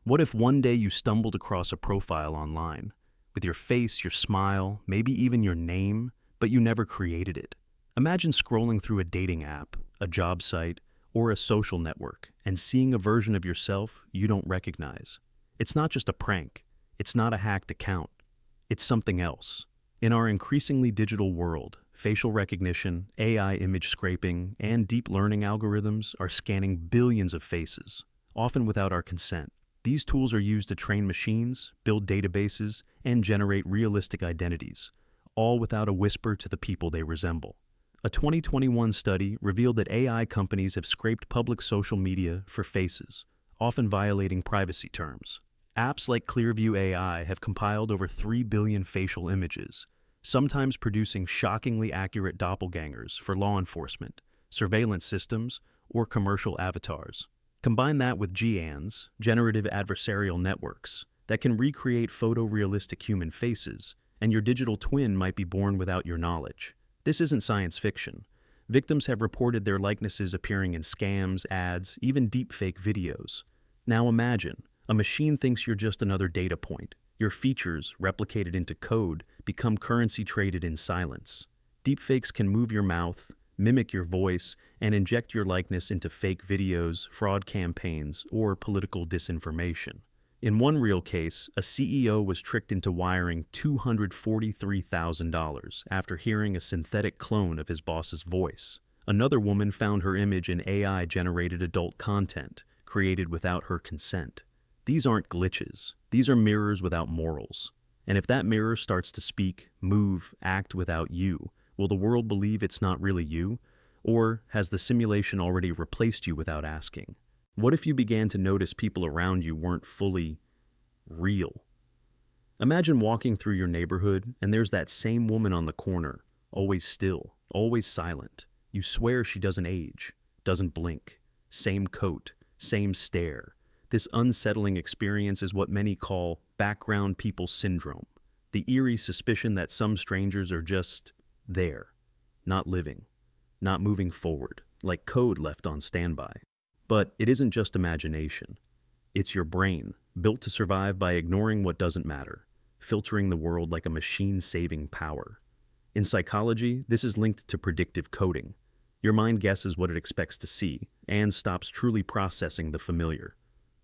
What if one day you stumbled across a profile online with your face, your smile, maybe even your name, but you never created it? Imagine scrolling through a dating app, a job site, or a social network and seeing a version of yourself you don't recognize. It's not just a prank. It's not a hacked account. It's something else. In our increasingly digital world, facial recognition, AI image scraping, and deep learning algorithms are scanning billions of faces, often without our consent. These tools are used to train machines, build databases, and generate realistic identities, all without a whisper to the people they resemble. A 2021 study revealed that AI companies have scraped public social media for faces, often violating privacy terms. Apps like Clearview AI have compiled over 3 billion facial images, sometimes producing shockingly accurate doppelgangers for law enforcement, surveillance systems, or commercial avatars. Combine that with GANs, generative adversarial networks, that can recreate photorealistic human faces, and your digital twin might be born without your knowledge. This isn't science fiction. Victims have reported their likenesses appearing in scams, ads, even deepfake videos. Now imagine, a machine thinks you're just another data point. Your features, replicated into code, become currency traded in silence. Deepfakes can move your mouth, mimic your voice, and inject your likeness into fake videos, fraud campaigns, or political disinformation. In one real case, a CEO was tricked into wiring $243,000 after hearing a synthetic clone of his boss's voice. Another woman found her image in AI-generated adult content, created without her consent. These aren't glitches. These are mirrors without morals. And if that mirror starts to speak, move, act without you, will the world believe it's not really you? Or has the simulation already replaced you without asking? What if you began to notice people around you weren't fully real? Imagine walking through your neighborhood and there's that same woman on the corner, always still, always silent. You swear she doesn't age, doesn't blink. Same coat, same stare. This unsettling experience is what many call background people syndrome, the eerie suspicion that some strangers are just there, not living, not moving forward, like code left on standby. But it isn't just imagination. It's your brain, built to survive by ignoring what doesn't matter, filtering the world like a machine-saving power. In psychology, this is linked to predictive coding. Your mind guesses what it expects to see and stops truly processing the familiar.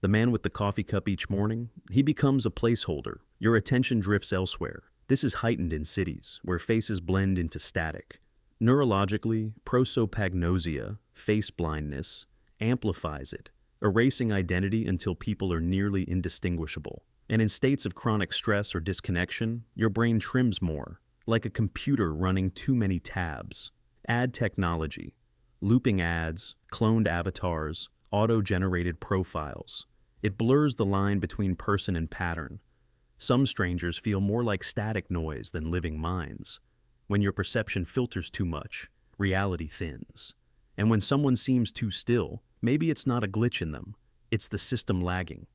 The man with the coffee cup each morning, he becomes a placeholder. Your attention drifts elsewhere. This is heightened in cities, where faces blend into static. Neurologically, prosopagnosia, face blindness, amplifies it, erasing identity until people are nearly indistinguishable. And in states of chronic stress or disconnection, your brain trims more, like a computer running too many tabs. Ad technology, looping ads, cloned avatars, auto-generated profiles. It blurs the line between person and pattern. Some strangers feel more like static noise than living minds. When your perception filters too much, reality thins. And when someone seems too still, maybe it's not a glitch in them, it's the system lagging.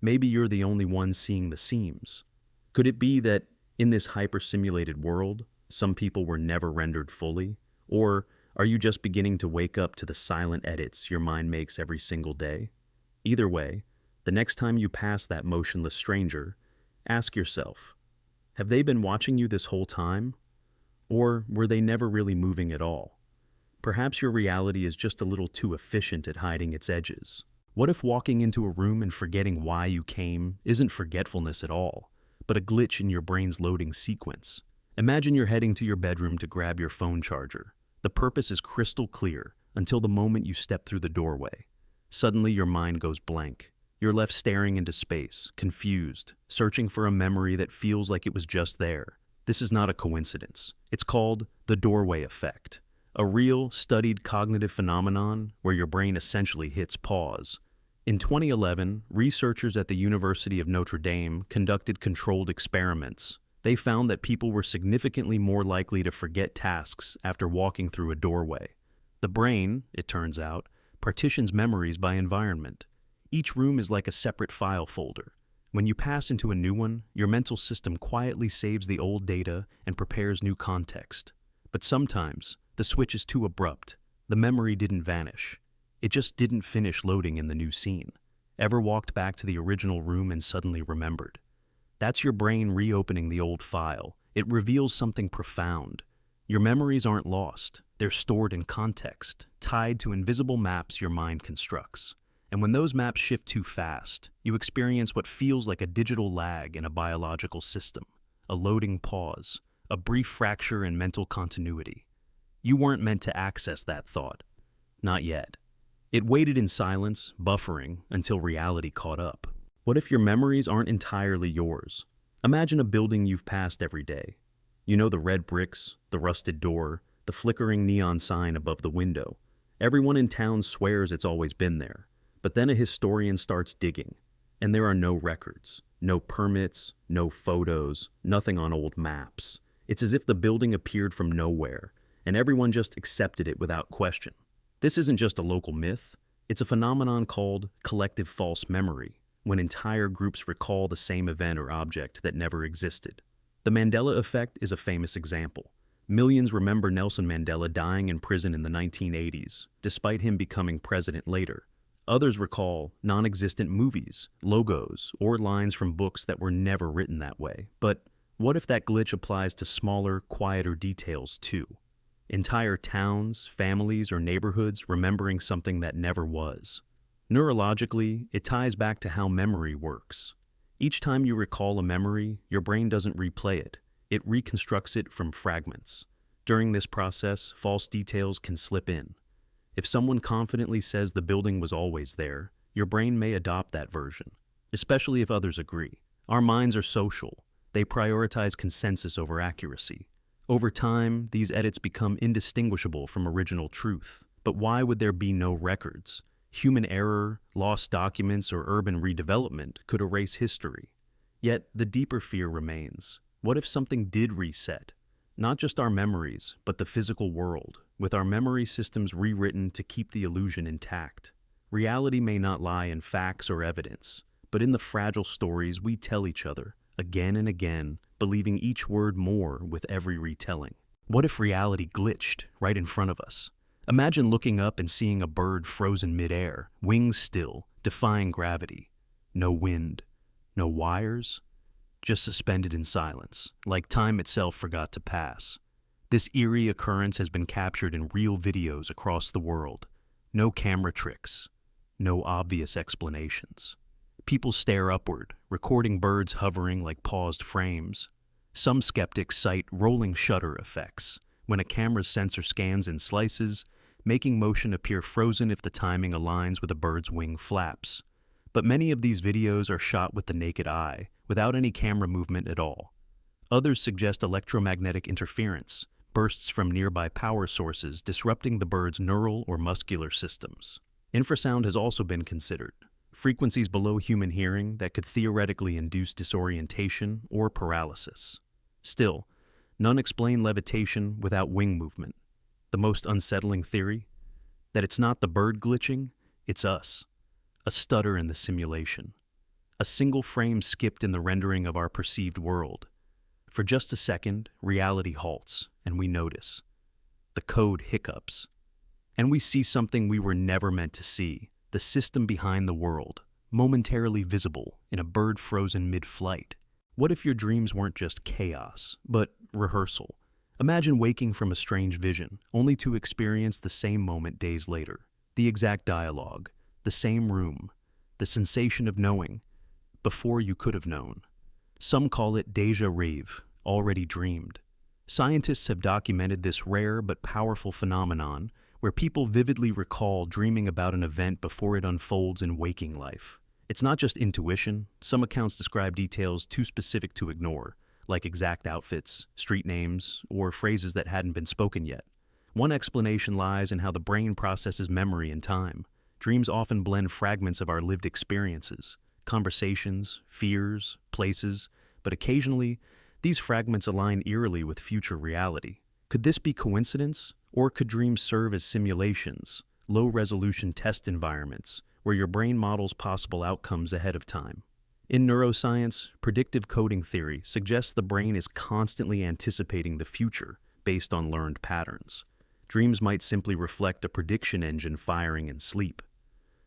Maybe you're the only one seeing the seams. Could it be that in this hyper-simulated world, some people were never rendered fully? Or are you just beginning to wake up to the silent edits your mind makes every single day? Either way, the next time you pass that motionless stranger, ask yourself, have they been watching you this whole time? Or were they never really moving at all? Perhaps your reality is just a little too efficient at hiding its edges. What if walking into a room and forgetting why you came isn't forgetfulness at all, but a glitch in your brain's loading sequence? Imagine you're heading to your bedroom to grab your phone charger. The purpose is crystal clear until the moment you step through the doorway. Suddenly your mind goes blank. You're left staring into space, confused, searching for a memory that feels like it was just there. This is not a coincidence. It's called the doorway effect, a real, studied cognitive phenomenon where your brain essentially hits pause. In 2011, researchers at the University of Notre Dame conducted controlled experiments. They found that people were significantly more likely to forget tasks after walking through a doorway. The brain, it turns out, partitions memories by environment. Each room is like a separate file folder. When you pass into a new one, your mental system quietly saves the old data and prepares new context. But sometimes, the switch is too abrupt. The memory didn't vanish. It just didn't finish loading in the new scene. Ever walked back to the original room and suddenly remembered? That's your brain reopening the old file. It reveals something profound. Your memories aren't lost. They're stored in context, tied to invisible maps your mind constructs. And when those maps shift too fast, you experience what feels like a digital lag in a biological system, a loading pause, a brief fracture in mental continuity. You weren't meant to access that thought. Not yet. It waited in silence, buffering, until reality caught up. What if your memories aren't entirely yours? Imagine a building you've passed every day. You know the red bricks, the rusted door, the flickering neon sign above the window. Everyone in town swears it's always been there. But then a historian starts digging, and there are no records, no permits, no photos, nothing on old maps. It's as if the building appeared from nowhere, and everyone just accepted it without question. This isn't just a local myth, it's a phenomenon called collective false memory, when entire groups recall the same event or object that never existed. The Mandela effect is a famous example. Millions remember Nelson Mandela dying in prison in the 1980s, despite him becoming president later. Others recall non-existent movies, logos, or lines from books that were never written that way. But what if that glitch applies to smaller, quieter details too? Entire towns, families, or neighborhoods remembering something that never was. Neurologically, it ties back to how memory works. Each time you recall a memory, your brain doesn't replay it. It reconstructs it from fragments. During this process, false details can slip in. If someone confidently says the building was always there, your brain may adopt that version, especially if others agree. Our minds are social. They prioritize consensus over accuracy. Over time, these edits become indistinguishable from original truth. But why would there be no records? Human error, lost documents, or urban redevelopment could erase history. Yet, the deeper fear remains. What if something did reset? Not just our memories, but the physical world, with our memory systems rewritten to keep the illusion intact. Reality may not lie in facts or evidence, but in the fragile stories we tell each other, again and again, believing each word more with every retelling. What if reality glitched right in front of us? Imagine looking up and seeing a bird frozen midair, wings still, defying gravity. No wind, no wires, just suspended in silence, like time itself forgot to pass. This eerie occurrence has been captured in real videos across the world. No camera tricks, no obvious explanations. People stare upward, recording birds hovering like paused frames. Some skeptics cite rolling shutter effects, when a camera's sensor scans in slices, making motion appear frozen if the timing aligns with a bird's wing flaps. But many of these videos are shot with the naked eye, without any camera movement at all. Others suggest electromagnetic interference, bursts from nearby power sources disrupting the bird's neural or muscular systems. Infrasound has also been considered, frequencies below human hearing that could theoretically induce disorientation or paralysis. Still, none explain levitation without wing movement. The most unsettling theory? That it's not the bird glitching, it's us. A stutter in the simulation. A single frame skipped in the rendering of our perceived world. For just a second, reality halts, and we notice. The code hiccups. And we see something we were never meant to see, the system behind the world, momentarily visible in a bird frozen mid-flight. What if your dreams weren't just chaos, but rehearsal? Imagine waking from a strange vision, only to experience the same moment days later. The exact dialogue, the same room, the sensation of knowing, before you could have known. Some call it déjà rêve, already dreamed. Scientists have documented this rare but powerful phenomenon where people vividly recall dreaming about an event before it unfolds in waking life. It's not just intuition. Some accounts describe details too specific to ignore, like exact outfits, street names, or phrases that hadn't been spoken yet. One explanation lies in how the brain processes memory and time. Dreams often blend fragments of our lived experiences, conversations, fears, places, but occasionally, these fragments align eerily with future reality. Could this be coincidence, or could dreams serve as simulations, low-resolution test environments, where your brain models possible outcomes ahead of time? In neuroscience, predictive coding theory suggests the brain is constantly anticipating the future based on learned patterns. Dreams might simply reflect a prediction engine firing in sleep.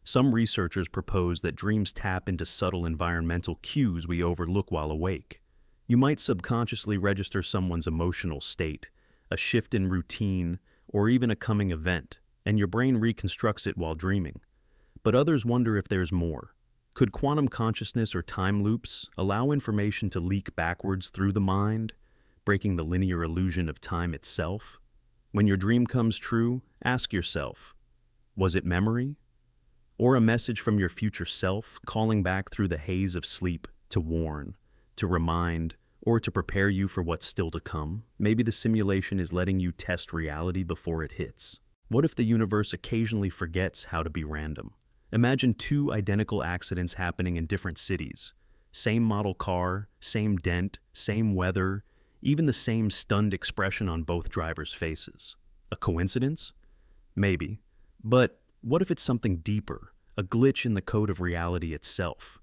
Some researchers propose that dreams tap into subtle environmental cues we overlook while awake. You might subconsciously register someone's emotional state, a shift in routine, or even a coming event, and your brain reconstructs it while dreaming. But others wonder if there's more. Could quantum consciousness or time loops allow information to leak backwards through the mind, breaking the linear illusion of time itself? When your dream comes true, ask yourself, was it memory? Or a message from your future self calling back through the haze of sleep to warn, to remind, or to prepare you for what's still to come? Maybe the simulation is letting you test reality before it hits. What if the universe occasionally forgets how to be random? Imagine two identical accidents happening in different cities. Same model car, same dent, same weather, even the same stunned expression on both drivers' faces. A coincidence? Maybe. But what if it's something deeper, a glitch in the code of reality itself?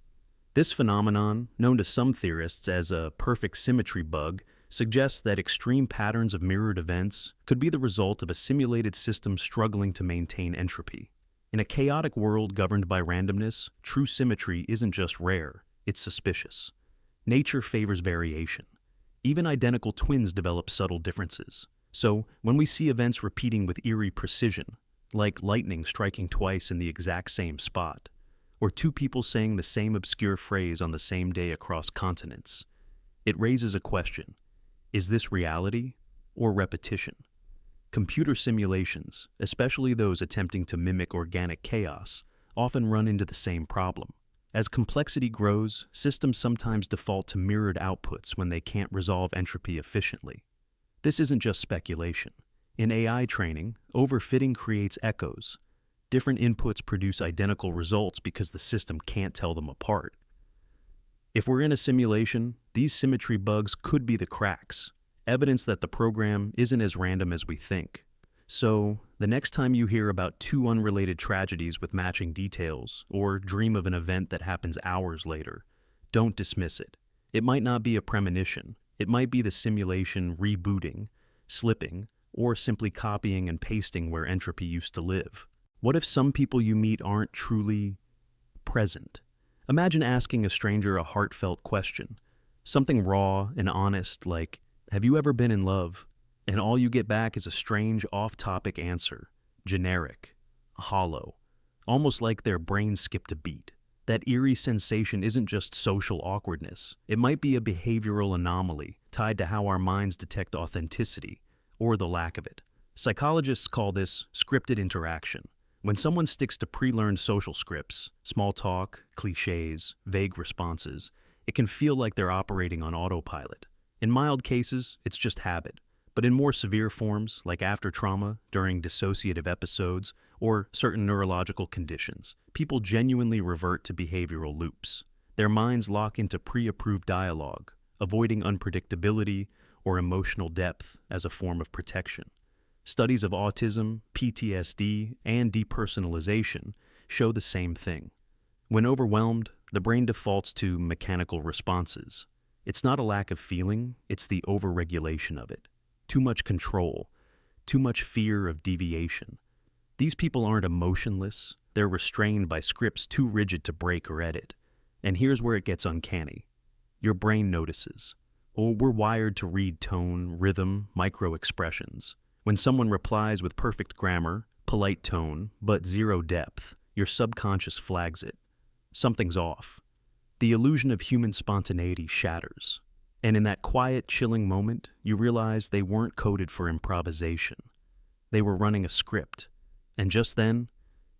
This phenomenon, known to some theorists as a perfect symmetry bug, suggests that extreme patterns of mirrored events could be the result of a simulated system struggling to maintain entropy. In a chaotic world governed by randomness, true symmetry isn't just rare, it's suspicious. Nature favors variation. Even identical twins develop subtle differences. So, when we see events repeating with eerie precision, like lightning striking twice in the exact same spot, or two people saying the same obscure phrase on the same day across continents, it raises a question. Is this reality or repetition? Computer simulations, especially those attempting to mimic organic chaos, often run into the same problem. As complexity grows, systems sometimes default to mirrored outputs when they can't resolve entropy efficiently. This isn't just speculation. In AI training, overfitting creates echoes. Different inputs produce identical results because the system can't tell them apart. If we're in a simulation, these symmetry bugs could be the cracks, evidence that the program isn't as random as we think. So, the next time you hear about two unrelated tragedies with matching details, or dream of an event that happens hours later, don't dismiss it. It might not be a premonition. It might be the simulation rebooting, slipping, or simply copying and pasting where entropy used to live. What if some people you meet aren't truly present? Imagine asking a stranger a heartfelt question, something raw and honest like, "Have you ever been in love?" And all you get back is a strange, off-topic answer, generic, hollow, almost like their brain skipped a beat. That eerie sensation isn't just social awkwardness. It might be a behavioral anomaly tied to how our minds detect authenticity, or the lack of it. Psychologists call this scripted interaction. When someone sticks to pre-learned social scripts, small talk, cliches, vague responses, it can feel like they're operating on autopilot. In mild cases, it's just habit. But in more severe forms, like after trauma, during dissociative episodes, or certain neurological conditions, people genuinely revert to behavioral loops. Their minds lock into pre-approved dialogue, avoiding unpredictability or emotional depth as a form of protection. Studies of autism, PTSD, and depersonalization show the same thing. When overwhelmed, the brain defaults to mechanical responses. It's not a lack of feeling, it's the overregulation of it. Too much control, too much fear of deviation. These people aren't emotionless, they're restrained by scripts too rigid to break or edit. And here's where it gets uncanny. Your brain notices. We're wired to read tone, rhythm, micro-expressions. When someone replies with perfect grammar, polite tone, but zero depth, your subconscious flags it. Something's off. The illusion of human spontaneity shatters. And in that quiet, chilling moment, you realize they weren't coded for improvisation. They were running a script. And just then,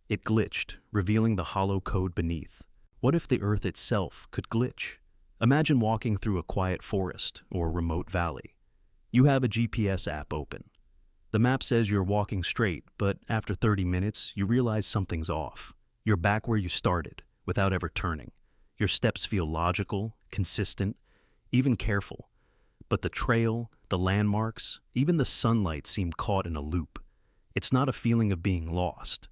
it glitched, revealing the hollow code beneath. What if the Earth itself could glitch? Imagine walking through a quiet forest or remote valley. You have a GPS app open. The map says you're walking straight, but after 30 minutes, you realize something's off. You're back where you started, without ever turning. Your steps feel logical, consistent, even careful. But the trail, the landmarks, even the sunlight seem caught in a loop. It's not a feeling of being lost.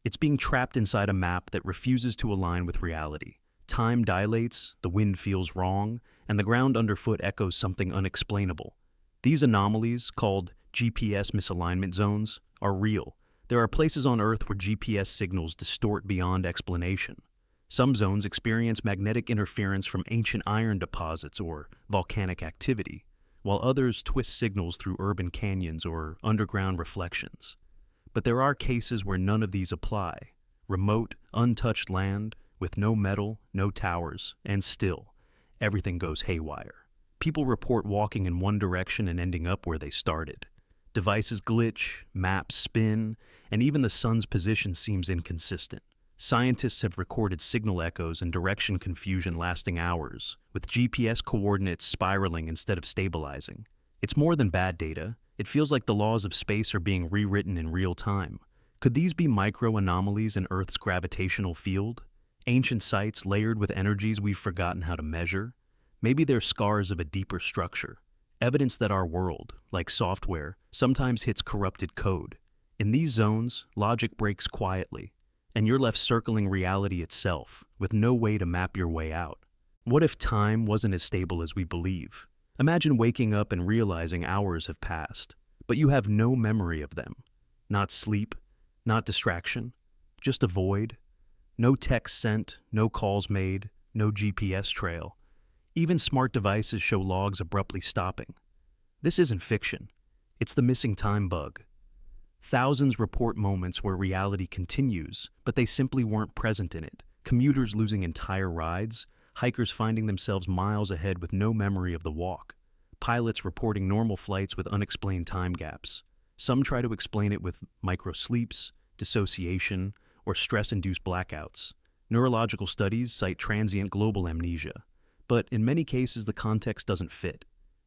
It's being trapped inside a map that refuses to align with reality. Time dilates, the wind feels wrong, and the ground underfoot echoes something unexplainable. These anomalies, called GPS misalignment zones, are real. There are places on Earth where GPS signals distort beyond explanation. Some zones experience magnetic interference from ancient iron deposits or volcanic activity, while others twist signals through urban canyons or underground reflections. But there are cases where none of these apply. Remote, untouched land with no metal, no towers, and still, everything goes haywire. People report walking in one direction and ending up where they started. Devices glitch, maps spin, and even the sun's position seems inconsistent. Scientists have recorded signal echoes and direction confusion lasting hours, with GPS coordinates spiraling instead of stabilizing. It's more than bad data. It feels like the laws of space are being rewritten in real time. Could these be micro-anomalies in Earth's gravitational field? Ancient sites layered with energies we've forgotten how to measure? Maybe they're scars of a deeper structure. Evidence that our world, like software, sometimes hits corrupted code. In these zones, logic breaks quietly, and you're left circling reality itself, with no way to map your way out. What if time wasn't as stable as we believe? Imagine waking up and realizing hours have passed, but you have no memory of them. Not sleep, not distraction, just a void. No text sent, no calls made, no GPS trail. Even smart devices show logs abruptly stopping. This isn't fiction. It's the missing time bug. Thousands report moments where reality continues, but they simply weren't present in it. Commuters losing entire rides, hikers finding themselves miles ahead with no memory of the walk, pilots reporting normal flights with unexplained time gaps. Some try to explain it with microsleeps, dissociation, or stress-induced blackouts. Neurological studies cite transient global amnesia, but in many cases the context doesn't fit.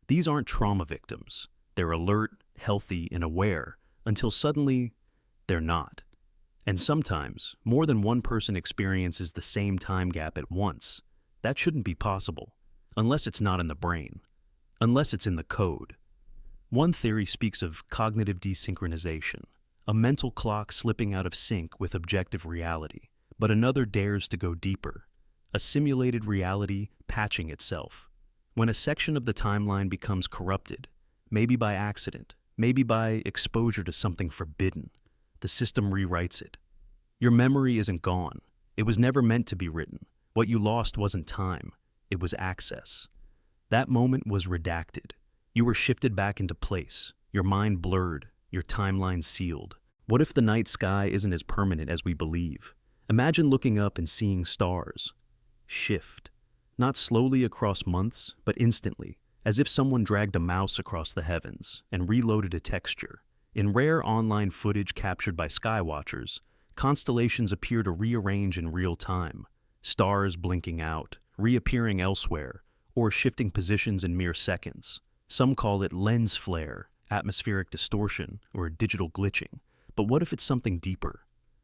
These aren't trauma victims. They're alert, healthy, and aware, until suddenly, they're not. And sometimes, more than one person experiences the same time gap at once. That shouldn't be possible, unless it's not in the brain, unless it's in the code. One theory speaks of cognitive desynchronization, a mental clock slipping out of sync with objective reality, but another dares to go deeper, a simulated reality patching itself. When a section of the timeline becomes corrupted, maybe by accident, maybe by exposure to something forbidden, the system rewrites it. Your memory isn't gone. It was never meant to be written. What you lost wasn't time, it was access. That moment was redacted. You were shifted back into place, your mind blurred, your timeline sealed. What if the night sky isn't as permanent as we believe? Imagine looking up and seeing stars shift, not slowly across months, but instantly, as if someone dragged a mouse across the heavens and reloaded a texture. In rare online footage captured by skywatchers, constellations appear to rearrange in real time, stars blinking out, reappearing elsewhere, or shifting positions in mere seconds. Some call it lens flare, atmospheric distortion, or digital glitching. But what if it's something deeper?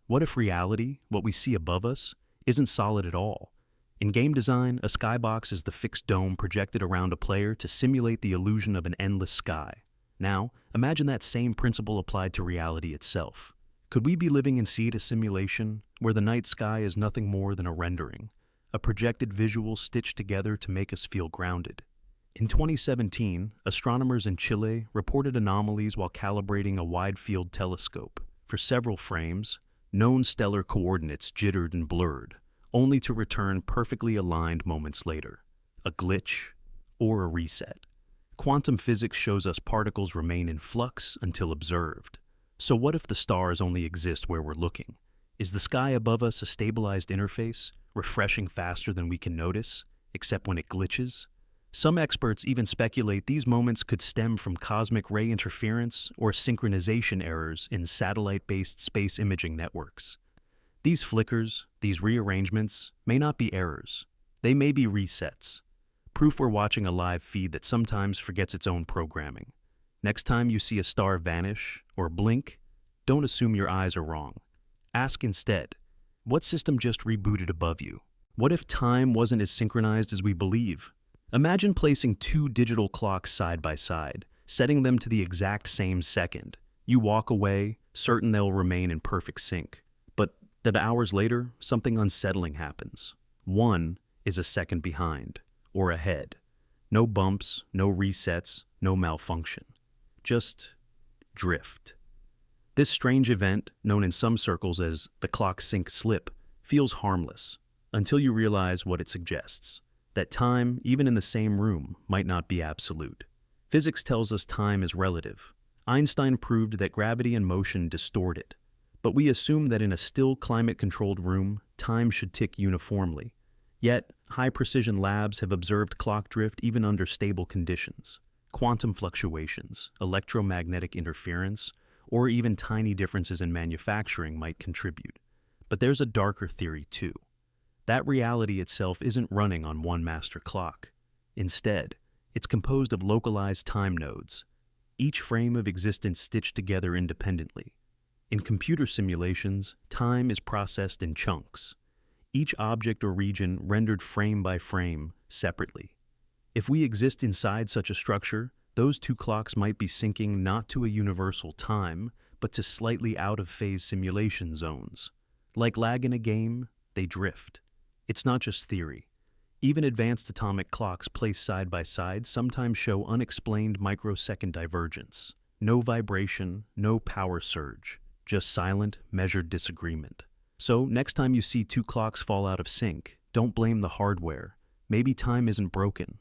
What if reality, what we see above us, isn't solid at all? In game design, a skybox is the fixed dome projected around a player to simulate the illusion of an endless sky. Now, imagine that same principle applied to reality itself. Could we be living inside a simulation where the night sky is nothing more than a rendering, a projected visual stitched together to make us feel grounded? In 2017, astronomers in Chile reported anomalies while calibrating a wide-field telescope. For several frames, known stellar coordinates jittered and blurred, only to return perfectly aligned moments later. A glitch or a reset. Quantum physics shows us particles remain in flux until observed. So what if the stars only exist where we're looking? Is the sky above us a stabilized interface, refreshing faster than we can notice, except when it glitches? Some experts even speculate these moments could stem from cosmic ray interference or synchronization errors in satellite-based space imaging networks. These flickers, these rearrangements, may not be errors. They may be resets. Proof we're watching a live feed that sometimes forgets its own programming. Next time you see a star vanish or blink, don't assume your eyes are wrong. Ask instead, what system just rebooted above you? What if time wasn't as synchronized as we believe? Imagine placing two digital clocks side by side, setting them to the exact same second. You walk away, certain they'll remain in perfect sync. But that hours later, something unsettling happens. One is a second behind, or ahead. No bumps, no resets, no malfunction. Just drift. This strange event, known in some circles as the clock sync slip, feels harmless, until you realize what it suggests, that time, even in the same room, might not be absolute. Physics tells us time is relative. Einstein proved that gravity and motion distort it. But we assume that in a still climate-controlled room, time should tick uniformly. Yet, high-precision labs have observed clock drift even under stable conditions. Quantum fluctuations, electromagnetic interference, or even tiny differences in manufacturing might contribute. But there's a darker theory too. That reality itself isn't running on one master clock. Instead, it's composed of localized time nodes, each frame of existence stitched together independently. In computer simulations, time is processed in chunks, each object or region rendered frame by frame, separately. If we exist inside such a structure, those two clocks might be syncing not to a universal time, but to slightly out-of-phase simulation zones. Like lag in a game, they drift. It's not just theory. Even advanced atomic clocks placed side by side sometimes show unexplained microsecond divergence. No vibration, no power surge, just silent, measured disagreement. So, next time you see two clocks fall out of sync, don't blame the hardware. Maybe time isn't broken.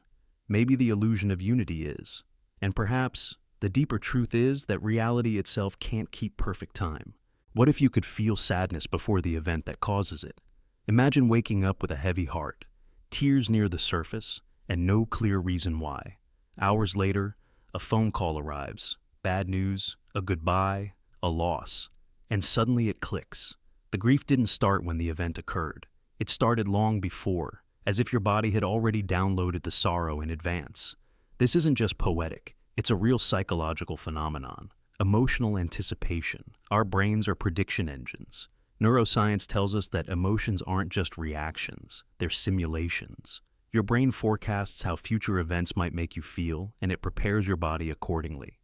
Maybe the illusion of unity is. And perhaps, the deeper truth is that reality itself can't keep perfect time. What if you could feel sadness before the event that causes it? Imagine waking up with a heavy heart, tears near the surface, and no clear reason why. Hours later, a phone call arrives, bad news, a goodbye, a loss, and suddenly it clicks. The grief didn't start when the event occurred. It started long before, as if your body had already downloaded the sorrow in advance. This isn't just poetic, it's a real psychological phenomenon. Emotional anticipation. Our brains are prediction engines. Neuroscience tells us that emotions aren't just reactions, they're simulations. Your brain forecasts how future events might make you feel, and it prepares your body accordingly.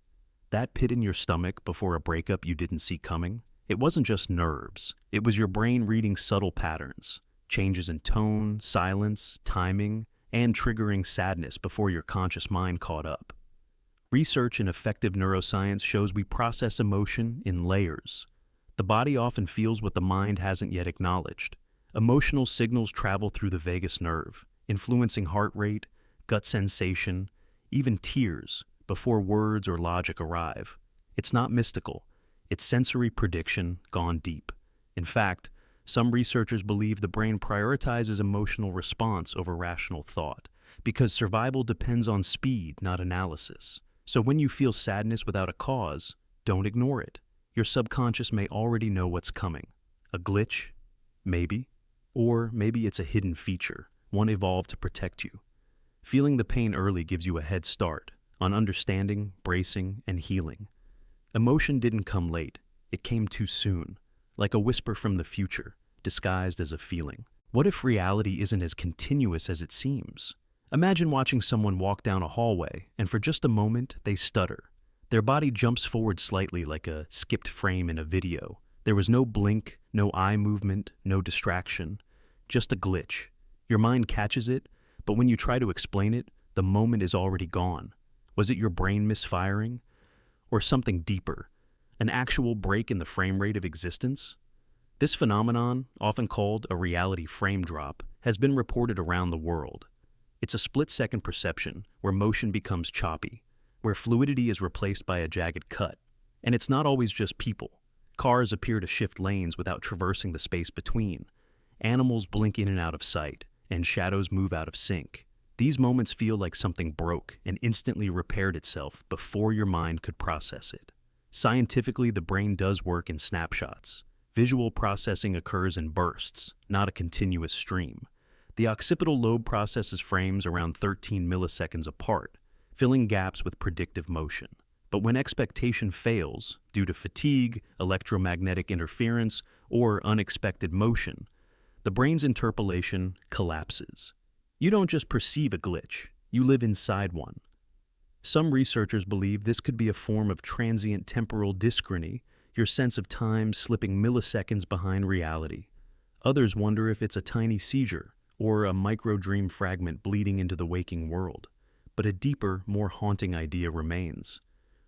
That pit in your stomach before a breakup you didn't see coming, it wasn't just nerves, it was your brain reading subtle patterns, changes in tone, silence, timing, and triggering sadness before your conscious mind caught up. Research in effective neuroscience shows we process emotion in layers. The body often feels what the mind hasn't yet acknowledged. Emotional signals travel through the vagus nerve, influencing heart rate, gut sensation, even tears, before words or logic arrive. It's not mystical. It's sensory prediction gone deep. In fact, some researchers believe the brain prioritizes emotional response over rational thought, because survival depends on speed, not analysis. So when you feel sadness without a cause, don't ignore it. Your subconscious may already know what's coming. A glitch? Maybe. Or maybe it's a hidden feature, one evolved to protect you. Feeling the pain early gives you a head start on understanding, bracing, and healing. Emotion didn't come late. It came too soon. Like a whisper from the future, disguised as a feeling. What if reality isn't as continuous as it seems? Imagine watching someone walk down a hallway, and for just a moment, they stutter. Their body jumps forward slightly like a skipped frame in a video. There was no blink, no eye movement, no distraction, just a glitch. Your mind catches it, but when you try to explain it, the moment is already gone. Was it your brain misfiring? Or something deeper? An actual break in the frame rate of existence? This phenomenon, often called a reality frame drop, has been reported around the world. It's a split-second perception where motion becomes choppy, where fluidity is replaced by a jagged cut. And it's not always just people. Cars appear to shift lanes without traversing the space between. Animals blink in and out of sight, and shadows move out of sync. These moments feel like something broke and instantly repaired itself before your mind could process it. Scientifically, the brain does work in snapshots. Visual processing occurs in bursts, not a continuous stream. The occipital lobe processes frames around 13 milliseconds apart, filling gaps with predictive motion. But when expectation fails, due to fatigue, electromagnetic interference, or unexpected motion, the brain's interpolation collapses. You don't just perceive a glitch, you live inside one. Some researchers believe this could be a form of transient temporal dyschrony, your sense of time slipping milliseconds behind reality. Others wonder if it's a tiny seizure, or a micro-dream fragment bleeding into the waking world. But a deeper, more haunting idea remains.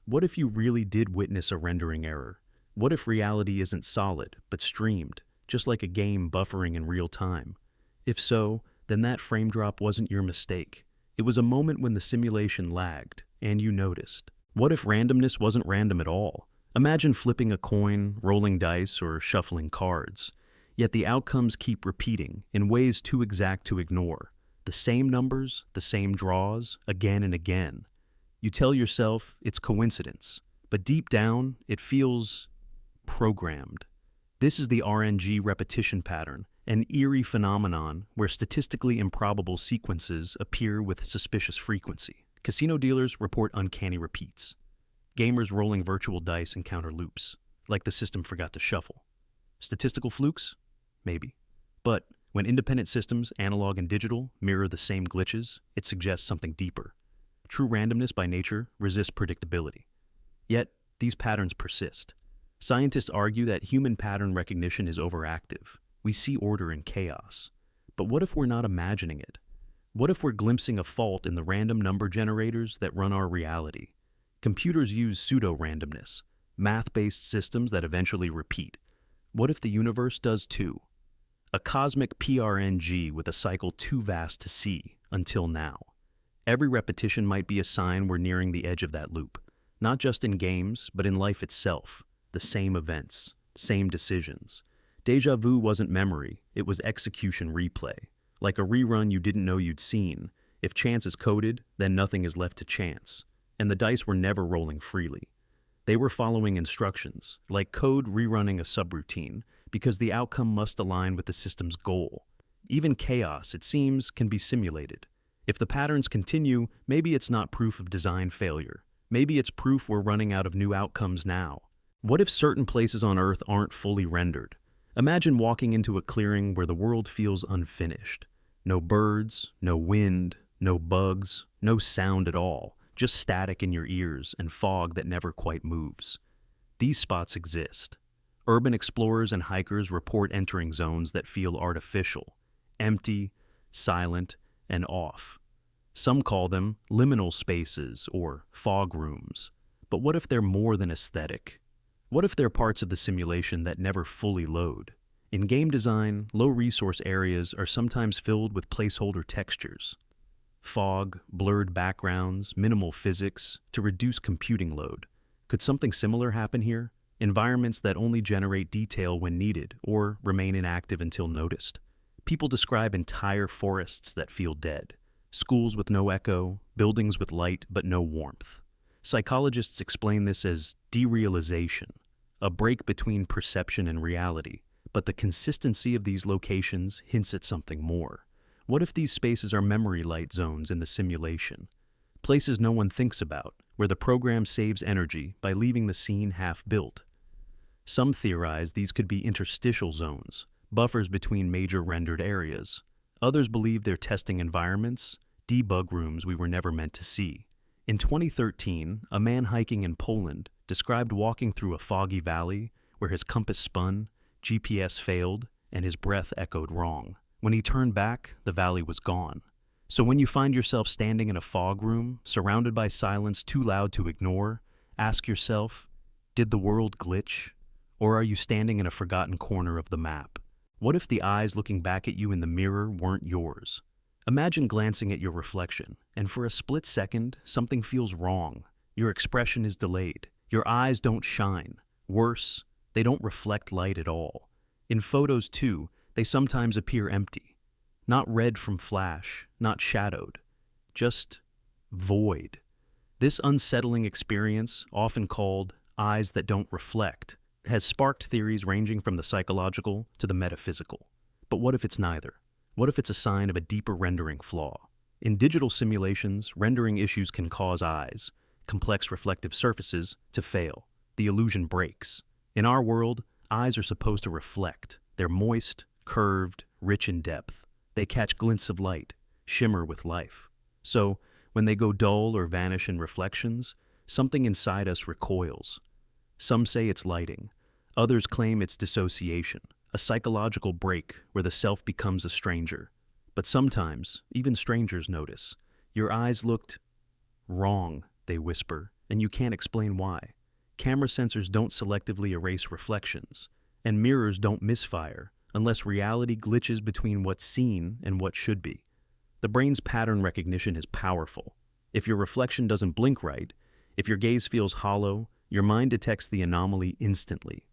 What if you really did witness a rendering error? What if reality isn't solid, but streamed, just like a game buffering in real time? If so, then that frame drop wasn't your mistake. It was a moment when the simulation lagged, and you noticed. What if randomness wasn't random at all? Imagine flipping a coin, rolling dice, or shuffling cards. Yet the outcomes keep repeating in ways too exact to ignore. The same numbers, the same draws, again and again. You tell yourself it's coincidence, but deep down, it feels programmed. This is the RNG repetition pattern, an eerie phenomenon where statistically improbable sequences appear with suspicious frequency. Casino dealers report uncanny repeats. Gamers rolling virtual dice encounter loops, like the system forgot to shuffle. Statistical flukes? Maybe. But when independent systems, analog and digital, mirror the same glitches, it suggests something deeper. True randomness by nature resists predictability. Yet, these patterns persist. Scientists argue that human pattern recognition is overactive. We see order in chaos. But what if we're not imagining it? What if we're glimpsing a fault in the random number generators that run our reality? Computers use pseudo-randomness, math-based systems that eventually repeat. What if the universe does too? A cosmic PRNG with a cycle too vast to see, until now. Every repetition might be a sign we're nearing the edge of that loop, not just in games, but in life itself. The same events, same decisions. Deja vu wasn't memory, it was execution replay. Like a rerun you didn't know you'd seen. If chance is coded, then nothing is left to chance. And the dice were never rolling freely. They were following instructions, like code rerunning a subroutine, because the outcome must align with the system's goal. Even chaos, it seems, can be simulated. If the patterns continue, maybe it's not proof of design failure. Maybe it's proof we're running out of new outcomes now. What if certain places on Earth aren't fully rendered? Imagine walking into a clearing where the world feels unfinished. No birds, no wind, no bugs, no sound at all, just static in your ears and fog that never quite moves. These spots exist. Urban explorers and hikers report entering zones that feel artificial, empty, silent, and off. Some call them liminal spaces or fog rooms. But what if they're more than aesthetic? What if they're parts of the simulation that never fully load? In game design, low-resource areas are sometimes filled with placeholder textures. Fog, blurred backgrounds, minimal physics to reduce computing load. Could something similar happen here? Environments that only generate detail when needed or remain inactive until noticed. People describe entire forests that feel dead, schools with no echo, buildings with light but no warmth. Psychologists explain this as derealization, a break between perception and reality, but the consistency of these locations hints at something more. What if these spaces are memory light zones in the simulation? Places no one thinks about, where the program saves energy by leaving the scene half-built. Some theorize these could be interstitial zones, buffers between major rendered areas. Others believe they're testing environments, debug rooms we were never meant to see. In 2013, a man hiking in Poland described walking through a foggy valley where his compass spun, GPS failed, and his breath echoed wrong. When he turned back, the valley was gone. So when you find yourself standing in a fog room, surrounded by silence too loud to ignore, ask yourself, did the world glitch? Or are you standing in a forgotten corner of the map? What if the eyes looking back at you in the mirror weren't yours? Imagine glancing at your reflection, and for a split second, something feels wrong. Your expression is delayed. Your eyes don't shine. Worse, they don't reflect light at all. In photos, too, they sometimes appear empty. Not red from flash, not shadowed. Just void. This unsettling experience, often called eyes that don't reflect, has sparked theories ranging from the psychological to the metaphysical. But what if it's neither? What if it's a sign of a deeper rendering flaw? In digital simulations, rendering issues can cause eyes, complex reflective surfaces, to fail. The illusion breaks. In our world, eyes are supposed to reflect. They're moist, curved, rich in depth. They catch glints of light, shimmer with life. So, when they go dull or vanish in reflections, something inside us recoils. Some say it's lighting. Others claim it's dissociation, a psychological break where the self becomes a stranger. But sometimes, even strangers notice. Your eyes looked wrong, they whisper, and you can't explain why. camera sensors don't selectively erase reflections, and mirrors don't misfire unless reality glitches between what's seen and what should be. The brain's pattern recognition is powerful. If your reflection doesn't blink right, if your gaze feels hollow, your mind detects the anomaly instantly.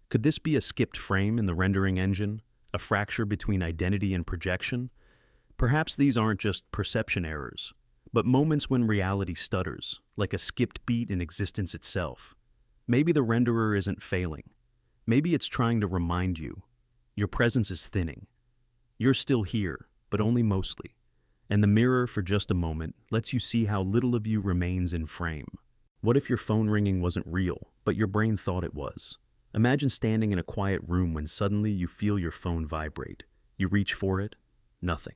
Could this be a skipped frame in the rendering engine? A fracture between identity and projection? Perhaps these aren't just perception errors, but moments when reality stutters, like a skipped beat in existence itself. Maybe the renderer isn't failing. Maybe it's trying to remind you. Your presence is thinning. You're still here, but only mostly. And the mirror, for just a moment, lets you see how little of you remains in frame. What if your phone ringing wasn't real, but your brain thought it was? Imagine standing in a quiet room when suddenly you feel your phone vibrate. You reach for it, nothing.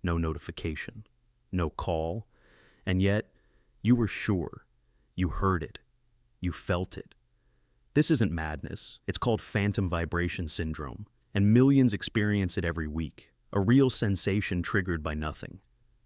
No notification, no call, and yet you were sure. You heard it. You felt it. This isn't madness. It's called phantom vibration syndrome, and millions experience it every week. A real sensation triggered by nothing.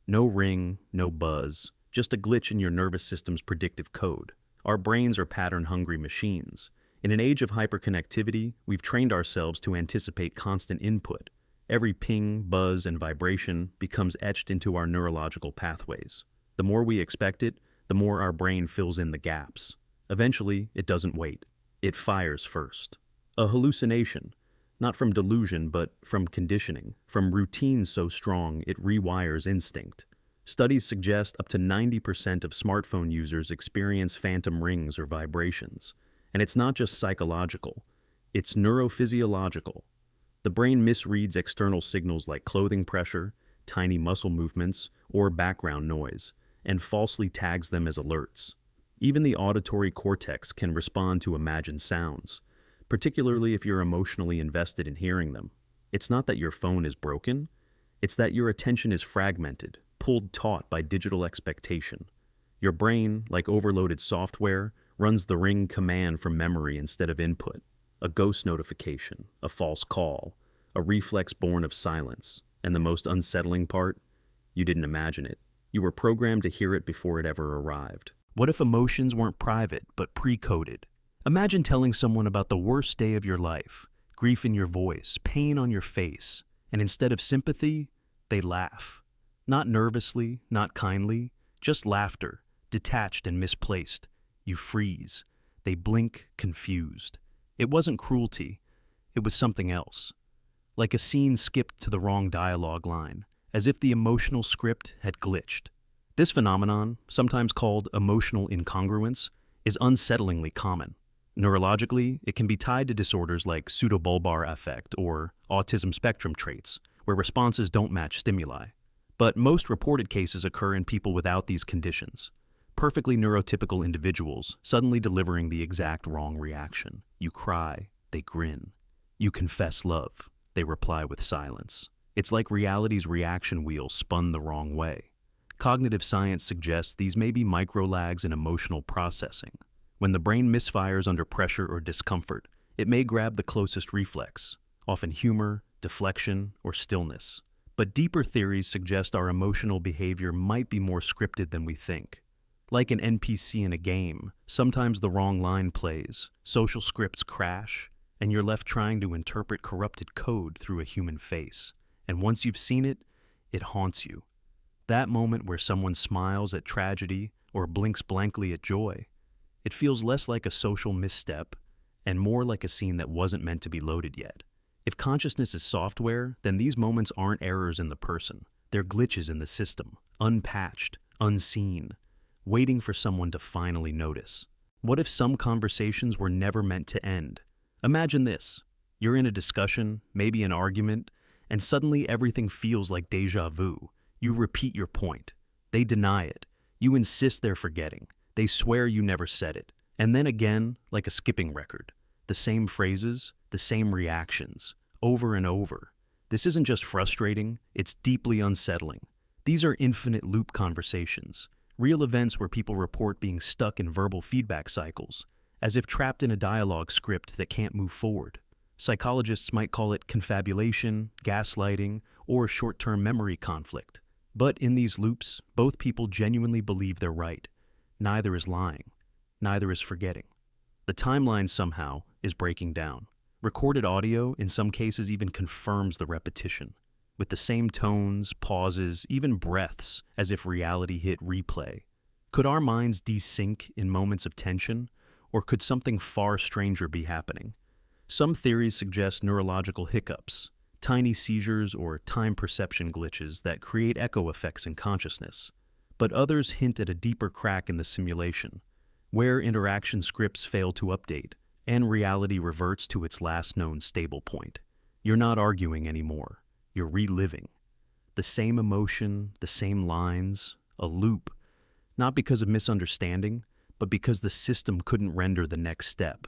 No ring, no buzz, just a glitch in your nervous system's predictive code. Our brains are pattern-hungry machines. In an age of hyperconnectivity, we've trained ourselves to anticipate constant input. Every ping, buzz, and vibration becomes etched into our neurological pathways. The more we expect it, the more our brain fills in the gaps. Eventually, it doesn't wait. It fires first. A hallucination, not from delusion, but from conditioning, from routine so strong it rewires instinct. Studies suggest up to 90% of smartphone users experience phantom rings or vibrations. And it's not just psychological, it's neurophysiological. The brain misreads external signals like clothing pressure, tiny muscle movements, or background noise, and falsely tags them as alerts. Even the auditory cortex can respond to imagined sounds, particularly if you're emotionally invested in hearing them. It's not that your phone is broken, it's that your attention is fragmented, pulled taut by digital expectation. Your brain, like overloaded software, runs the ring command from memory instead of input. A ghost notification, a false call, a reflex born of silence. And the most unsettling part? You didn't imagine it. You were programmed to hear it before it ever arrived. What if emotions weren't private, but pre-coded? Imagine telling someone about the worst day of your life, grief in your voice, pain on your face, and instead of sympathy, they laugh. Not nervously, not kindly, just laughter, detached and misplaced. You freeze. They blink, confused. It wasn't cruelty. It was something else. Like a scene skipped to the wrong dialogue line, as if the emotional script had glitched. This phenomenon, sometimes called emotional incongruence, is unsettlingly common. Neurologically, it can be tied to disorders like pseudobulbar affect or autism spectrum traits, where responses don't match stimuli. But most reported cases occur in people without these conditions. Perfectly neurotypical individuals suddenly delivering the exact wrong reaction. You cry, they grin. You confess love, they reply with silence. It's like reality's reaction wheel spun the wrong way. Cognitive science suggests these may be micro-lags in emotional processing. When the brain misfires under pressure or discomfort, it may grab the closest reflex, often humor, deflection, or stillness. But deeper theories suggest our emotional behavior might be more scripted than we think. Like an NPC in a game, sometimes the wrong line plays, social scripts crash, and you're left trying to interpret corrupted code through a human face. And once you've seen it, it haunts you. That moment where someone smiles at tragedy or blinks blankly at joy, it feels less like a social misstep and more like a scene that wasn't meant to be loaded yet. If consciousness is software, then these moments aren't errors in the person. They're glitches in the system, unpatched, unseen, waiting for someone to finally notice. What if some conversations were never meant to end? Imagine this. You're in a discussion, maybe an argument, and suddenly everything feels like deja vu. You repeat your point. They deny it. You insist they're forgetting. They swear you never said it. And then again, like a skipping record. The same phrases, the same reactions, over and over. This isn't just frustrating, it's deeply unsettling. These are infinite loop conversations. Real events where people report being stuck in verbal feedback cycles, as if trapped in a dialogue script that can't move forward. Psychologists might call it confabulation, gaslighting, or short-term memory conflict. But in these loops, both people genuinely believe they're right. Neither is lying. Neither is forgetting. The The timeline somehow is breaking down. Recorded audio, in some cases, even confirms the repetition, with the same tones, pauses, even breaths, as if reality hit replay. Could our minds desync in moments of tension, or could something far stranger be happening? Some theories suggest neurological hiccups, tiny seizures or time perception glitches that create echo effects in consciousness. But others hint at a deeper crack in the simulation, where interaction scripts fail to update, and reality reverts to its last known stable point. You're not arguing anymore. You're reliving. The same emotion, the same lines, a loop, not because of misunderstanding, but because the system couldn't render the next step.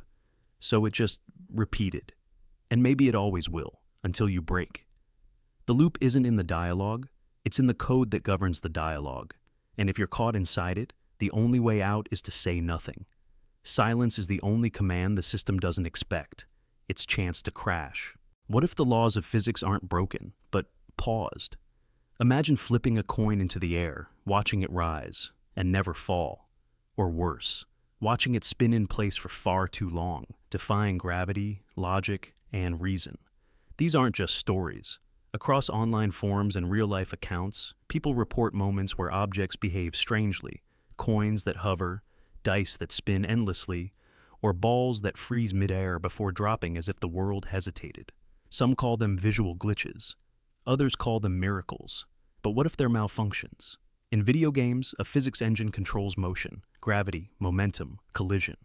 So it just repeated. And maybe it always will, until you break. The loop isn't in the dialogue, it's in the code that governs the dialogue. And if you're caught inside it, the only way out is to say nothing. Silence is the only command the system doesn't expect, its chance to crash. What if the laws of physics aren't broken, but paused? Imagine flipping a coin into the air, watching it rise, and never fall. Or worse, watching it spin in place for far too long, defying gravity, logic, and reason. These aren't just stories. Across online forums and real-life accounts, people report moments where objects behave strangely, coins that hover, dice that spin endlessly, or balls that freeze midair before dropping as if the world hesitated. Some call them visual glitches. Others call them miracles. But what if they're malfunctions? In video games, a physics engine controls motion, gravity, momentum, collision.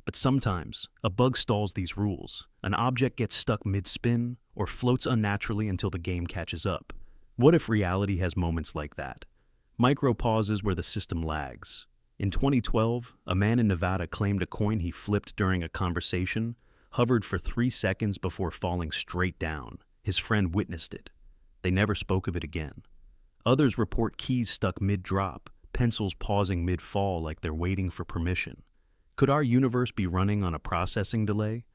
But sometimes, a bug stalls these rules. An object gets stuck mid-spin or floats unnaturally until the game catches up. What if reality has moments like that? Micro-pauses where the system lags. In 2012, a man in Nevada claimed a coin he flipped during a conversation hovered for 3 seconds before falling straight down. His friend witnessed it. They never spoke of it again. Others report keys stuck mid-drop, pencils pausing mid-fall like they're waiting for permission. Could our universe be running on a processing delay?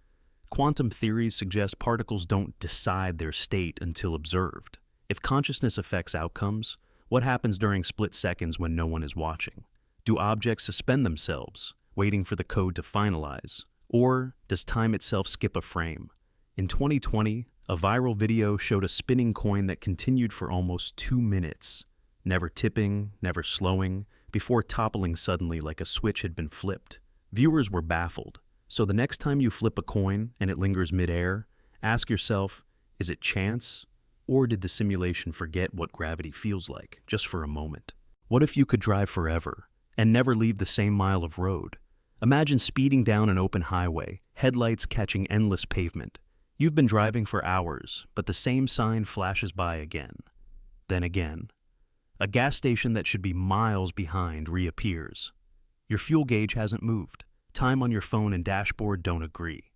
Quantum theories suggest particles don't decide their state until observed. If consciousness affects outcomes, what happens during split seconds when no one is watching? Do objects suspend themselves, waiting for the code to finalize? Or does time itself skip a frame? In 2020, a viral video showed a spinning coin that continued for almost 2 minutes, never tipping, never slowing, before toppling suddenly like a switch had been flipped. Viewers were baffled, so the next time you flip a coin and it lingers midair, ask yourself, is it chance? Or did the simulation forget what gravity feels like, just for a moment? What if you could drive forever and never leave the same mile of road? Imagine speeding down an open highway, headlights catching endless pavement. You've been driving for hours, but the same sign flashes by again. Then again. A gas station that should be miles behind reappears. Your fuel gauge hasn't moved. Time on your phone and dashboard don't agree.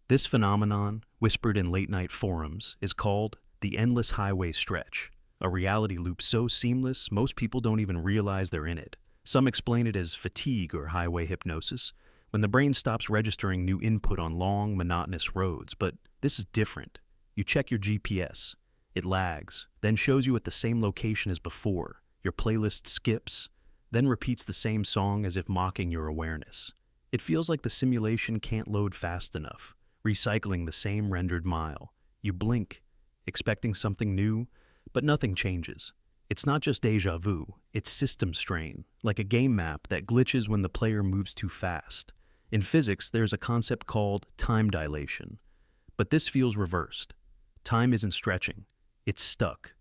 This phenomenon, whispered in late-night forums, is called the endless highway stretch, a reality loop so seamless most people don't even realize they're in it. Some explain it as fatigue or highway hypnosis, when the brain stops registering new input on long, monotonous roads. But this is different. You check your GPS. It lags, then shows you at the same location as before. Your playlist skips, then repeats the same song as if mocking your awareness. It feels like the simulation can't load fast enough, recycling the same rendered mile. You blink, expecting something new, but nothing changes. It's not just déjà vu, it's system strain, like a game map that glitches when the player moves too fast. In physics, there's a concept called time dilation. But this feels reversed. Time isn't stretching, it's stuck.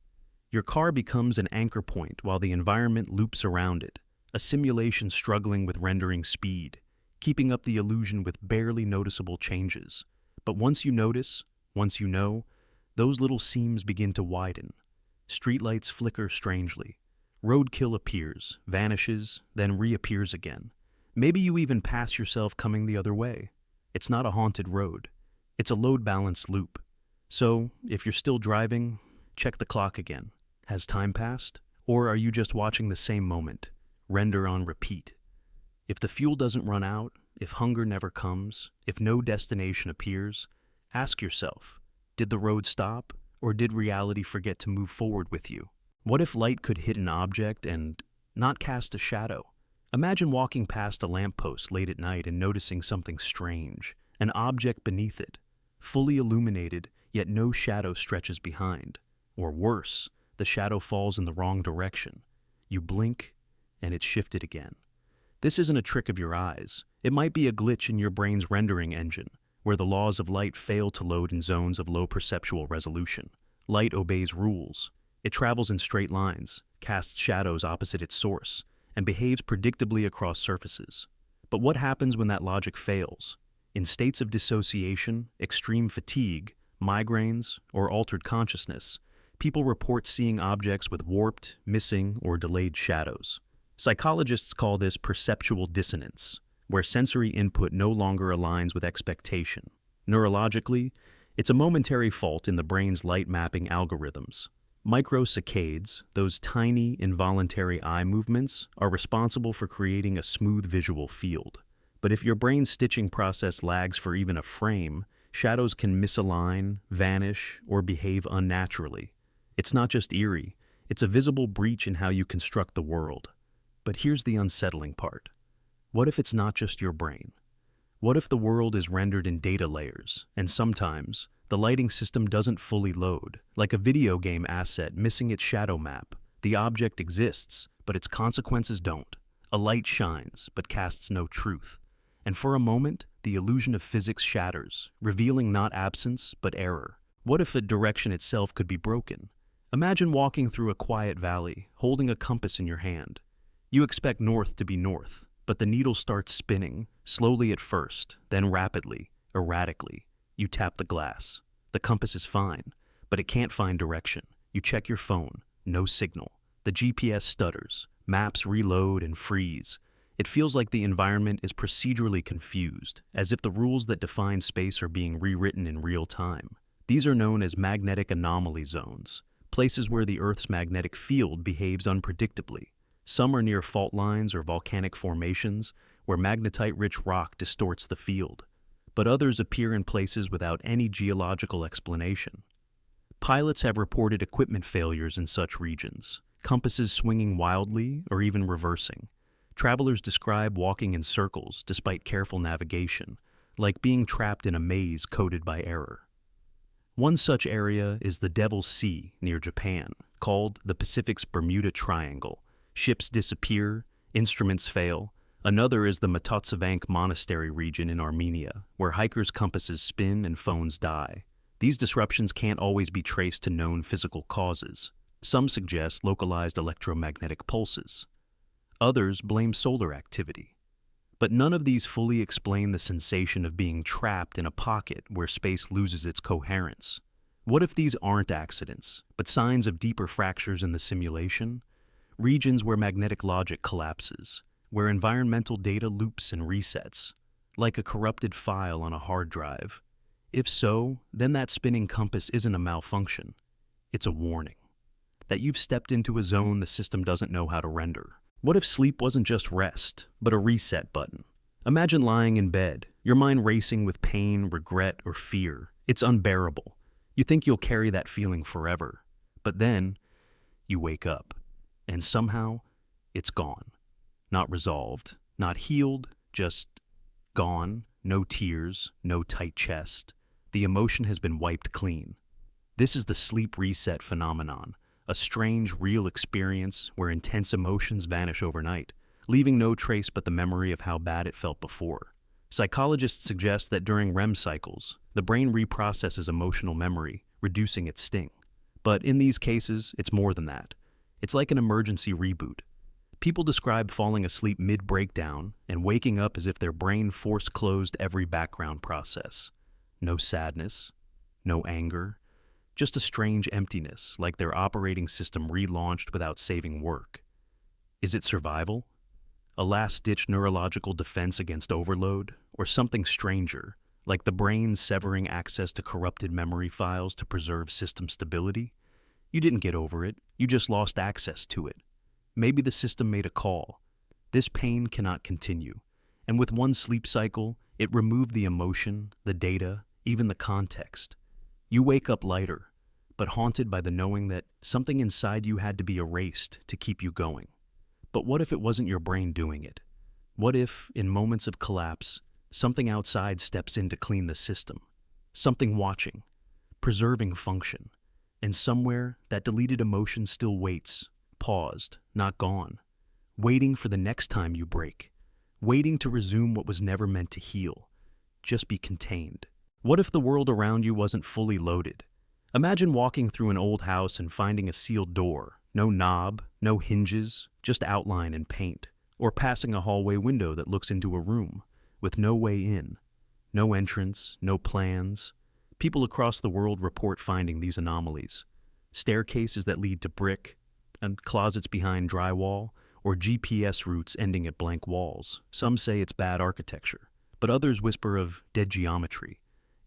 Your car becomes an anchor point while the environment loops around it, a simulation struggling with rendering speed, keeping up the illusion with barely noticeable changes. But once you notice, once you know, those little seams begin to widen. Streetlights flicker strangely. Roadkill appears, vanishes, then reappears again. Maybe you even pass yourself coming the other way. It's not a haunted road. It's a load-balanced loop. So, if you're still driving, check the clock again. Has time passed? Or are you just watching the same moment, render on repeat? If the fuel doesn't run out, if hunger never comes, if no destination appears, ask yourself, did the road stop, or did reality forget to move forward with you? What if light could hit an object and not cast a shadow? Imagine walking past a lamppost late at night and noticing something strange, an object beneath it, fully illuminated, yet no shadow stretches behind. Or worse, the shadow falls in the wrong direction. You blink, and it's shifted again. This isn't a trick of your eyes. It might be a glitch in your brain's rendering engine, where the laws of light fail to load in zones of low perceptual resolution. Light obeys rules. It travels in straight lines, casts shadows opposite its source, and behaves predictably across surfaces. But what happens when that logic fails? In states of dissociation, extreme fatigue, migraines, or altered consciousness, people report seeing objects with warped, missing, or delayed shadows. Psychologists call this perceptual dissonance, where sensory input no longer aligns with expectation. Neurologically, it's a momentary fault in the brain's light mapping algorithms. Microsaccades, those tiny, involuntary eye movements, are responsible for creating a smooth visual field. But if your brain's stitching process lags for even a frame, shadows can misalign, vanish, or behave unnaturally. It's not just eerie, it's a visible breach in how you construct the world. But here's the unsettling part. What if it's not just your brain? What if the world is rendered in data layers, and sometimes the lighting system doesn't fully load, like a video game asset missing its shadow map? The object exists, but its consequences don't. A light shines, but casts no truth. And for a moment, the illusion of physics shatters, revealing not absence, but error. What if the direction itself could be broken? Imagine walking through a quiet valley, holding a compass in your hand. You expect north to be north, but the needle starts spinning, slowly at first, then rapidly, erratically. You tap the glass. The compass is fine, but it can't find direction. You check your phone. No signal. The GPS stutters. Maps reload and freeze. It feels like the environment is procedurally confused, as if the rules that define space are being rewritten in real time. These are known as magnetic anomaly zones, places where the Earth's magnetic field behaves unpredictably. Some are near fault lines or volcanic formations, where magnetite-rich rock distorts the field. But others appear in places without any geological explanation. Pilots have reported equipment failures in such regions, compasses swinging wildly or even reversing. Travelers describe walking in circles despite careful navigation, like being trapped in a maze coated by error. One such area is the Devil's Sea near Japan, called the Pacific's Bermuda Triangle. Ships disappear, instruments fail. Another is the Matotsovank Monastery region in Armenia, where hikers' compasses spin and phones die. These disruptions can't always be traced to known physical causes. Some suggest localized electromagnetic pulses. Others blame solar activity. But none of these fully explain the sensation of being trapped in a pocket where space loses its coherence. What if these aren't accidents, but signs of deeper fractures in the simulation? Regions where magnetic logic collapses, where environmental data loops and resets, like a corrupted file on a hard drive. If so, then that spinning compass isn't a malfunction. It's a warning that you've stepped into a zone the system doesn't know how to render. What if sleep wasn't just rest, but a reset button? Imagine lying in bed, your mind racing with pain, regret, or fear. It's unbearable. You think you'll carry that feeling forever. But then, you wake up. And somehow, it's gone. Not resolved, not healed, just gone. No tears, no tight chest. The emotion has been wiped clean. This is the sleep reset phenomenon, a strange, real experience where intense emotions vanish overnight, leaving no trace but the memory of how bad it felt before. Psychologists suggest that during REM cycles, the brain reprocesses emotional memory, reducing its sting. But in these cases, it's more than that. It's like an emergency reboot. People describe falling asleep mid-breakdown and waking up as if their brain force-closed every background process. No sadness, no anger, just a strange emptiness, like their operating system relaunched without saving work. Is it survival? A last-ditch neurological defense against overload? Or something stranger, like the brain severing access to corrupted memory files to preserve system stability? You didn't get over it, you just lost access to it. Maybe the system made a call. This pain cannot continue. And with one sleep cycle, it removed the emotion, the data, even the context. You wake up lighter, but haunted by the knowing that something inside you had to be erased to keep you going. But what if it wasn't your brain doing it? What if, in moments of collapse, something outside steps in to clean the system? Something watching, preserving function, and somewhere that deleted emotion still waits, paused, not gone, waiting for the next time you break, waiting to resume what was never meant to heal, just be contained. What if the world around you wasn't fully loaded? Imagine walking through an old house and finding a sealed door, no knob, no hinges, just outline and paint, or passing a hallway window that looks into a room, with no way in, no entrance, no plans. People across the world report finding these anomalies. Staircases that lead to brick, and closets behind drywall, or GPS routes ending at blank walls. Some say it's bad architecture, but others whisper of dead geometry,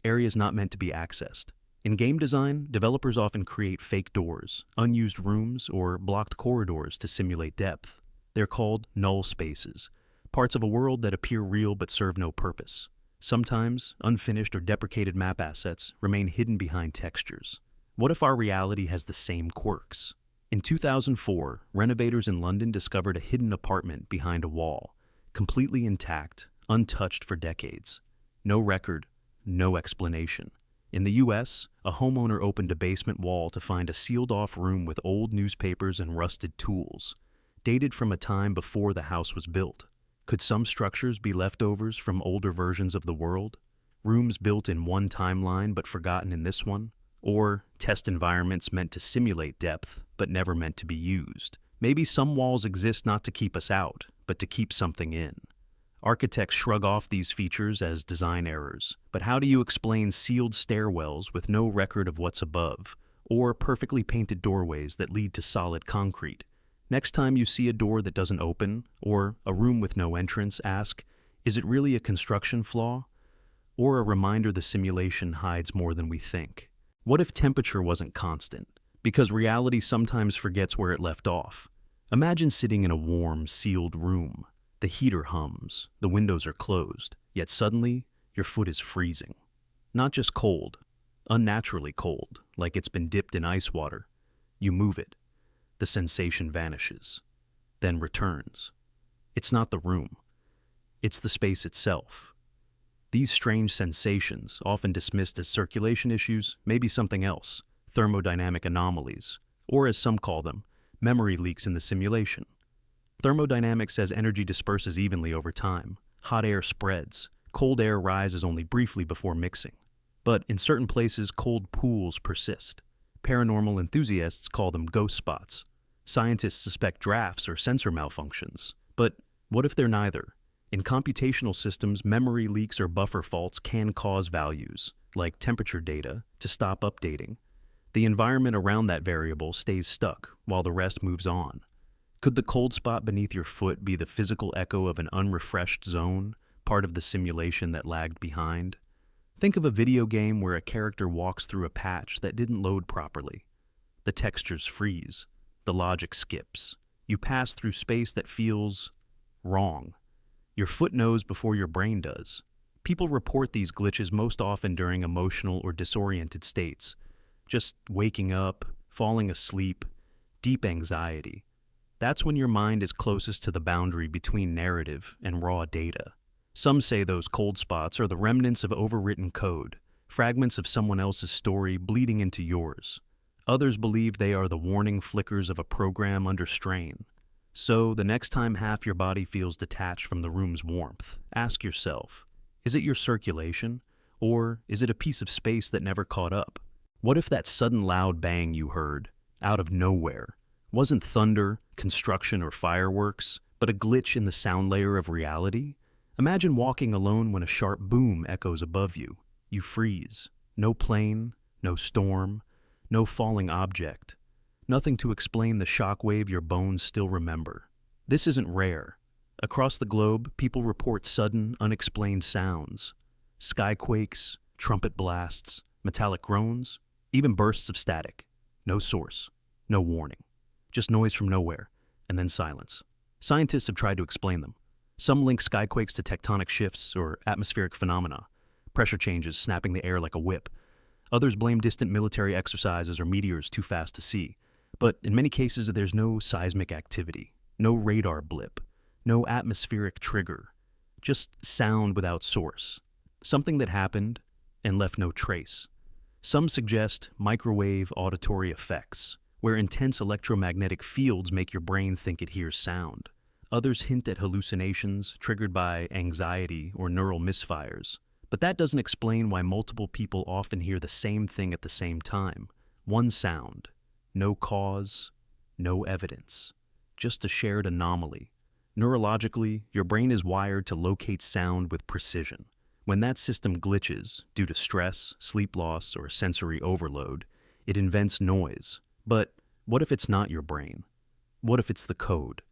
areas not meant to be accessed. In game design, developers often create fake doors, unused rooms, or blocked corridors to simulate depth. They're called null spaces, parts of a world that appear real but serve no purpose. Sometimes, unfinished or deprecated map assets remain hidden behind textures. What if our reality has the same quirks? In 2004, renovators in London discovered a hidden apartment behind a wall, completely intact, untouched for decades. No record, no explanation. In the US, a homeowner opened a basement wall to find a sealed-off room with old newspapers and rusted tools, dated from a time before the house was built. Could some structures be leftovers from older versions of the world? Rooms built in one timeline but forgotten in this one? Or test environments meant to simulate depth but never meant to be used? Maybe some walls exist not to keep us out, but to keep something in. Architects shrug off these features as design errors, but how do you explain sealed stairwells with no record of what's above, or perfectly painted doorways that lead to solid concrete? Next time you see a door that doesn't open, or a room with no entrance, ask, is it really a construction flaw? Or a reminder the simulation hides more than we think? What if temperature wasn't constant? Because reality sometimes forgets where it left off. Imagine sitting in a warm, sealed room. The heater hums, the windows are closed, yet suddenly, your foot is freezing. Not just cold, unnaturally cold, like it's been dipped in ice water. You move it. The sensation vanishes, then returns. It's not the room. It's the space itself. These strange sensations, often dismissed as circulation issues, may be something else, thermodynamic anomalies, or as some call them, memory leaks in the simulation. Thermodynamics says energy disperses evenly over time. Hot air spreads. Cold air rises only briefly before mixing. But in certain places, cold pools persist. Paranormal enthusiasts call them ghost spots. Scientists suspect drafts or sensor malfunctions. But what if they're neither? In computational systems, memory leaks or buffer faults can cause values, like temperature data, to stop updating. The environment around that variable stays stuck while the rest moves on. Could the cold spot beneath your foot be the physical echo of an unrefreshed zone, part of the simulation that lagged behind? Think of a video game where a character walks through a patch that didn't load properly. The textures freeze. The logic skips. You pass through space that feels wrong. Your foot knows before your brain does. People report these glitches most often during emotional or disoriented states. Just waking up, falling asleep, deep anxiety. That's when your mind is closest to the boundary between narrative and raw data. Some say those cold spots are the remnants of overwritten code, fragments of someone else's story bleeding into yours. Others believe they are the warning flickers of a program under strain. So, the next time half your body feels detached from the room's warmth, ask yourself, is it your circulation, or is it a piece of space that never caught up? What if that sudden loud bang you heard, out of nowhere, wasn't thunder, construction, or fireworks, but a glitch in the sound layer of reality? Imagine walking alone when a sharp boom echoes above you. You freeze. No plane, no storm, no falling object. Nothing to explain the shockwave your bones still remember. This isn't rare. Across the globe, people report sudden, unexplained sounds. Skyquakes, trumpet blasts, metallic groans, even bursts of static. No source, no warning. Just noise from nowhere, and then silence. Scientists have tried to explain them. Some link skyquakes to tectonic shifts or atmospheric phenomena, pressure changes snapping the air like a whip. Others blame distant military exercises or meteors too fast to see. But in many cases, there's no seismic activity, no radar blip, No atmospheric trigger. Just sound without source. Something that happened and left no trace. Some suggest microwave auditory effects, where intense electromagnetic fields make your brain think it hears sound. Others hint at hallucinations triggered by anxiety or neural misfires. But that doesn't explain why multiple people often hear the same thing at the same time. One sound, no cause, no evidence, just a shared anomaly. Neurologically, your brain is wired to locate sound with precision. When that system glitches due to stress, sleep loss, or sensory overload, it invents noise. But what if it's not your brain? What if it's the code?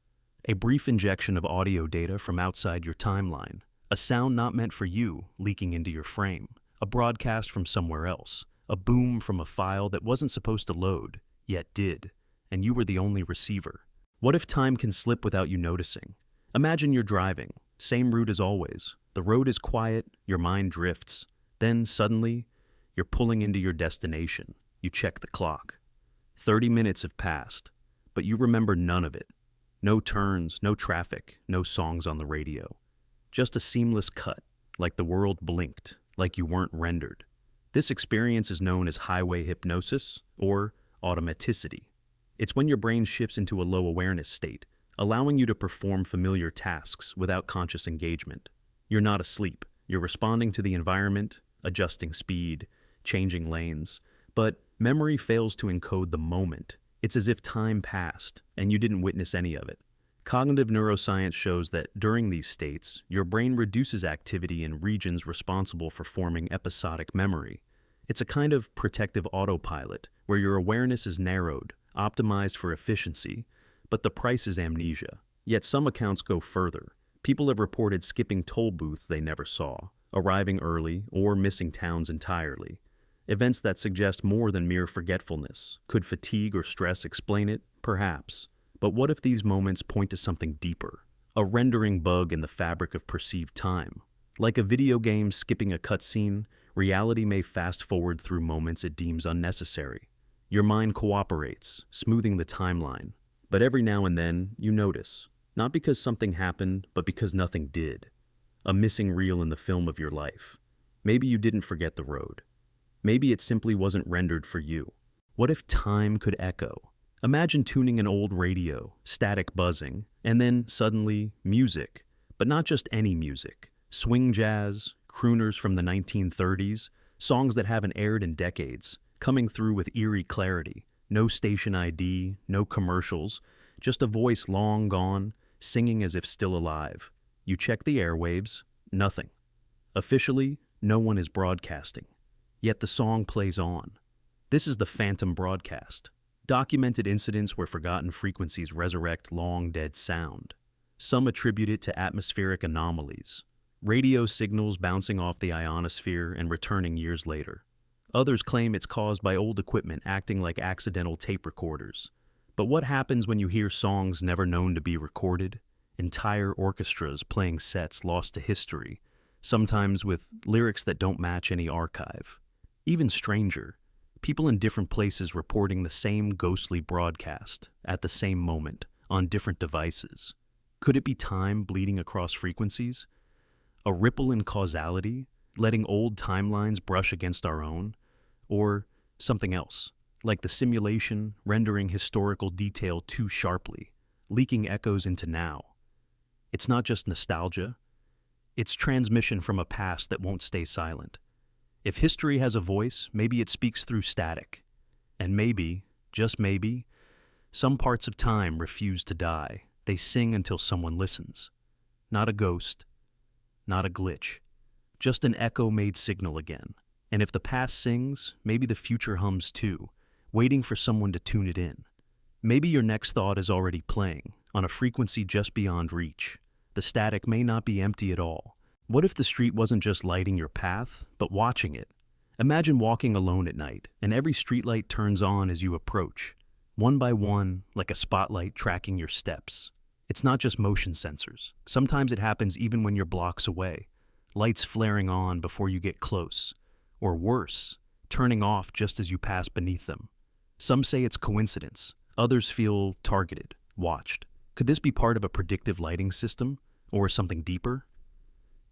A brief injection of audio data from outside your timeline, a sound not meant for you leaking into your frame, a broadcast from somewhere else, a boom from a file that wasn't supposed to load, yet did, and you were the only receiver. What if time can slip without you noticing? Imagine you're driving, same route as always. The road is quiet, your mind drifts. Then, suddenly, you're pulling into your destination. You check the clock. 30 minutes have passed, but you remember none of it. No turns, no traffic, no songs on the radio. Just a seamless cut, like the world blinked, like you weren't rendered. This experience is known as highway hypnosis or automaticity. It's when your brain shifts into a low awareness state, allowing you to perform familiar tasks without conscious engagement. You're not asleep. You're responding to the environment, adjusting speed, changing lanes, but memory fails to encode the moment. It's as if time passed and you didn't witness any of it. Cognitive neuroscience shows that during these states, your brain reduces activity in regions responsible for forming episodic memory. It's a kind of protective autopilot where your awareness is narrowed, optimized for efficiency, but the price is amnesia. Yet some accounts go further. People have reported skipping toll booths they never saw, arriving early, or missing towns entirely. Events that suggest more than mere forgetfulness. Could fatigue or stress explain it? Perhaps. But what if these moments point to something deeper? A rendering bug in the fabric of perceived time. Like a video game skipping a cutscene, reality may fast forward through moments it deems unnecessary. Your mind cooperates, smoothing the timeline. But every now and then, you notice. Not because something happened, but because nothing did. A missing reel in the film of your life. Maybe you didn't forget the road. Maybe it simply wasn't rendered for you. What if time could echo? Imagine tuning an old radio, static buzzing, and then suddenly music. But not just any music. Swing jazz, crooners from the 1930s, songs that haven't aired in decades, coming through with eerie clarity. No station ID, no commercials, just a voice long gone, singing as if still alive. You check the airwaves, nothing. Officially, no one is broadcasting. Yet the song plays on. This is the phantom broadcast. Documented incidents where forgotten frequencies resurrect long-dead sound. Some attribute it to atmospheric anomalies. Radio signals bouncing off the ionosphere and returning years later. Others claim it's caused by old equipment acting like accidental tape recorders. But what happens when you hear songs never known to be recorded? Entire orchestras playing sets lost to history, sometimes with lyrics that don't match any archive. Even stranger, people in different places reporting the same ghostly broadcast at the same moment on different devices. Could it be time bleeding across frequencies? A ripple in causality, letting old timelines brush against our own? Or something else, like the simulation rendering historical detail too sharply, leaking echoes into now? It's not just nostalgia, it's transmission from a past that won't stay silent. If history has a voice, maybe it speaks through static. And maybe, just maybe, some parts of time refuse to die. They sing until someone listens. Not a ghost, not a glitch, just an echo-made signal again. And if the past sings, maybe the future hums too, waiting for someone to tune it in. Maybe your next thought is already playing, on a frequency just beyond reach. The static may not be empty at all. What if the street wasn't just lighting your path, but watching it? Imagine walking alone at night, and every streetlight turns on as you approach, one by one, like a spotlight tracking your steps. It's not just motion sensors. Sometimes it happens even when you're blocks away, lights flaring on before you get close, or worse, turning off just as you pass beneath them. Some say it's coincidence. Others feel targeted, watched. Could this be part of a predictive lighting system, or something deeper?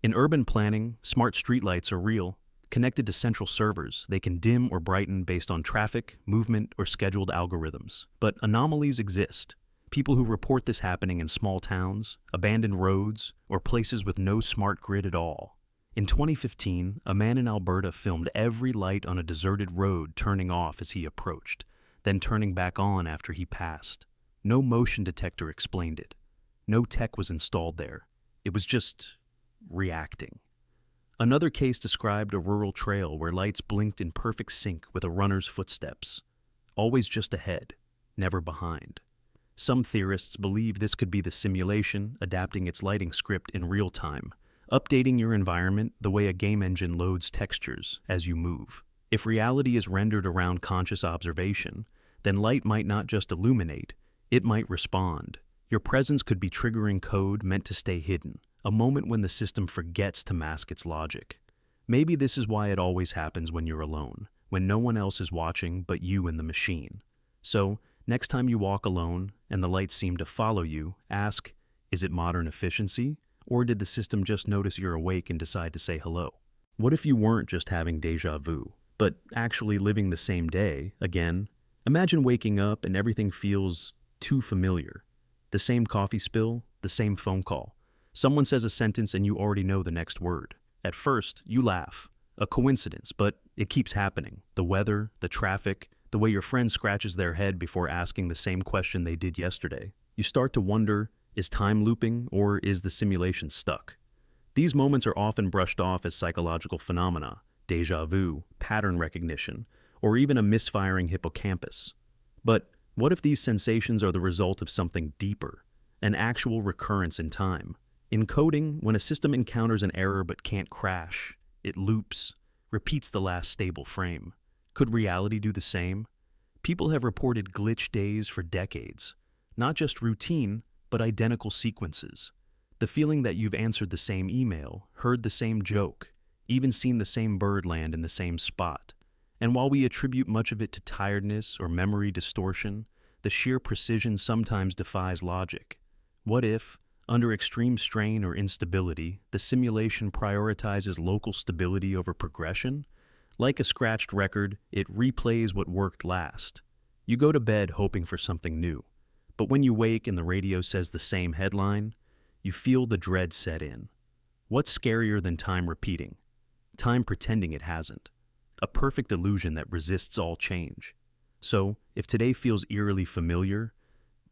In urban planning, smart streetlights are real. Connected to central servers, they can dim or brighten based on traffic, movement, or scheduled algorithms. But anomalies exist. People who report this happening in small towns, abandoned roads, or places with no smart grid at all. In 2015, a man in Alberta filmed every light on a deserted road turning off as he approached, then turning back on after he passed. No motion detector explained it. No tech was installed there. It was just reacting. Another case described a rural trail where lights blinked in perfect sync with a runner's footsteps, always just ahead, never behind. Some theorists believe this could be the simulation adapting its lighting script in real time, updating your environment the way a game engine loads textures as you move. If reality is rendered around conscious observation, then light might not just illuminate, it might respond. Your presence could be triggering code meant to stay hidden, a moment when the system forgets to mask its logic. Maybe this is why it always happens when you're alone, when no one else is watching but you and the machine. So, next time you walk alone and the lights seem to follow you, ask, is it modern efficiency? Or did the system just notice you're awake and decide to say hello? What if you weren't just having déjà vu, but actually living the same day, again? Imagine waking up and everything feels too familiar. The same coffee spill, the same phone call. Someone says a sentence and you already know the next word. At first, you laugh. A coincidence, but it keeps happening. The weather, the traffic, the way your friend scratches their head before asking the same question they did yesterday. You start to wonder, is time looping or is the simulation stuck? These moments are often brushed off as psychological phenomena, déjà vu, pattern recognition, or even a misfiring hippocampus. But what if these sensations are the result of something deeper, an actual recurrence in time? In coding, when a system encounters an error but can't crash, it loops, repeats the last stable frame. Could reality do the same? People have reported glitch days for decades. Not just routine, but identical sequences. The feeling that you've answered the same email, heard the same joke, even seen the same bird land in the same spot. And while we attribute much of it to tiredness or memory distortion, the sheer precision sometimes defies logic. What if, under extreme strain or instability, the simulation prioritizes local stability over progression? Like a scratched record, it replays what worked last. You go to bed hoping for something new, but when you wake and the radio says the same headline, you feel the dread set in. What's scarier than time repeating? Time pretending it hasn't. A perfect illusion that resists all change. So, if today feels eerily familiar,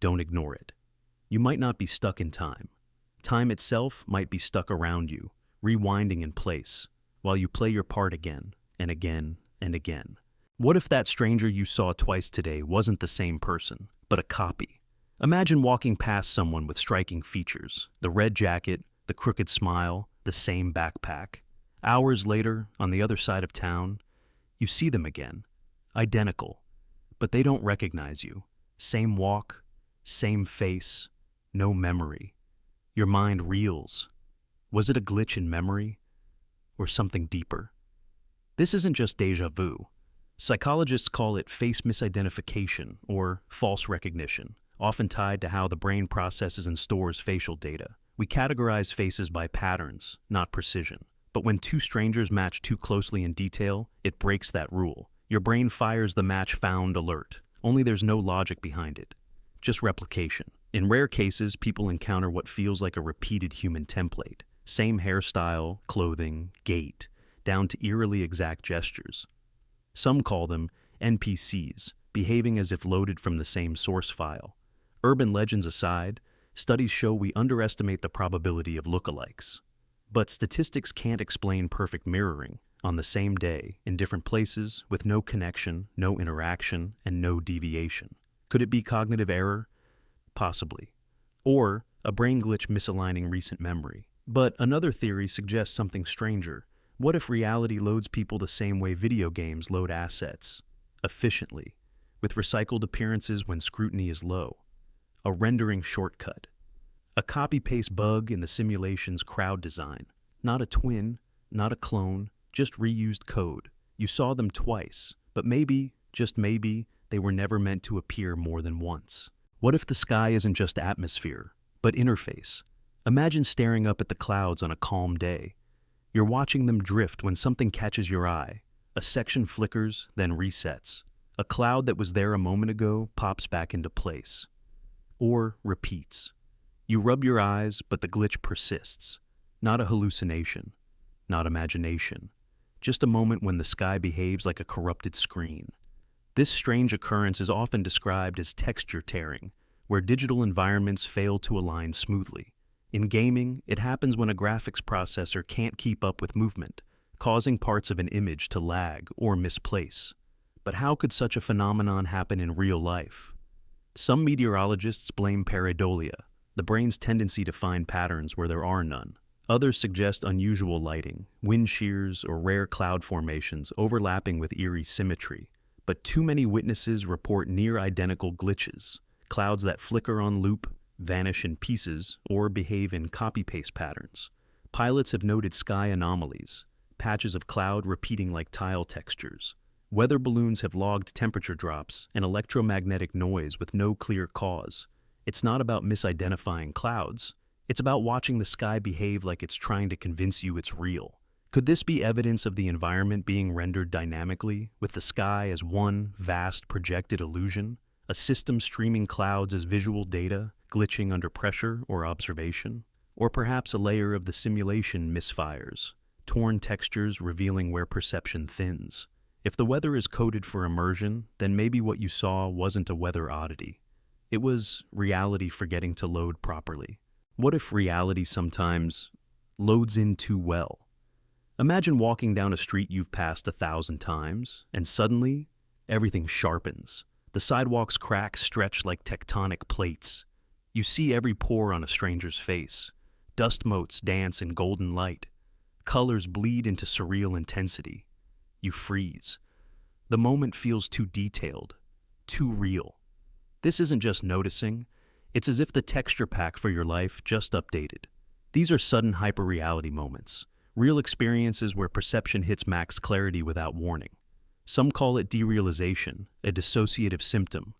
don't ignore it. You might not be stuck in time. Time itself might be stuck around you, rewinding in place, while you play your part again, and again, and again. What if that stranger you saw twice today wasn't the same person, but a copy? Imagine walking past someone with striking features, the red jacket, the crooked smile, the same backpack. Hours later, on the other side of town, you see them again, identical, but they don't recognize you. Same walk, same face, no memory. Your mind reels. Was it a glitch in memory, or something deeper? This isn't just déjà vu. Psychologists call it face misidentification or false recognition, often tied to how the brain processes and stores facial data. We categorize faces by patterns, not precision. But when two strangers match too closely in detail, it breaks that rule. Your brain fires the match found alert, only there's no logic behind it. Just replication. In rare cases, people encounter what feels like a repeated human template. Same hairstyle, clothing, gait, down to eerily exact gestures. Some call them NPCs, behaving as if loaded from the same source file. Urban legends aside, studies show we underestimate the probability of lookalikes. But statistics can't explain perfect mirroring on the same day, in different places, with no connection, no interaction, and no deviation. Could it be cognitive error? Possibly. Or a brain glitch misaligning recent memory. But another theory suggests something stranger. What if reality loads people the same way video games load assets? Efficiently, with recycled appearances when scrutiny is low. A rendering shortcut. A copy-paste bug in the simulation's crowd design. Not a twin, not a clone, just reused code. You saw them twice, but maybe, just maybe, they were never meant to appear more than once. What if the sky isn't just atmosphere, but interface? Imagine staring up at the clouds on a calm day. You're watching them drift when something catches your eye. A section flickers, then resets. A cloud that was there a moment ago pops back into place. Or repeats. You rub your eyes, but the glitch persists. Not a hallucination. Not imagination. Just a moment when the sky behaves like a corrupted screen. This strange occurrence is often described as texture tearing, where digital environments fail to align smoothly. In gaming, it happens when a graphics processor can't keep up with movement, causing parts of an image to lag or misplace. But how could such a phenomenon happen in real life? Some meteorologists blame pareidolia, the brain's tendency to find patterns where there are none. Others suggest unusual lighting, wind shears, or rare cloud formations overlapping with eerie symmetry. But too many witnesses report near-identical glitches, clouds that flicker on loop, vanish in pieces, or behave in copy-paste patterns. Pilots have noted sky anomalies, patches of cloud repeating like tile textures. Weather balloons have logged temperature drops and electromagnetic noise with no clear cause. It's not about misidentifying clouds. It's about watching the sky behave like it's trying to convince you it's real. Could this be evidence of the environment being rendered dynamically, with the sky as one vast projected illusion? A system streaming clouds as visual data, glitching under pressure or observation? Or perhaps a layer of the simulation misfires, torn textures revealing where perception thins. If the weather is coded for immersion, then maybe what you saw wasn't a weather oddity. It was reality forgetting to load properly. What if reality sometimes loads in too well? Imagine walking down a street you've passed 1,000 times, and suddenly, everything sharpens. The sidewalk's cracks stretch like tectonic plates. You see every pore on a stranger's face. Dust motes dance in golden light. Colors bleed into surreal intensity. You freeze. The moment feels too detailed, too real. This isn't just noticing. It's as if the texture pack for your life just updated. These are sudden hyperreality moments, real experiences where perception hits max clarity without warning. Some call it derealization, a dissociative symptom.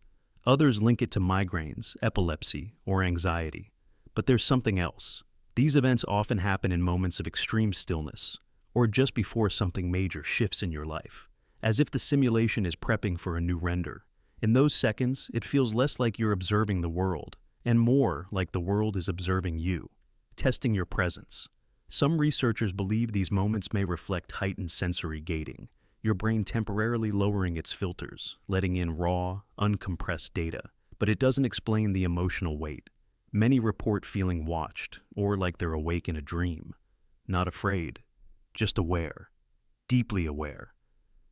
Others link it to migraines, epilepsy, or anxiety. But there's something else. These events often happen in moments of extreme stillness, or just before something major shifts in your life, as if the simulation is prepping for a new render. In those seconds, it feels less like you're observing the world, and more like the world is observing you, testing your presence. Some researchers believe these moments may reflect heightened sensory gating, your brain temporarily lowering its filters, letting in raw, uncompressed data. But it doesn't explain the emotional weight. Many report feeling watched, or like they're awake in a dream. Not afraid, just aware, deeply aware.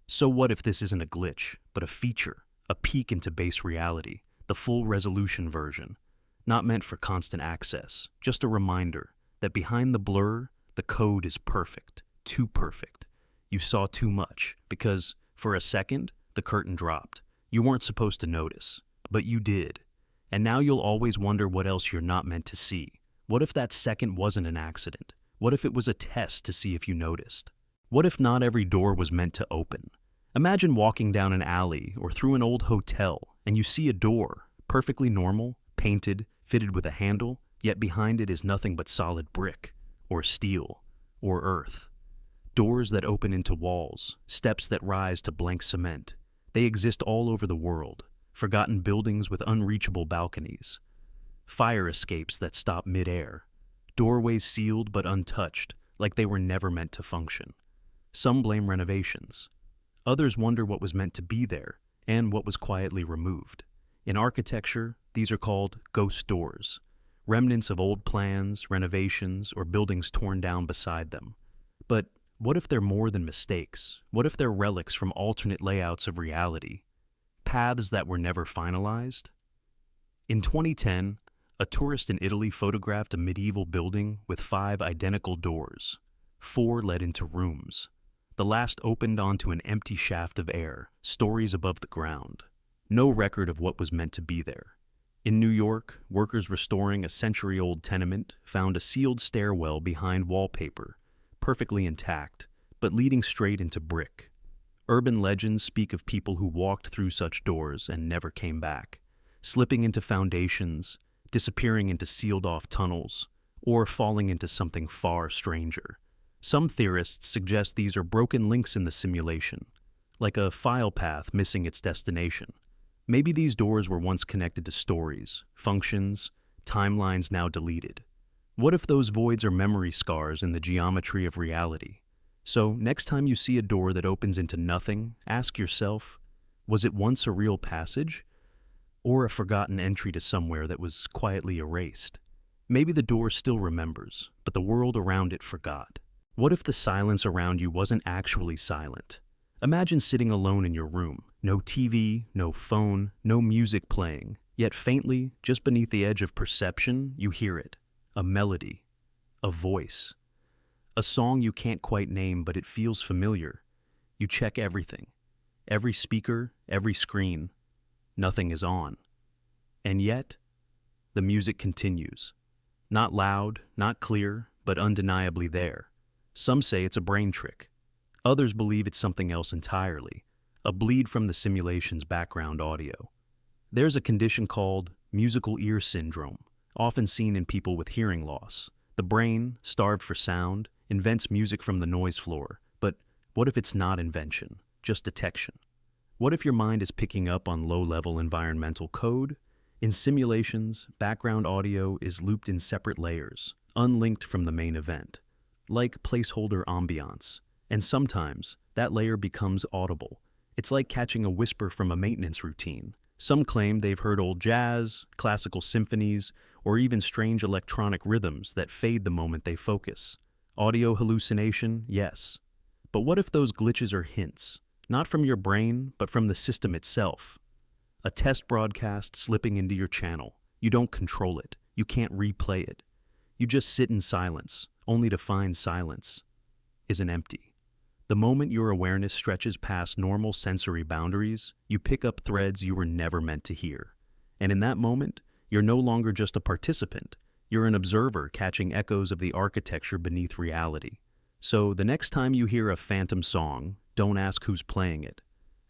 So what if this isn't a glitch, but a feature, a peek into base reality, the full resolution version? Not meant for constant access, just a reminder that behind the blur, the code is perfect, too perfect. You saw too much, because, for a second, the curtain dropped. You weren't supposed to notice, but you did. And now you'll always wonder what else you're not meant to see. What if that second wasn't an accident? What if it was a test to see if you noticed? What if not every door was meant to open? Imagine walking down an alley or through an old hotel, and you see a door, perfectly normal, painted, fitted with a handle, yet behind it is nothing but solid brick, or steel, or earth. Doors that open into walls, steps that rise to blank cement. They exist all over the world, forgotten buildings with unreachable balconies. Fire escapes that stop mid-air. Doorways sealed but untouched, like they were never meant to function. Some blame renovations. Others wonder what was meant to be there, and what was quietly removed. In architecture, these are called ghost doors, remnants of old plans, renovations, or buildings torn down beside them. But what if they're more than mistakes? What if they're relics from alternate layouts of reality? Paths that were never finalized? In 2010, a tourist in Italy photographed a medieval building with 5 identical doors. 4 led into rooms. The last opened onto an empty shaft of air, stories above the ground. No record of what was meant to be there. In New York, workers restoring a century-old tenement found a sealed stairwell behind wallpaper, perfectly intact, but leading straight into brick. Urban legends speak of people who walked through such doors and never came back. slipping into foundations, disappearing into sealed-off tunnels, or falling into something far stranger. Some theorists suggest these are broken links in the simulation, like a file path missing its destination. Maybe these doors were once connected to stories, functions, timelines now deleted. What if those voids are memory scars in the geometry of reality? So, next time you see a door that opens into nothing, ask yourself, was it once a real passage? Or a forgotten entry to somewhere that was quietly erased? Maybe the door still remembers, but the world around it forgot. What if the silence around you wasn't actually silent? Imagine sitting alone in your room. No TV, no phone, no music playing. Yet faintly, just beneath the edge of perception, you hear it. A melody. A voice. A song you can't quite name, but it feels familiar. You check everything. Every speaker, every screen. Nothing is on. And yet, the music continues. Not loud, not clear, but undeniably there. Some say it's a brain trick. Others believe it's something else entirely, a bleed from the simulation's background audio. There's a condition called musical ear syndrome, often seen in people with hearing loss. The brain, starved for sound, invents music from the noise floor. But what if it's not invention, just detection? What if your mind is picking up on low-level environmental code? In simulations, background audio is looped in separate layers, unlinked from the main event, like placeholder ambiance. And sometimes, that layer becomes audible. It's like catching a whisper from a maintenance routine. Some claim they've heard old jazz, classical symphonies, or even strange electronic rhythms that fade the moment they focus. Audio hallucination, yes. But what if those glitches are hints, not from your brain, but from the system itself? A test broadcast slipping into your channel. You don't control it. You can't replay it. You just sit in silence, only to find silence isn't empty. The moment your awareness stretches past normal sensory boundaries, you pick up threads you were never meant to hear. And in that moment, you're no longer just a participant. You're an observer catching echoes of the architecture beneath reality. So the next time you hear a phantom song, don't ask who's playing it.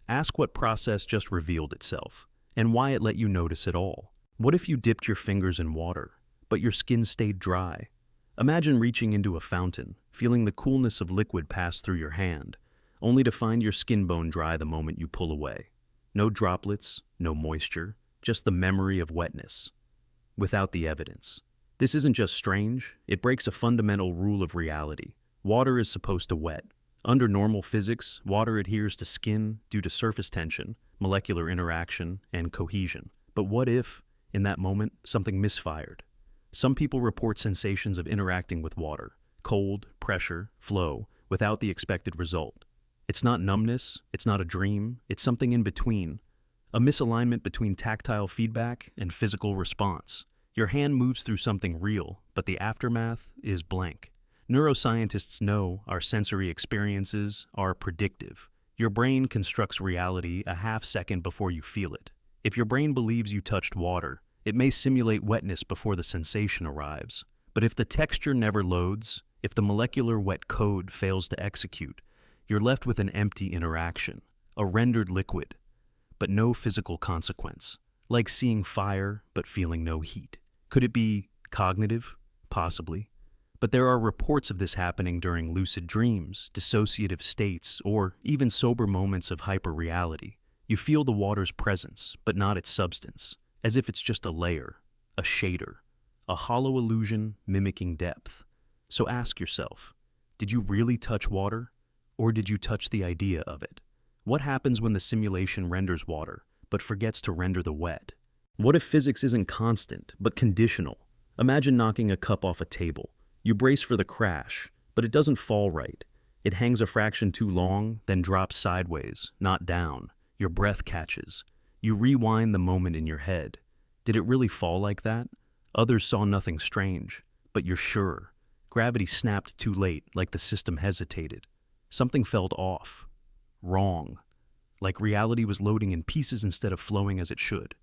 Ask what process just revealed itself, and why it let you notice it all. What if you dipped your fingers in water, but your skin stayed dry? Imagine reaching into a fountain, feeling the coolness of liquid pass through your hand, only to find your skin bone dry the moment you pull away. No droplets, no moisture, just the memory of wetness, without the evidence. This isn't just strange, it breaks a fundamental rule of reality. Water is supposed to wet. Under normal physics, water adheres to skin due to surface tension, molecular interaction, and cohesion. But what if, in that moment, something misfired? Some people report sensations of interacting with water, cold, pressure, flow, without the expected result. It's not numbness, it's not a dream, it's something in between. A misalignment between tactile feedback and physical response. Your hand moves through something real, but the aftermath is blank. Neuroscientists know our sensory experiences are predictive. Your brain constructs reality a half second before you feel it. If your brain believes you touched water, it may simulate wetness before the sensation arrives. But if the texture never loads, if the molecular wet code fails to execute, you're left with an empty interaction, a rendered liquid, but no physical consequence, like seeing fire but feeling no heat. Could it be cognitive? Possibly. But there are reports of this happening during lucid dreams, dissociative states, or even sober moments of hyperreality. You feel the water's presence, but not its substance, as if it's just a layer, a shader, a hollow illusion mimicking depth. So ask yourself, did you really touch water, or did you touch the idea of it? What happens when the simulation renders water, but forgets to render the wet? What if physics isn't constant, but conditional? Imagine knocking a cup off a table. You brace for the crash, but it doesn't fall right. It hangs a fraction too long, then drops sideways, not down. Your breath catches. You rewind the moment in your head. Did it really fall like that? Others saw nothing strange, but you're sure. Gravity snapped too late, like the system hesitated. Something felt off. Wrong. Like reality was loading in pieces instead of flowing as it should.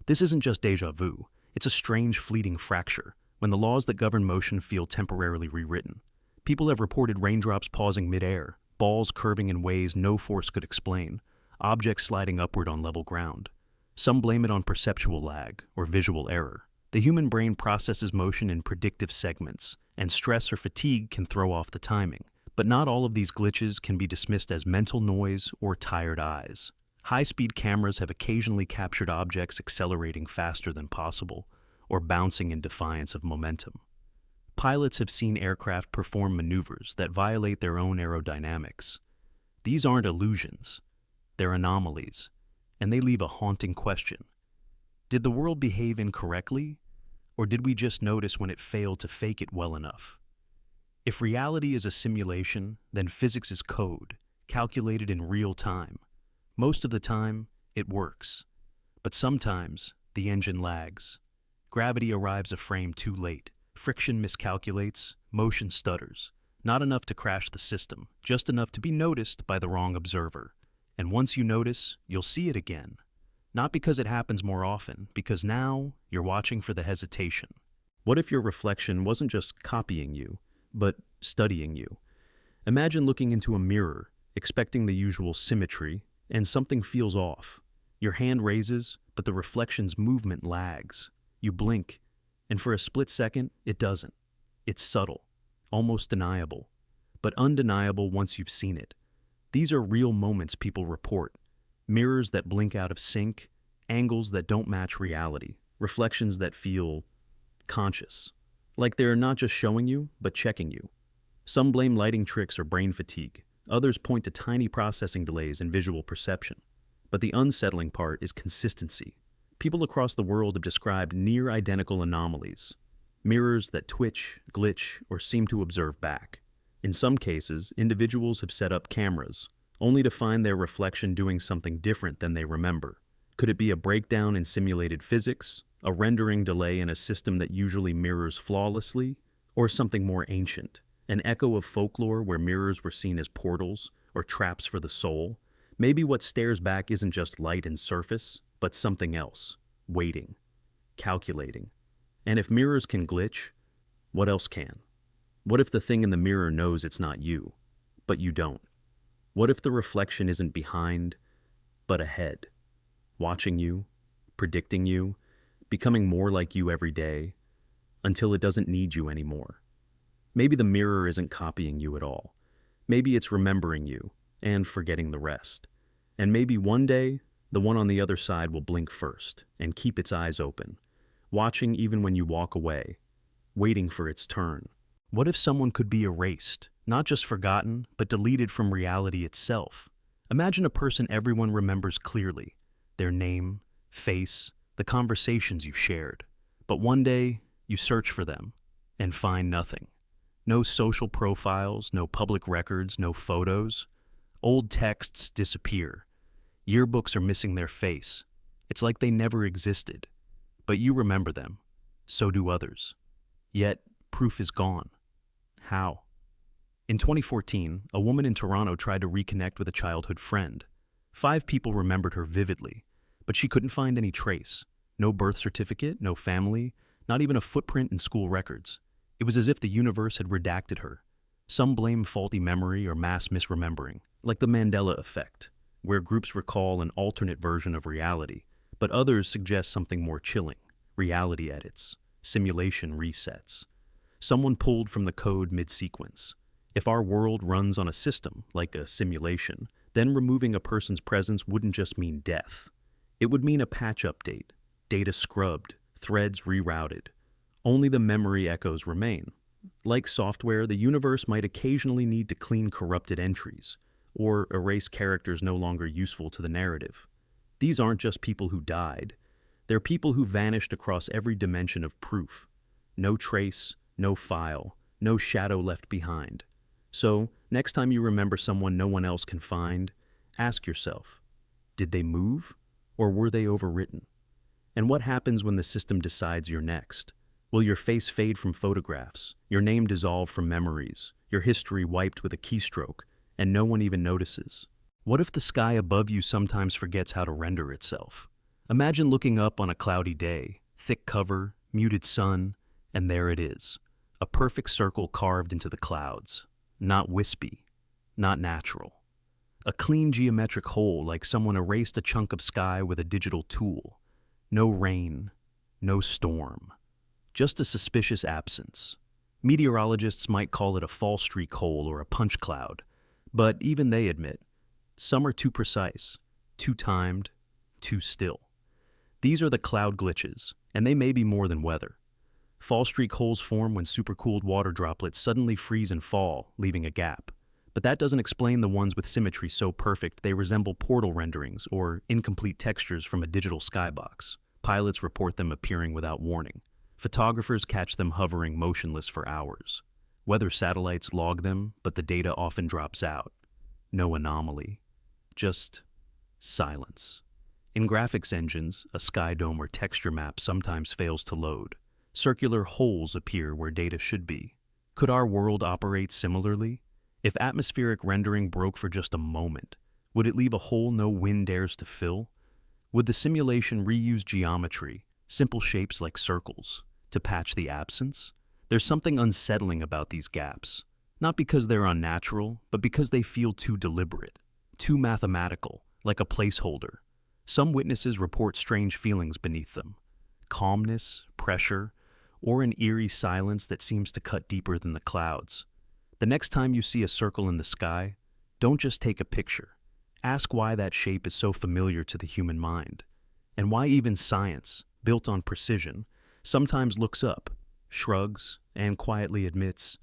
This isn't just déjà vu. It's a strange, fleeting fracture, when the laws that govern motion feel temporarily rewritten. People have reported raindrops pausing mid-air, balls curving in ways no force could explain, objects sliding upward on level ground. Some blame it on perceptual lag or visual error. The human brain processes motion in predictive segments, and stress or fatigue can throw off the timing. But not all of these glitches can be dismissed as mental noise or tired eyes. High-speed cameras have occasionally captured objects accelerating faster than possible, or bouncing in defiance of momentum. Pilots have seen aircraft perform maneuvers that violate their own aerodynamics. These aren't illusions, they're anomalies, and they leave a haunting question. Did the world behave incorrectly, or did we just notice when it failed to fake it well enough? If reality is a simulation, then physics is code, calculated in real time. Most of the time, it works. But sometimes, the engine lags. Gravity arrives a frame too late. Friction miscalculates, motion stutters. Not enough to crash the system, just enough to be noticed by the wrong observer. And once you notice, you'll see it again. Not because it happens more often, because now you're watching for the hesitation. What if your reflection wasn't just copying you, but studying you? Imagine looking into a mirror, expecting the usual symmetry, and something feels off. Your hand raises, but the reflection's movement lags. You blink, and for a split second, it doesn't. It's subtle, almost deniable, but undeniable once you've seen it. These are real moments people report. Mirrors that blink out of sync, angles that don't match reality, reflections that feel conscious. Like they're not just showing you, but checking you. Some blame lighting tricks or brain fatigue. Others point to tiny processing delays in visual perception. But the unsettling part is consistency. People across the world have described near-identical anomalies. Mirrors that twitch, glitch, or seem to observe back. In some cases, individuals have set up cameras, only to find their reflection doing something different than they remember. Could it be a breakdown in simulated physics, a rendering delay in a system that usually mirrors flawlessly, or something more ancient, an echo of folklore where mirrors were seen as portals or traps for the soul? Maybe what stares back isn't just light and surface, but something else, waiting, calculating. And if mirrors can glitch, what else can? What if the thing in the mirror knows it's not you, but you don't? What if the reflection isn't behind, but ahead, watching you, predicting you, becoming more like you every day, until it doesn't need you anymore? Maybe the mirror isn't copying you at all. Maybe it's remembering you and forgetting the rest. And maybe one day, the one on the other side will blink first and keep its eyes open, watching even when you walk away, waiting for its turn. What if someone could be erased, not just forgotten, but deleted from reality itself? Imagine a person everyone remembers clearly, their name, face, the conversations you shared. But one day, you search for them and find nothing. No social profiles, no public records, no photos. Old texts disappear. Yearbooks are missing their face. It's like they never existed. But you remember them. So do others. Yet, proof is gone. How? In 2014, a woman in Toronto tried to reconnect with a childhood friend. 5 people remembered her vividly, but she couldn't find any trace. No birth certificate, no family, not even a footprint in school records. It was as if the universe had redacted her. Some blame faulty memory or mass misremembering, like the Mandela effect, where groups recall an alternate version of reality, but others suggest something more chilling: reality edits, simulation resets. Someone pulled from the code mid-sequence. If our world runs on a system, like a simulation, then removing a person's presence wouldn't just mean death. It would mean a patch update, data scrubbed, threads rerouted. Only the memory echoes remain. Like software, the universe might occasionally need to clean corrupted entries, or erase characters no longer useful to the narrative. These aren't just people who died. They're people who vanished across every dimension of proof. No trace, no file, no shadow left behind. So, next time you remember someone no one else can find, ask yourself, did they move, or were they overwritten? And what happens when the system decides you're next? Will your face fade from photographs, your name dissolve from memories, your history wiped with a keystroke, and no one even notices? What if the sky above you sometimes forgets how to render itself? Imagine looking up on a cloudy day, thick cover, muted sun, and there it is, a perfect circle carved into the clouds. Not wispy, not natural. A clean geometric hole like someone erased a chunk of sky with a digital tool. No rain, no storm. Just a suspicious absence. Meteorologists might call it a fall streak hole or a punch cloud, but even they admit, some are too precise, too timed, too still. These are the cloud glitches, and they may be more than weather. Fall streak holes form when supercooled water droplets suddenly freeze and fall, leaving a gap. But that doesn't explain the ones with symmetry so perfect they resemble portal renderings or incomplete textures from a digital skybox. Pilots report them appearing without warning. Photographers catch them hovering motionless for hours. Weather satellites log them, but the data often drops out. No anomaly. Just silence. In graphics engines, a sky dome or texture map sometimes fails to load. Circular holes appear where data should be. Could our world operate similarly? If atmospheric rendering broke for just a moment, would it leave a hole no wind dares to fill? Would the simulation reuse geometry, simple shapes like circles, to patch the absence? There's something unsettling about these gaps, not because they're unnatural, but because they feel too deliberate, too mathematical, like a placeholder. Some witnesses report strange feelings beneath them. Calmness, pressure, or an eerie silence that seems to cut deeper than the clouds. The next time you see a circle in the sky, don't just take a picture. Ask why that shape is so familiar to the human mind, and why even science, built on precision, sometimes looks up, shrugs, and quietly admits,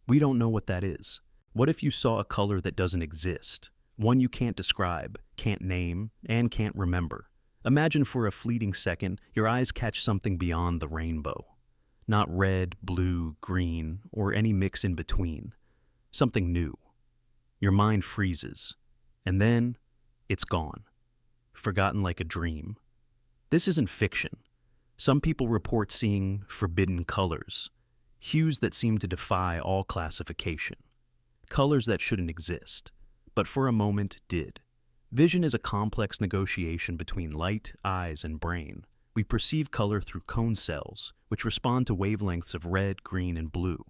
we don't know what that is. What if you saw a color that doesn't exist, one you can't describe, can't name, and can't remember? Imagine for a fleeting second your eyes catch something beyond the rainbow. Not red, blue, green, or any mix in between. Something new. Your mind freezes, and then it's gone, forgotten like a dream. This isn't fiction. Some people report seeing forbidden colors, hues that seem to defy all classification, colors that shouldn't exist, but for a moment did. Vision is a complex negotiation between light, eyes, and brain. We perceive color through cone cells, which respond to wavelengths of red, green, and blue.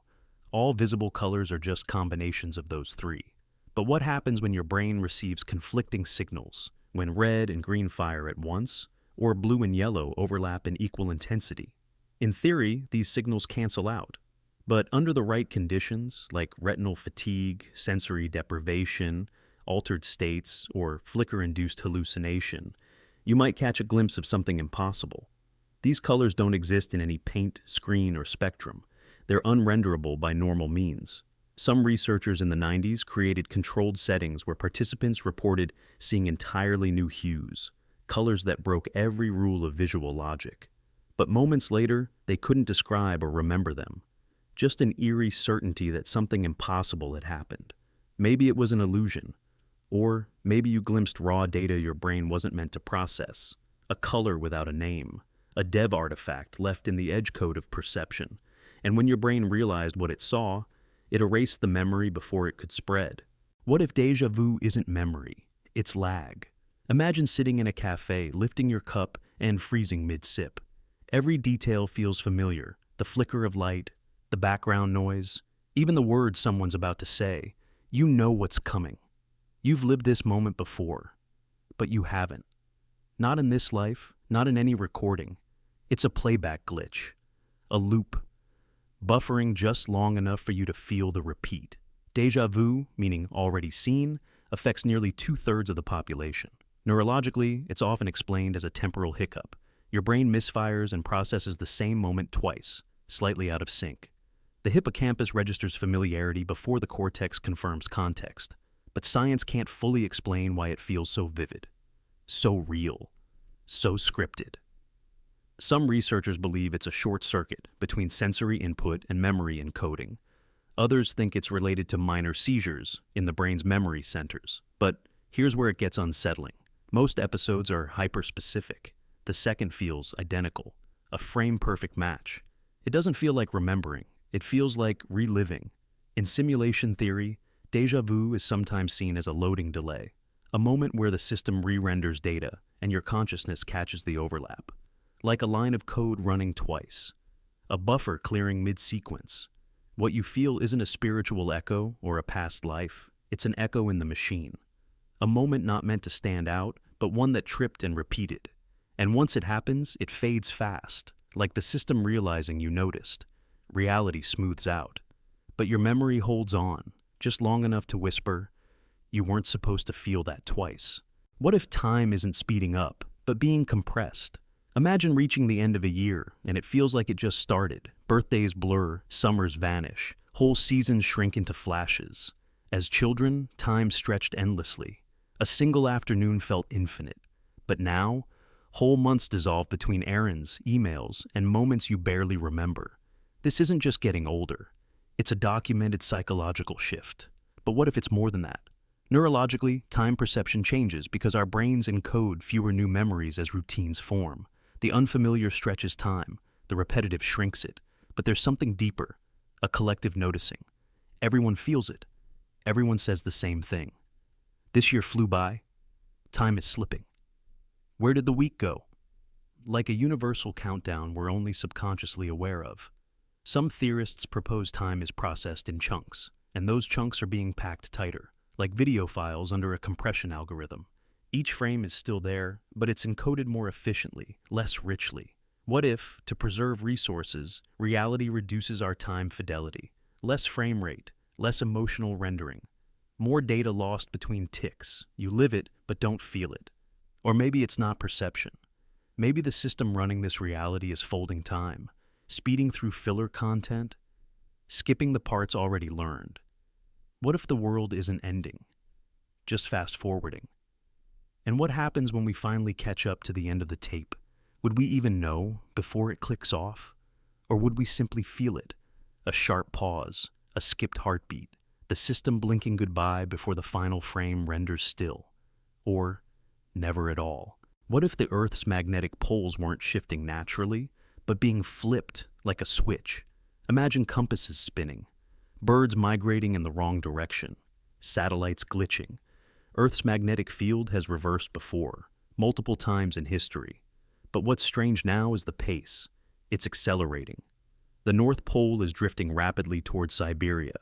All visible colors are just combinations of those three. But what happens when your brain receives conflicting signals, when red and green fire at once, or blue and yellow overlap in equal intensity? In theory, these signals cancel out. But under the right conditions, like retinal fatigue, sensory deprivation, altered states, or flicker-induced hallucination, you might catch a glimpse of something impossible. These colors don't exist in any paint, screen, or spectrum. They're unrenderable by normal means. Some researchers in the 90s created controlled settings where participants reported seeing entirely new hues, colors that broke every rule of visual logic. But moments later, they couldn't describe or remember them. Just an eerie certainty that something impossible had happened. Maybe it was an illusion. Or maybe you glimpsed raw data your brain wasn't meant to process. A color without a name. A dev artifact left in the edge code of perception. And when your brain realized what it saw, it erased the memory before it could spread. What if déjà vu isn't memory? It's lag. Imagine sitting in a cafe, lifting your cup, and freezing mid-sip. Every detail feels familiar. The flicker of light, the background noise, even the words someone's about to say. You know what's coming. You've lived this moment before, but you haven't. Not in this life, not in any recording. It's a playback glitch, a loop, buffering just long enough for you to feel the repeat. Déjà vu, meaning already seen, affects nearly 2/3 of the population. Neurologically, it's often explained as a temporal hiccup. Your brain misfires and processes the same moment twice, slightly out of sync. The hippocampus registers familiarity before the cortex confirms context, but science can't fully explain why it feels so vivid, so real, so scripted. Some researchers believe it's a short circuit between sensory input and memory encoding. Others think it's related to minor seizures in the brain's memory centers. But here's where it gets unsettling. Most episodes are hyper-specific. The second feels identical, a frame-perfect match. It doesn't feel like remembering. It feels like reliving. In simulation theory, déjà vu is sometimes seen as a loading delay, a moment where the system re-renders data and your consciousness catches the overlap. Like a line of code running twice, a buffer clearing mid-sequence. What you feel isn't a spiritual echo or a past life, it's an echo in the machine. a moment not meant to stand out, but one that tripped and repeated. And once it happens, it fades fast, like the system realizing you noticed. Reality smooths out. But your memory holds on, just long enough to whisper, "You weren't supposed to feel that twice." What if time isn't speeding up, but being compressed? Imagine reaching the end of a year, and it feels like it just started. Birthdays blur, summers vanish, whole seasons shrink into flashes. As children, time stretched endlessly. A single afternoon felt infinite. But now, whole months dissolve between errands, emails, and moments you barely remember. This isn't just getting older. It's a documented psychological shift. But what if it's more than that? Neurologically, time perception changes because our brains encode fewer new memories as routines form. The unfamiliar stretches time, the repetitive shrinks it. But there's something deeper, a collective noticing. Everyone feels it. Everyone says the same thing. This year flew by. Time is slipping. Where did the week go? Like a universal countdown we're only subconsciously aware of. Some theorists propose time is processed in chunks, and those chunks are being packed tighter, like video files under a compression algorithm. Each frame is still there, but it's encoded more efficiently, less richly. What if, to preserve resources, reality reduces our time fidelity? Less frame rate, less emotional rendering, more data lost between ticks. You live it, but don't feel it. Or maybe it's not perception. Maybe the system running this reality is folding time, speeding through filler content, skipping the parts already learned. What if the world isn't ending, just fast forwarding? And what happens when we finally catch up to the end of the tape? Would we even know before it clicks off? Or would we simply feel it? A sharp pause, a skipped heartbeat, the system blinking goodbye before the final frame renders still. Or never at all. What if the Earth's magnetic poles weren't shifting naturally, but being flipped like a switch? Imagine compasses spinning, birds migrating in the wrong direction, satellites glitching. Earth's magnetic field has reversed before, multiple times in history. But what's strange now is the pace. It's accelerating. The North Pole is drifting rapidly towards Siberia.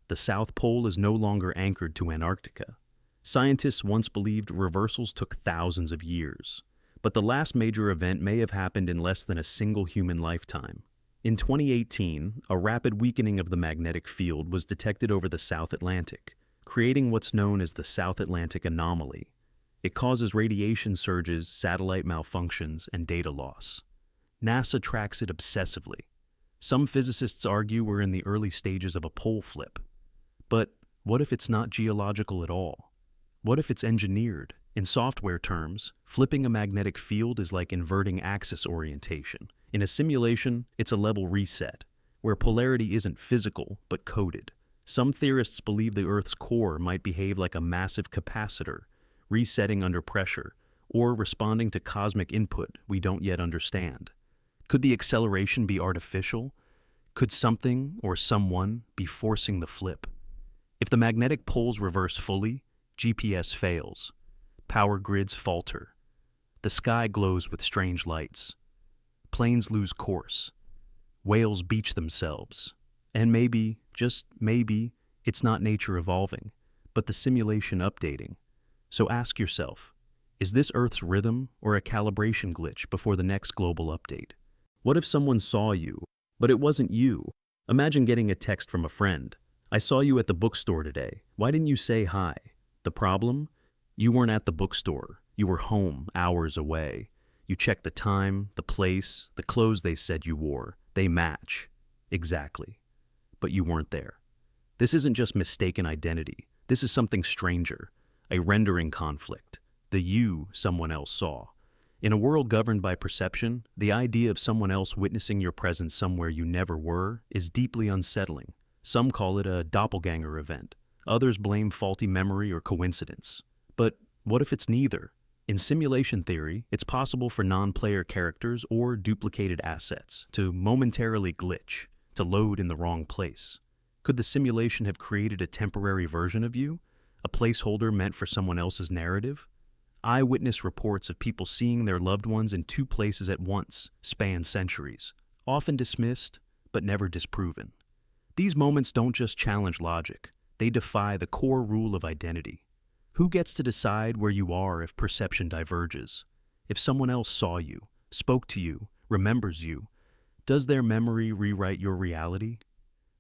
The South Pole is no longer anchored to Antarctica. Scientists once believed reversals took thousands of years, but the last major event may have happened in less than a single human lifetime. In 2018, a rapid weakening of the magnetic field was detected over the South Atlantic, creating what's known as the South Atlantic Anomaly. It causes radiation surges, satellite malfunctions, and data loss. NASA tracks it obsessively. Some physicists argue we're in the early stages of a pole flip. But what if it's not geological at all? What if it's engineered? In software terms, flipping a magnetic field is like inverting axis orientation. In a simulation, it's a level reset, where polarity isn't physical but coded. Some theorists believe the Earth's core might behave like a massive capacitor, resetting under pressure, or responding to cosmic input we don't yet understand. Could the acceleration be artificial? Could something or someone be forcing the flip? If the magnetic poles reverse fully, GPS fails. Power grids falter. The sky glows with strange lights. Planes lose course. Whales beach themselves. And maybe, just maybe, it's not nature evolving, but the simulation updating. So ask yourself, is this Earth's rhythm or a calibration glitch before the next global update? What if someone saw you, but it wasn't you? Imagine getting a text from a friend. "I saw you at the bookstore today. Why didn't you say hi?" The problem? You weren't at the bookstore. You were home, hours away. You checked the time, the place, the clothes they said you wore. They match. Exactly. But you weren't there. This isn't just mistaken identity. This is something stranger, a rendering conflict, the you someone else saw. In a world governed by perception, the idea of someone else witnessing your presence somewhere you never were is deeply unsettling. Some call it a doppelganger event. Others blame faulty memory or coincidence. But what if it's neither? In simulation theory, it's possible for non-player characters or duplicated assets to momentarily glitch, to load in the wrong place. Could the simulation have created a temporary version of you? A placeholder meant for someone else's narrative? Eyewitness reports of people seeing their loved ones in two places at once span centuries, often dismissed, but never disproven. These moments don't just challenge logic, they defy the core rule of identity. Who gets to decide where you are if perception diverges? If someone else saw you, spoke to you, remembers you, does their memory rewrite your reality?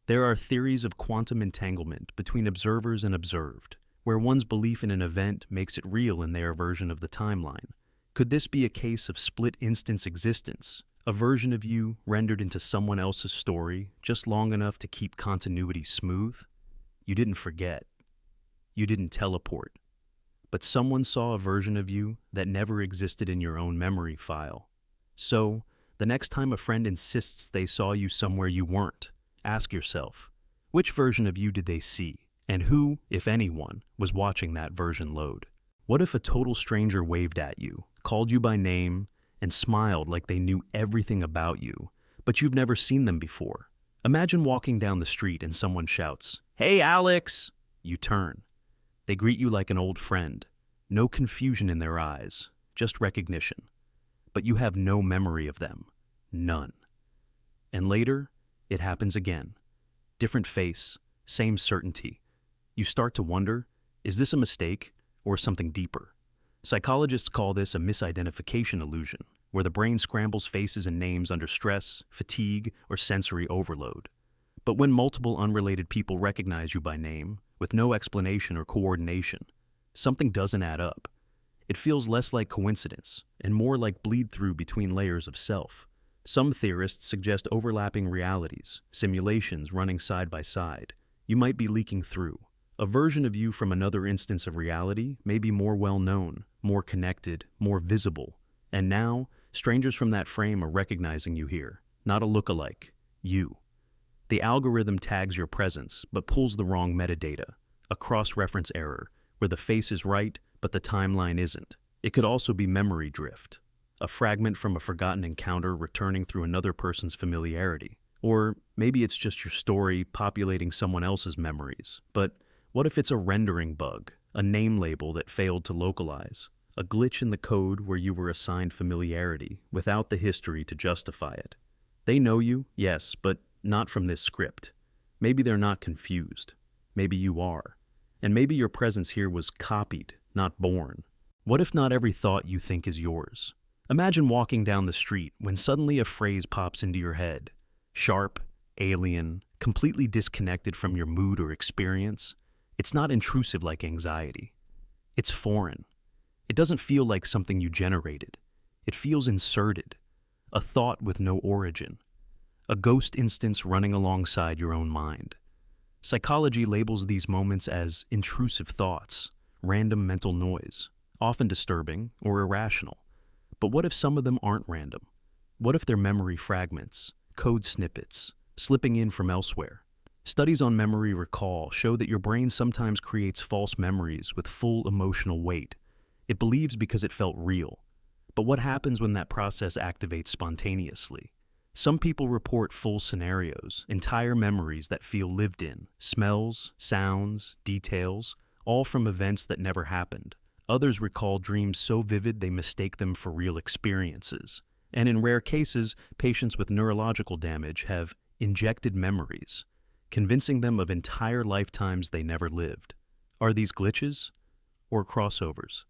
There are theories of quantum entanglement between observers and observed, where one's belief in an event makes it real in their version of the timeline. Could this be a case of split instance existence, a version of you rendered into someone else's story just long enough to keep continuity smooth? You didn't forget. You didn't teleport. But someone saw a version of you that never existed in your own memory file. So, the next time a friend insists they saw you somewhere you weren't, ask yourself, which version of you did they see? And who, if anyone, was watching that version load? What if a total stranger waved at you, called you by name, and smiled like they knew everything about you, but you've never seen them before? Imagine walking down the street and someone shouts, "Hey, Alex!" You turn. They greet you like an old friend. No confusion in their eyes, just recognition. But you have no memory of them. None. And later, it happens again. Different face, same certainty. You start to wonder, is this a mistake or something deeper? Psychologists call this a misidentification illusion, where the brain scrambles faces and names under stress, fatigue, or sensory overload. But when multiple unrelated people recognize you by name, with no explanation or coordination, something doesn't add up. It feels less like coincidence and more like bleed-through between layers of self. Some theorists suggest overlapping realities, simulations running side by side. You might be leaking through. A version of you from another instance of reality may be more well-known, more connected, more visible. And now, strangers from that frame are recognizing you here, not a look-alike, you. The algorithm tags your presence, but pulls the wrong metadata, a cross-reference error, where the face is right, but the timeline isn't. It could also be memory drift, a fragment from a forgotten encounter returning through another person's familiarity. Or maybe it's just your story populating someone else's memories. But what if it's a rendering bug, a name label that failed to localize, a glitch in the code where you were assigned familiarity without the history to justify it? They know you, yes, but not from this script. Maybe they're not confused. Maybe you are. And maybe your presence here was copied, not born. What if not every thought you think is yours? Imagine walking down the street when suddenly a phrase pops into your head. Sharp, alien, completely disconnected from your mood or experience. It's not intrusive like anxiety. It's foreign. It doesn't feel like something you generated. It feels inserted. A thought with no origin. A ghost instance running alongside your own mind. Psychology labels these moments as intrusive thoughts, random mental noise, often disturbing or irrational. But what if some of them aren't random? What if they're memory fragments, code snippets, slipping in from elsewhere? Studies on memory recall show that your brain sometimes creates false memories with full emotional weight. It believes because it felt real. But what happens when that process activates spontaneously? Some people report full scenarios, entire memories that feel lived in, smells, sounds, details, all from events that never happened. Others recall dreams so vivid they mistake them for real experiences. And in rare cases, patients with neurological damage have injected memories, convincing them of entire lifetimes they never lived. Are these glitches or crossovers?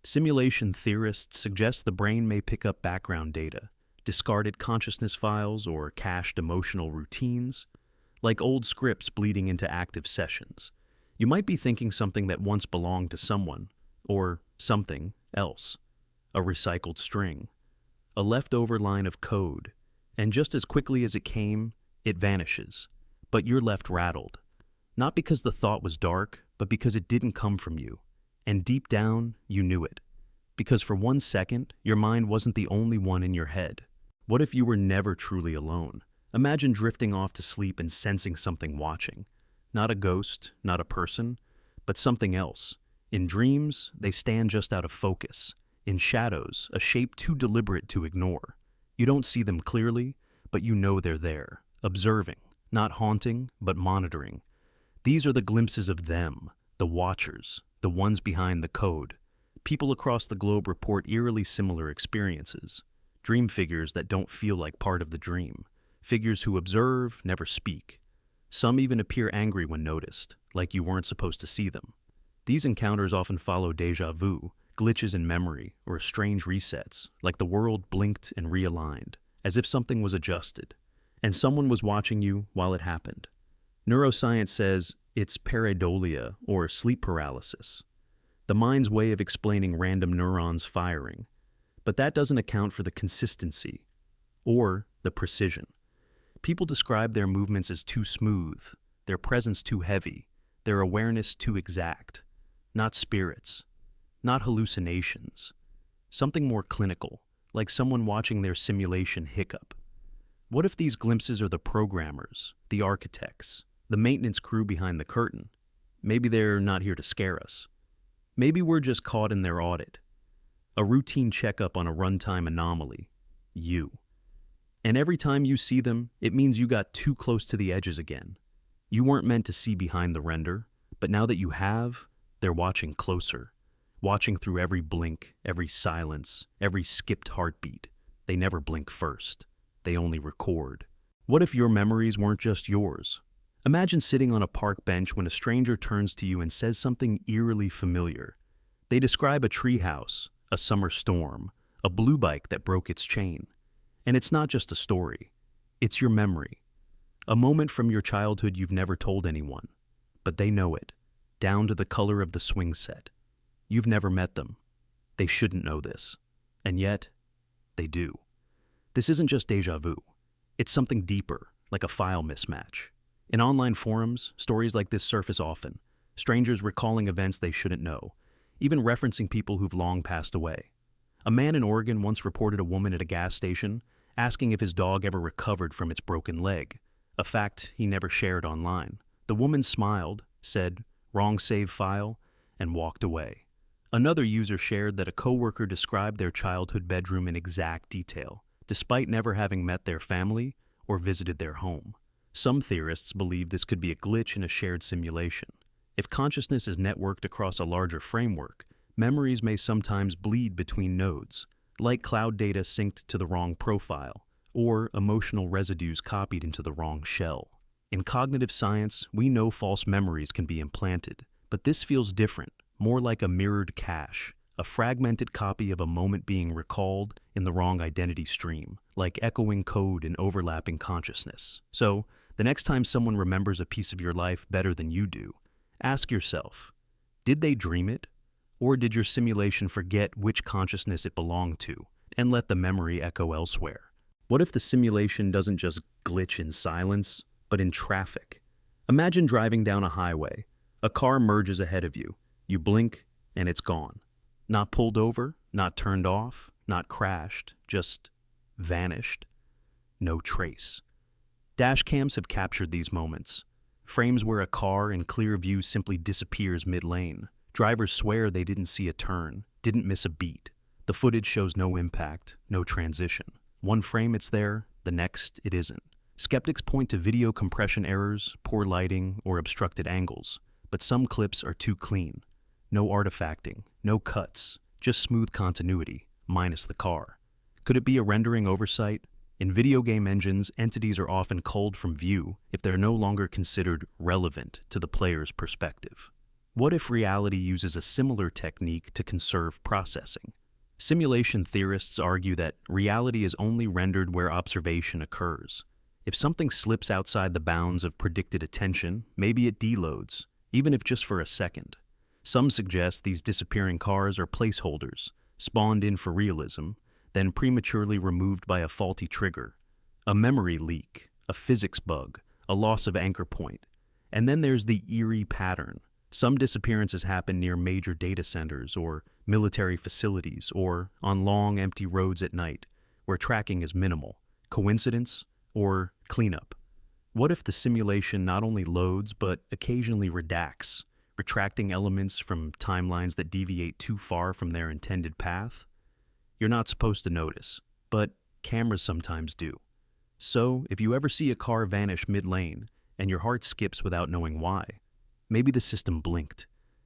Simulation theorists suggest the brain may pick up background data, discarded consciousness files or cached emotional routines, like old scripts bleeding into active sessions. You might be thinking something that once belonged to someone, or something else, a recycled string, a leftover line of code, and just as quickly as it came, it vanishes. But you're left rattled, not because the thought was dark, but because it didn't come from you. And deep down, you knew it. Because for 1 second, your mind wasn't the only one in your head. What if you were never truly alone? Imagine drifting off to sleep and sensing something watching. Not a ghost, not a person, but something else. In dreams, they stand just out of focus. In shadows, a shape too deliberate to ignore. You don't see them clearly, but you know they're there, observing, not haunting, but monitoring. These are the glimpses of them, the watchers, the ones behind the code. People across the globe report eerily similar experiences. Dream figures that don't feel like part of the dream. Figures who observe, never speak. Some even appear angry when noticed, like you weren't supposed to see them. These encounters often follow déjà vu, glitches in memory, or strange resets, like the world blinked and realigned, as if something was adjusted, and someone was watching you while it happened. Neuroscience says it's pareidolia, or sleep paralysis, the mind's way of explaining random neurons firing. But that doesn't account for the consistency, or the precision. People describe their movements as too smooth, their presence too heavy, their awareness too exact. Not spirits, not hallucinations. Something more clinical, like someone watching their simulation hiccup. What if these glimpses are the programmers, the architects, the maintenance crew behind the curtain? Maybe they're not here to scare us. Maybe we're just caught in their audit. A routine checkup on a runtime anomaly. You. And every time you see them, it means you got too close to the edges again. You weren't meant to see behind the render, but now that you have, they're watching closer. Watching through every blink, every silence, every skipped heartbeat. They never blink first. They only record. What if your memories weren't just yours? Imagine sitting on a park bench when a stranger turns to you and says something eerily familiar. They describe a treehouse, a summer storm, a blue bike that broke its chain. And it's not just a story. It's your memory. A moment from your childhood you've never told anyone. But they know it, down to the color of the swing set. You've never met them. They shouldn't know this. And yet, they do. This isn't just déjà vu. It's something deeper, like a file mismatch. In online forums, stories like this surface often. Strangers recalling events they shouldn't know, even referencing people who've long passed away. A man in Oregon once reported a woman at a gas station asking if his dog ever recovered from its broken leg, a fact he never shared online. The woman smiled, said, "Wrong save file," and walked away. Another user shared that a coworker described their childhood bedroom in exact detail, despite never having met their family or visited their home. Some theorists believe this could be a glitch in a shared simulation. If consciousness is networked across a larger framework, memories may sometimes bleed between nodes, like cloud data synced to the wrong profile, or emotional residues copied into the wrong shell. In cognitive science, we know false memories can be implanted, but this feels different, more like a mirrored cache, a fragmented copy of a moment being recalled in the wrong identity stream, like echoing code in overlapping consciousness. So, the next time someone remembers a piece of your life better than you do, ask yourself, did they dream it? Or did your simulation forget which consciousness it belonged to and let the memory echo elsewhere? What if the simulation doesn't just glitch in silence, but in traffic? Imagine driving down a highway. A car merges ahead of you. You blink, and it's gone. Not pulled over, not turned off, not crashed, just vanished. No trace. Dash cams have captured these moments. Frames where a car in clear view simply disappears mid-lane. Drivers swear they didn't see a turn, didn't miss a beat. The footage shows no impact, no transition. One frame it's there, the next it isn't. Skeptics point to video compression errors, poor lighting, or obstructed angles, but some clips are too clean. No artifacting, no cuts, just smooth continuity, minus the car. Could it be a rendering oversight? In video game engines, entities are often culled from view if they're no longer considered relevant to the player's perspective. What if reality uses a similar technique to conserve processing? Simulation theorists argue that reality is only rendered where observation occurs. If something slips outside the bounds of predicted attention, maybe it deloads, even if just for a second. Some suggest these disappearing cars are placeholders, spawned in for realism, then prematurely removed by a faulty trigger, a memory leak, a physics bug, a loss of anchor point. And then there's the eerie pattern. Some disappearances happen near major data centers or military facilities or on long, empty roads at night, where tracking is minimal. Coincidence or cleanup? What if the simulation not only loads but occasionally redacts, retracting elements from timelines that deviate too far from their intended path? You're not supposed to notice, but cameras sometimes do. So, if you ever see a car vanish mid-lane and your heart skips without knowing why, maybe the system blinked,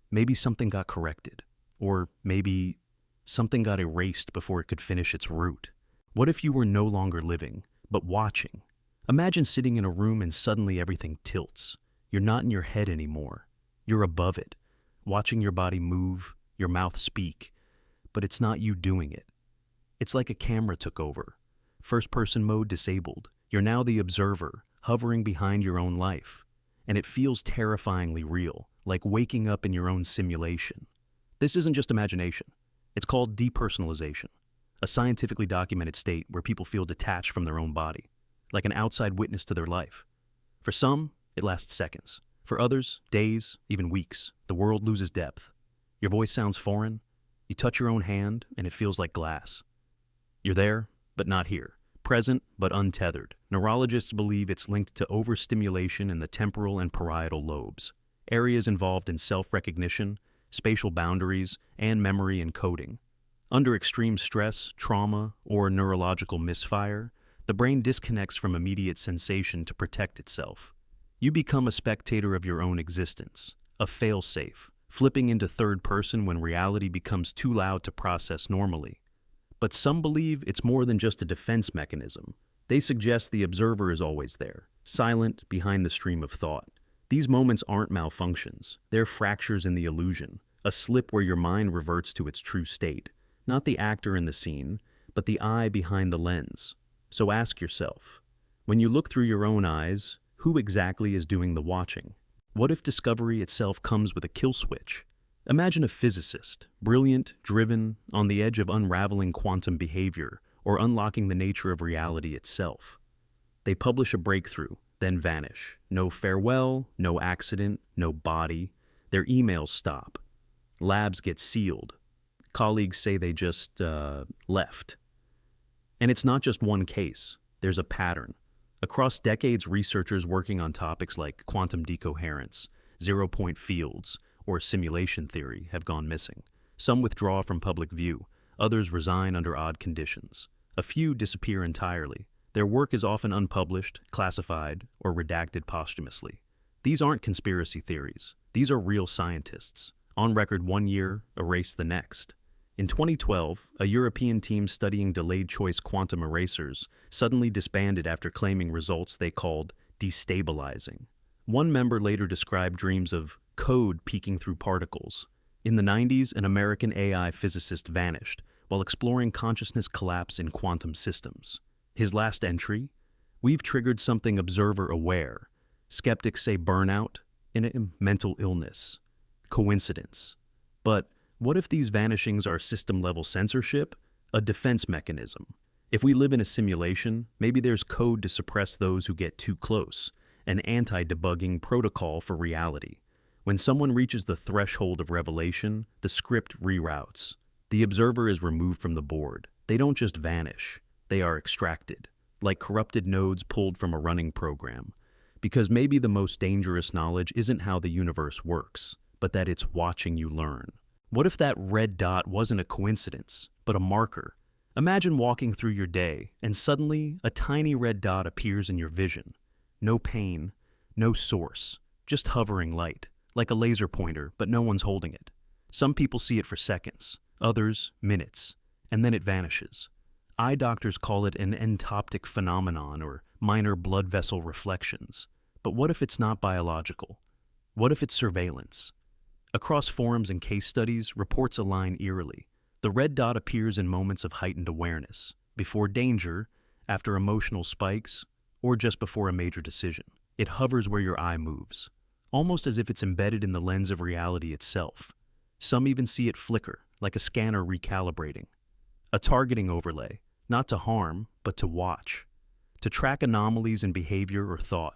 maybe something got corrected, or maybe something got erased before it could finish its route. What if you were no longer living, but watching? Imagine sitting in a room and suddenly everything tilts. You're not in your head anymore. You're above it, watching your body move, your mouth speak, but it's not you doing it. It's like a camera took over. First-person mode disabled. You're now the observer, hovering behind your own life. And it feels terrifyingly real, like waking up in your own simulation. This isn't just imagination. It's called depersonalization, a scientifically documented state where people feel detached from their own body, like an outside witness to their life. For some, it lasts seconds. For others, days, even weeks. The world loses depth. Your voice sounds foreign. You touch your own hand, and it feels like glass. You're there, but not here. Present, but untethered. Neurologists believe it's linked to overstimulation in the temporal and parietal lobes, areas involved in self-recognition, spatial boundaries, and memory encoding. Under extreme stress, trauma, or neurological misfire, the brain disconnects from immediate sensation to protect itself. You become a spectator of your own existence, a fail-safe, flipping into third person when reality becomes too loud to process normally. But some believe it's more than just a defense mechanism. They suggest the observer is always there, silent behind the stream of thought. These moments aren't malfunctions. They're fractures in the illusion, a slip where your mind reverts to its true state. Not the actor in the scene, but the eye behind the lens. So ask yourself, when you look through your own eyes, who exactly is doing the watching? What if discovery itself comes with a kill switch? Imagine a physicist, brilliant, driven, on the edge of unraveling quantum behavior or unlocking the nature of reality itself. They publish a breakthrough, then vanish. No farewell, no accident, no body. Their emails stop. Labs get sealed. Colleagues say they just left. And it's not just one case. There's a pattern. Across decades, researchers working on topics like quantum decoherence, zero-point fields, or simulation theory have gone missing. Some withdraw from public view, others resign under odd conditions. A few disappear entirely. Their work is often unpublished, classified, or redacted posthumously. These aren't conspiracy theories. These are real scientists. On record one year, erase the next. In 2012, a European team studying delayed choice quantum erasers suddenly disbanded after claiming results they called destabilizing. One member later described dreams of code peeking through particles. In the 90s, an American AI physicist vanished while exploring consciousness collapse in quantum systems. His last entry? We've triggered something observer-aware. Skeptics say burnout, mental illness. Coincidence. But what if these vanishings are system-level censorship? A defense mechanism. If we live in a simulation, maybe there's code to suppress those who get too close. An anti-debugging protocol for reality. When someone reaches the threshold of revelation, the script reroutes. The observer is removed from the board. They don't just vanish. They are extracted, like corrupted nodes pulled from a running program. Because maybe the most dangerous knowledge isn't how the universe works, but that it's watching you learn. What if that red dot wasn't a coincidence, but a marker? Imagine walking through your day, and suddenly a tiny red dot appears in your vision. No pain, no source, just hovering light, like a laser pointer, but no one's holding it. Some people see it for seconds, others minutes, and then it vanishes. Eye doctors call it an entoptic phenomenon or minor blood vessel reflections. But what if it's not biological? What if it's surveillance? Across forums and case studies, reports align eerily. The red dot appears in moments of heightened awareness, before danger, after emotional spikes, or just before a major decision. It hovers where your eye moves, almost as if it's embedded in the lens of reality itself. Some even see it flicker, like a scanner recalibrating. A targeting overlay, not to harm, but to watch. To track anomalies in behavior or thought.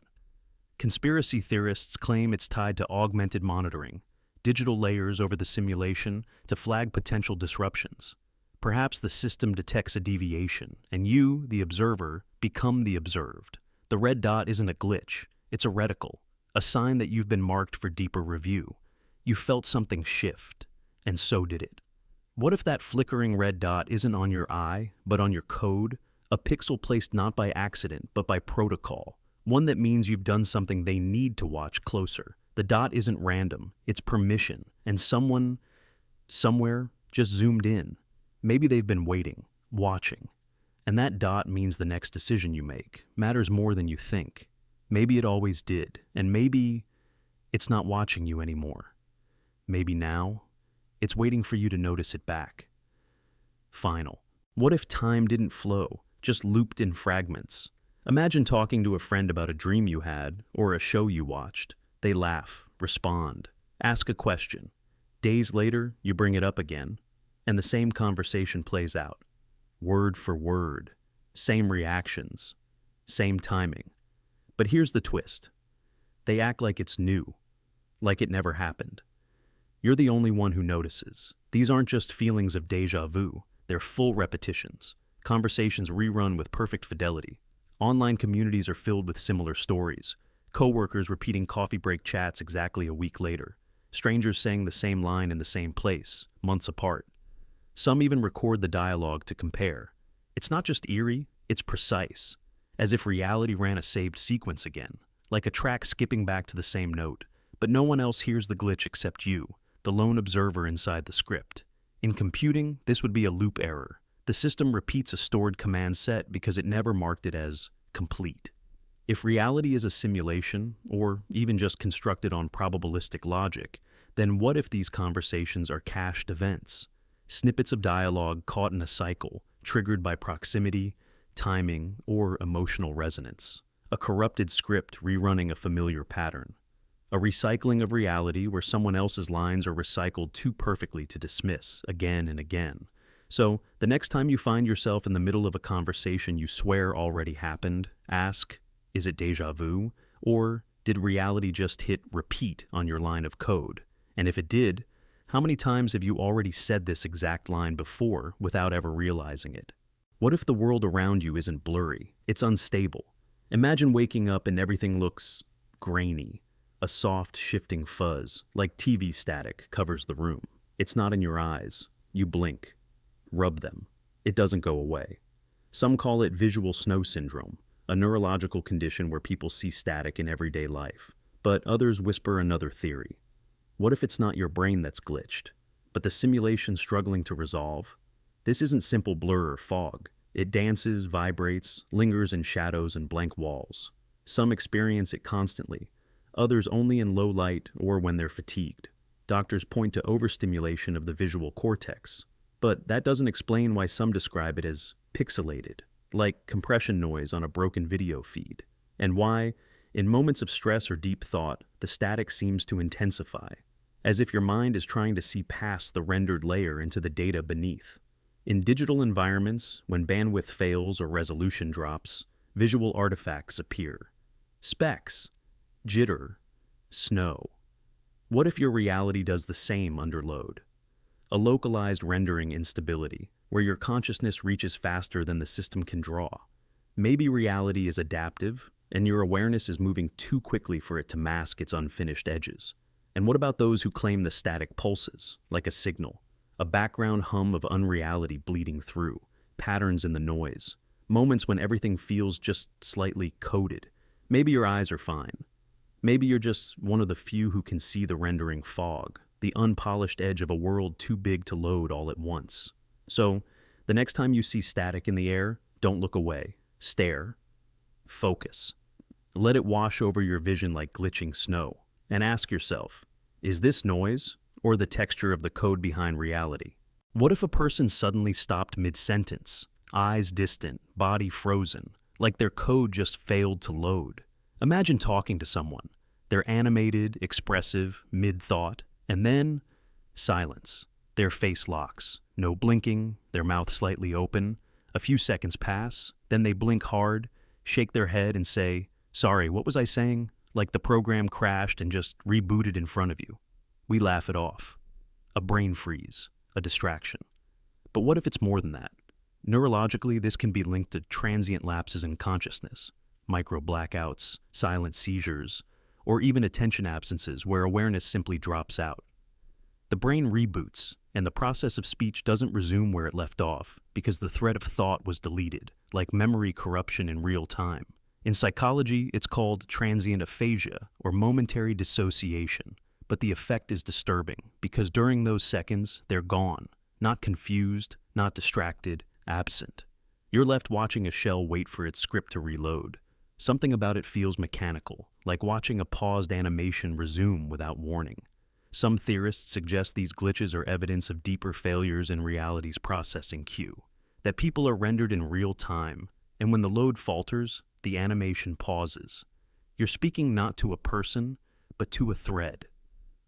Conspiracy theorists claim it's tied to augmented monitoring, digital layers over the simulation to flag potential disruptions. Perhaps the system detects a deviation, and you, the observer, become the observed. The red dot isn't a glitch, it's a reticle, a sign that you've been marked for deeper review. You felt something shift, and so did it. What if that flickering red dot isn't on your eye, but on your code? A pixel placed not by accident, but by protocol. One that means you've done something they need to watch closer. The dot isn't random, it's permission, and someone, somewhere, just zoomed in. Maybe they've been waiting, watching. And that dot means the next decision you make matters more than you think. Maybe it always did, and maybe it's not watching you anymore. maybe now. It's waiting for you to notice it back. Final. What if time didn't flow, just looped in fragments? Imagine talking to a friend about a dream you had or a show you watched. They laugh, respond, ask a question. Days later, you bring it up again, and the same conversation plays out. Word for word. Same reactions. Same timing. But here's the twist. They act like it's new, like it never happened. You're the only one who notices. These aren't just feelings of déjà vu. They're full repetitions. Conversations rerun with perfect fidelity. Online communities are filled with similar stories. Coworkers repeating coffee break chats exactly a week later. Strangers saying the same line in the same place, months apart. Some even record the dialogue to compare. It's not just eerie, it's precise. As if reality ran a saved sequence again. Like a track skipping back to the same note. But no one else hears the glitch except you, the lone observer inside the script. In computing, this would be a loop error. The system repeats a stored command set because it never marked it as complete. If reality is a simulation, or even just constructed on probabilistic logic, then what if these conversations are cached events? Snippets of dialogue caught in a cycle, triggered by proximity, timing, or emotional resonance. A corrupted script rerunning a familiar pattern. A recycling of reality where someone else's lines are recycled too perfectly to dismiss, again and again. So, the next time you find yourself in the middle of a conversation you swear already happened, ask, is it déjà vu? Or did reality just hit repeat on your line of code? And if it did, how many times have you already said this exact line before without ever realizing it? What if the world around you isn't blurry? It's unstable. Imagine waking up and everything looks grainy. A soft, shifting fuzz, like TV static, covers the room. It's not in your eyes. You blink. Rub them. It doesn't go away. Some call it visual snow syndrome, a neurological condition where people see static in everyday life. But others whisper another theory. What if it's not your brain that's glitched, but the simulation struggling to resolve? This isn't simple blur or fog. It dances, vibrates, lingers in shadows and blank walls. Some experience it constantly, others only in low light or when they're fatigued. Doctors point to overstimulation of the visual cortex, but that doesn't explain why some describe it as pixelated, like compression noise on a broken video feed, and why, in moments of stress or deep thought, the static seems to intensify, as if your mind is trying to see past the rendered layer into the data beneath. In digital environments, when bandwidth fails or resolution drops, visual artifacts appear. Specks, jitter, snow. What if your reality does the same under load? A localized rendering instability, where your consciousness reaches faster than the system can draw. Maybe reality is adaptive, and your awareness is moving too quickly for it to mask its unfinished edges. And what about those who claim the static pulses, like a signal? A background hum of unreality bleeding through, patterns in the noise, moments when everything feels just slightly coded. Maybe your eyes are fine. Maybe you're just one of the few who can see the rendering fog, the unpolished edge of a world too big to load all at once. So, the next time you see static in the air, don't look away. Stare. Focus. Let it wash over your vision like glitching snow. And ask yourself, is this noise or the texture of the code behind reality? What if a person suddenly stopped mid-sentence, eyes distant, body frozen, like their code just failed to load? Imagine talking to someone. They're animated, expressive, mid-thought, and then silence. Their face locks. No blinking, their mouth slightly open. A few seconds pass, then they blink hard, shake their head and say, "Sorry, what was I saying?" Like the program crashed and just rebooted in front of you. We laugh it off. A brain freeze, a distraction. But what if it's more than that? Neurologically, this can be linked to transient lapses in consciousness, micro blackouts, silent seizures, or even attention absences where awareness simply drops out. The brain reboots, and the process of speech doesn't resume where it left off because the thread of thought was deleted, like memory corruption in real time. In psychology, it's called transient aphasia or momentary dissociation, but the effect is disturbing because during those seconds, they're gone, not confused, not distracted, absent. You're left watching a shell wait for its script to reload. Something about it feels mechanical, like watching a paused animation resume without warning. Some theorists suggest these glitches are evidence of deeper failures in reality's processing queue, that people are rendered in real time, and when the load falters, the animation pauses. You're speaking not to a person, but to a thread,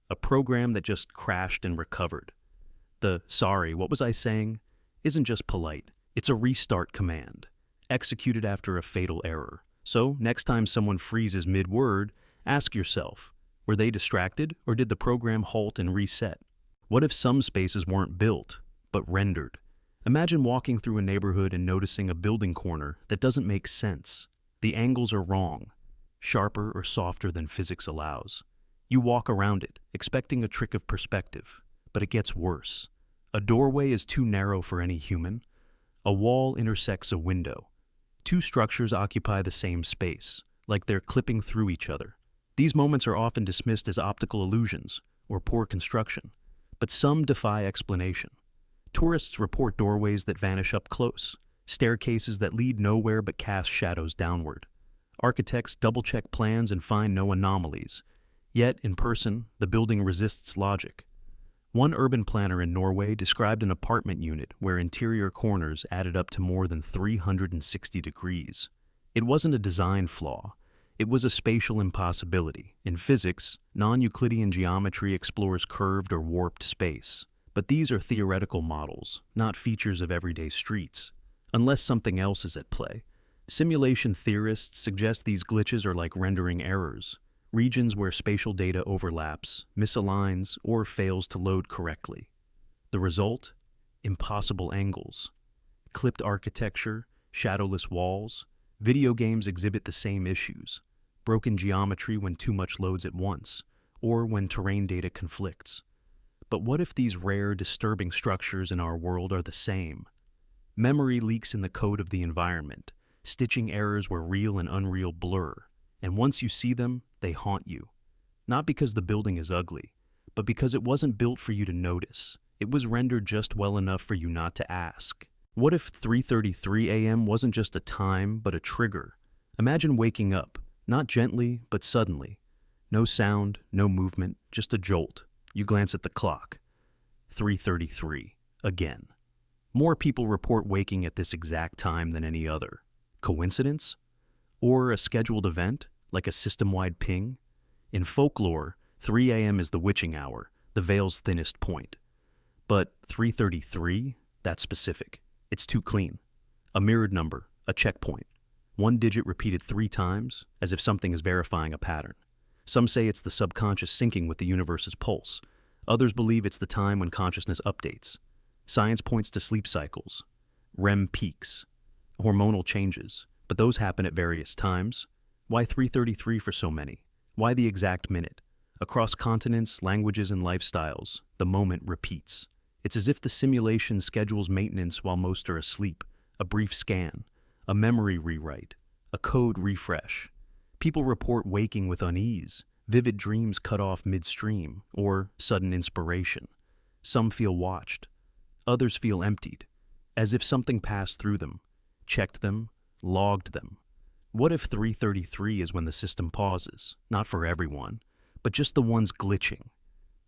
a program that just crashed and recovered. The "sorry, what was I saying?" isn't just polite, it's a restart command, executed after a fatal error. So, next time someone freezes mid-word, ask yourself, were they distracted, or did the program halt and reset? What if some spaces weren't built, but rendered? Imagine walking through a neighborhood and noticing a building corner that doesn't make sense. The angles are wrong, sharper or softer than physics allows. You walk around it, expecting a trick of perspective, but it gets worse. A doorway is too narrow for any human. A wall intersects a window. Two structures occupy the same space, like they're clipping through each other. These moments are often dismissed as optical illusions or poor construction, but some defy explanation. Tourists report doorways that vanish up close, staircases that lead nowhere but cast shadows downward. Architects double-check plans and find no anomalies. Yet, in person, the building resists logic. One urban planner in Norway described an apartment unit where interior corners added up to more than 360 degrees. It wasn't a design flaw. It was a spatial impossibility. In physics, non-Euclidean geometry explores curved or warped space. But these are theoretical models, not features of everyday streets. Unless something else is at play. Simulation theorists suggest these glitches are like rendering errors, regions where spatial data overlaps, misaligns, or fails to load correctly. The result? Impossible angles. Clipped architecture, shadowless walls. Video games exhibit the same issues. Broken geometry when too much loads at once, or when terrain data conflicts. But what if these rare, disturbing structures in our world are the same? Memory leaks in the code of the environment, stitching errors where real and unreal blur, and once you see them, they haunt you. Not because the building is ugly, but because it wasn't built for you to notice. It was rendered just well enough for you not to ask. What if 3:33 a.m. wasn't just a time, but a trigger? Imagine waking up, not gently, but suddenly. No sound, no movement, just a jolt. You glance at the clock. 3:33, again. More people report waking at this exact time than any other. Coincidence? Or a scheduled event, like a system-wide ping? In folklore, 3 a.m. is the witching hour, the veil's thinnest point. But 3:33? That's specific. It's too clean. A mirrored number, a checkpoint. One digit repeated 3 times, as if something is verifying a pattern. Some say it's the subconscious syncing with the universe's pulse. Others believe it's the time when consciousness updates. Science points to sleep cycles, REM peaks, hormonal changes, but those happen at various times. Why 3:33 for so many? Why the exact minute? Across continents, languages, and lifestyles, the moment repeats. It's as if the simulation schedules maintenance while most are asleep, a brief scan, a memory rewrite, a code refresh. People report waking with unease, vivid dreams cut off midstream, or sudden inspiration. Some feel watched. Others feel emptied, as if something passed through them, checked them, logged them. What if 3:33 is when the system pauses, not for everyone, but just the ones glitching?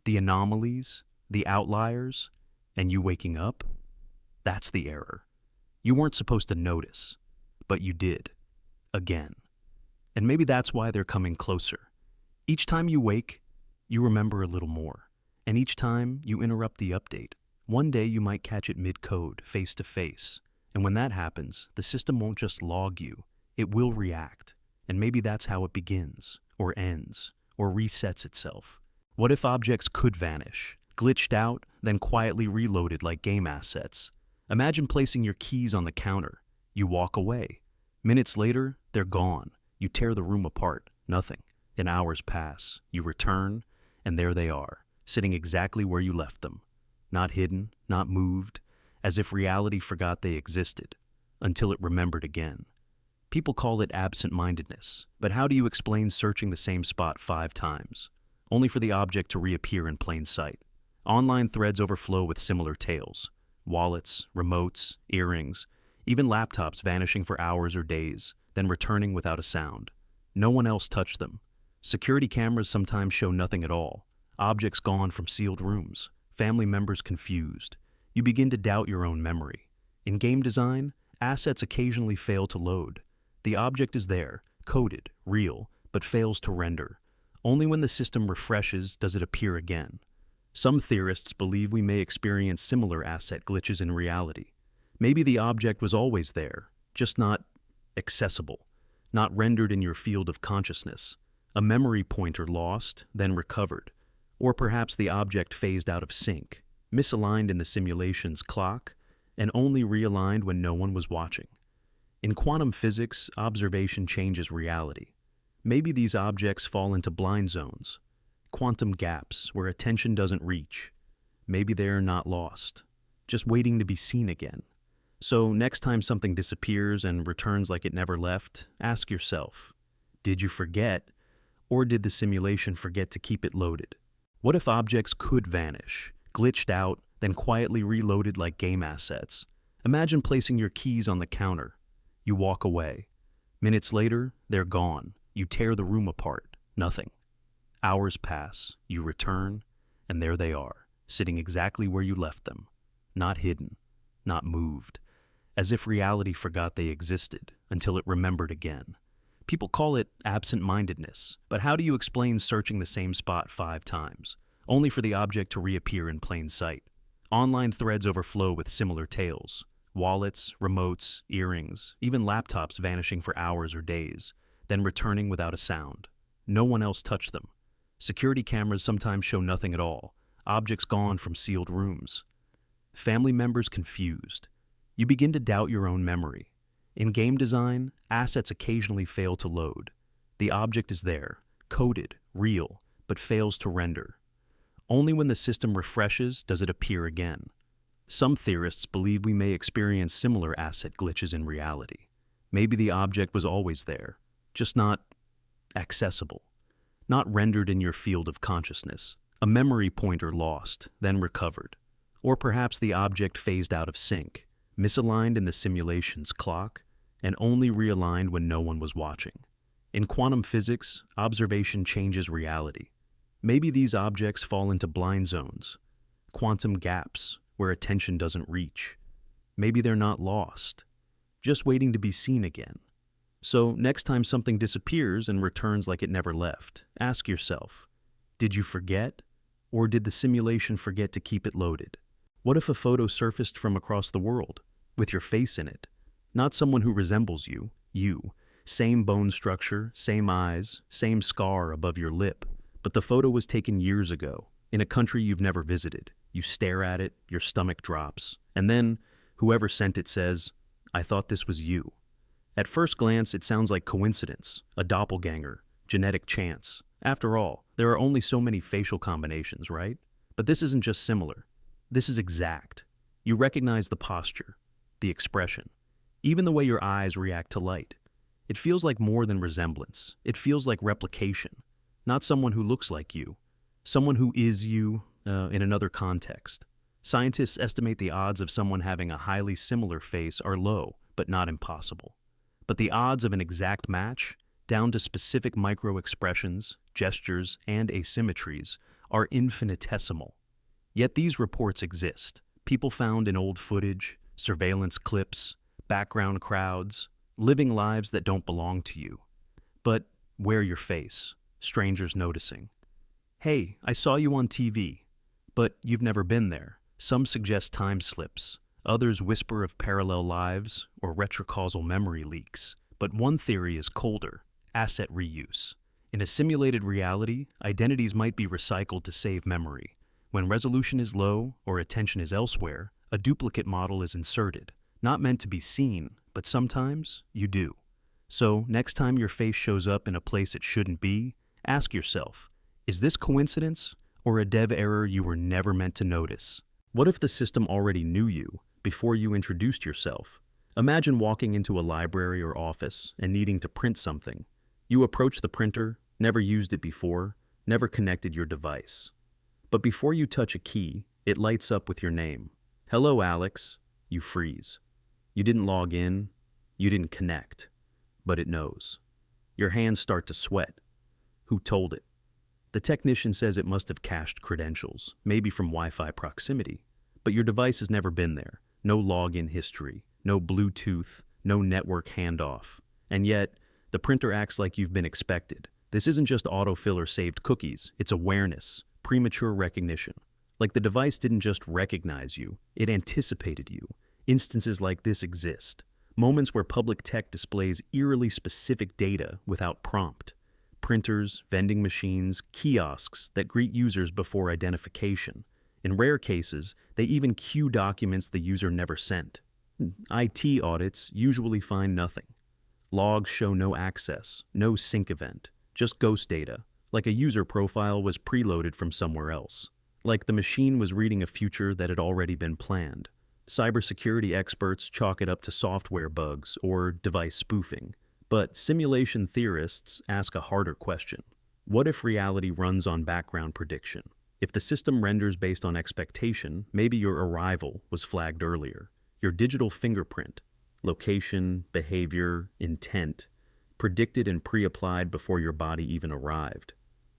The anomalies, the outliers, and you waking up? That's the error. You weren't supposed to notice, but you did. Again. And maybe that's why they're coming closer. Each time you wake, you remember a little more. And each time you interrupt the update, one day you might catch it mid-code, face to face. And when that happens, the system won't just log you, it will react. And maybe that's how it begins, or ends, or resets itself. What if objects could vanish, glitched out, then quietly reloaded like game assets? Imagine placing your keys on the counter. You walk away. Minutes later, they're gone. You tear the room apart. Nothing. Then hours pass. You return, and there they are, sitting exactly where you left them. Not hidden, not moved, as if reality forgot they existed, until it remembered again. People call it absent-mindedness, but how do you explain searching the same spot 5 times, only for the object to reappear in plain sight? Online threads overflow with similar tales. Wallets, remotes, earrings, even laptops vanishing for hours or days, then returning without a sound. No one else touched them. Security cameras sometimes show nothing at all. Objects gone from sealed rooms. Family members confused. You begin to doubt your own memory. In game design, assets occasionally fail to load. The object is there, coded, real, but fails to render. Only when the system refreshes does it appear again. Some theorists believe we may experience similar asset glitches in reality. Maybe the object was always there, just not accessible, not rendered in your field of consciousness. A memory pointer lost, then recovered. Or perhaps the object phased out of sync, misaligned in the simulation's clock, and only realigned when no one was watching. In quantum physics, observation changes reality. Maybe these objects fall into blind zones, quantum gaps where attention doesn't reach. Maybe they are not lost, just waiting to be seen again. So next time something disappears and returns like it never left, ask yourself, did you forget, or did the simulation forget to keep it loaded? What if objects could vanish, glitched out, then quietly reloaded like game assets? Imagine placing your keys on the counter. You walk away. Minutes later, they're gone. You tear the room apart. Nothing. Hours pass. You return, and there they are, sitting exactly where you left them. Not hidden, not moved. As if reality forgot they existed until it remembered again. People call it absent-mindedness, but how do you explain searching the same spot 5 times, only for the object to reappear in plain sight? Online threads overflow with similar tales. Wallets, remotes, earrings, even laptops vanishing for hours or days, then returning without a sound. No one else touched them. Security cameras sometimes show nothing at all, objects gone from sealed rooms. Family members confused. You begin to doubt your own memory. In game design, assets occasionally fail to load. The object is there, coded, real, but fails to render. Only when the system refreshes does it appear again. Some theorists believe we may experience similar asset glitches in reality. Maybe the object was always there, just not accessible, not rendered in your field of consciousness. A memory pointer lost, then recovered. Or perhaps the object phased out of sync, misaligned in the simulation's clock, and only realigned when no one was watching. In quantum physics, observation changes reality. Maybe these objects fall into blind zones, quantum gaps where attention doesn't reach. Maybe they're not lost, just waiting to be seen again. So next time something disappears and returns like it never left, ask yourself, did you forget, or did the simulation forget to keep it loaded? What if a photo surfaced from across the world, with your face in it? Not someone who resembles you, same bone structure, same eyes, same scar above your lip, but the photo was taken years ago, in a country you've never visited. You stare at it, your stomach drops, and then whoever sent it says, I thought this was you. At first glance, it sounds like coincidence, a doppelganger, genetic chance. After all, there are only so many facial combinations, right? But this isn't just similar. This is exact. You recognize the posture, the expression, even the way your eyes react to light. It feels like more than resemblance. It feels like replication. Not someone who looks like you, someone who is you in another context. Scientists estimate the odds of someone having a highly similar face are low, but not impossible. But the odds of an exact match, down to specific micro-expressions, gestures, and asymmetries, are infinitesimal. Yet these reports exist. People found in old footage, surveillance clips, background crowds, living lives that don't belong to you. But wear your face, strangers noticing. Hey, I saw you on TV, but you've never been there. Some suggest time slips, others whisper of parallel lives or retrocausal memory leaks. But one theory is colder, asset reuse. In a simulated reality, identities might be recycled to save memory. When resolution is low or attention is elsewhere, a duplicate model is inserted, not meant to be seen, but sometimes you do. So next time your face shows up in a place it shouldn't be, ask yourself, is this coincidence or a dev error you were never meant to notice? What if the system already knew you before you introduced yourself? Imagine walking into a library or office and needing to print something. You approach the printer, never used it before, never connected your device. But before you touch a key, it lights up with your name. Hello, Alex. You freeze. You didn't log in. You didn't connect. But it knows. Your hands start to sweat. Who told it? The technician says it must have cached credentials, maybe from Wi-Fi proximity. But your device has never been there. No login history, no Bluetooth, no network handoff. And yet, the printer acts like you've been expected. This isn't just autofill or saved cookies, it's awareness, premature recognition. Like the device didn't just recognize you, it anticipated you. Instances like this exist. Moments where public tech displays eerily specific data without prompt. Printers, vending machines, kiosks that greet users before identification. In rare cases, they even queue documents the user never sent. IT audits usually find nothing. Logs show no access, no sync event, just ghost data, like a user profile was preloaded from somewhere else. Like the machine was reading a future that had already been planned. Cybersecurity experts chalk it up to software bugs or device spoofing. But simulation theorists ask a harder question. What if reality runs on background prediction? If the system renders based on expectation, maybe your arrival was flagged earlier. Your digital fingerprint, location, behavior, intent, predicted and pre-applied before your body even arrived.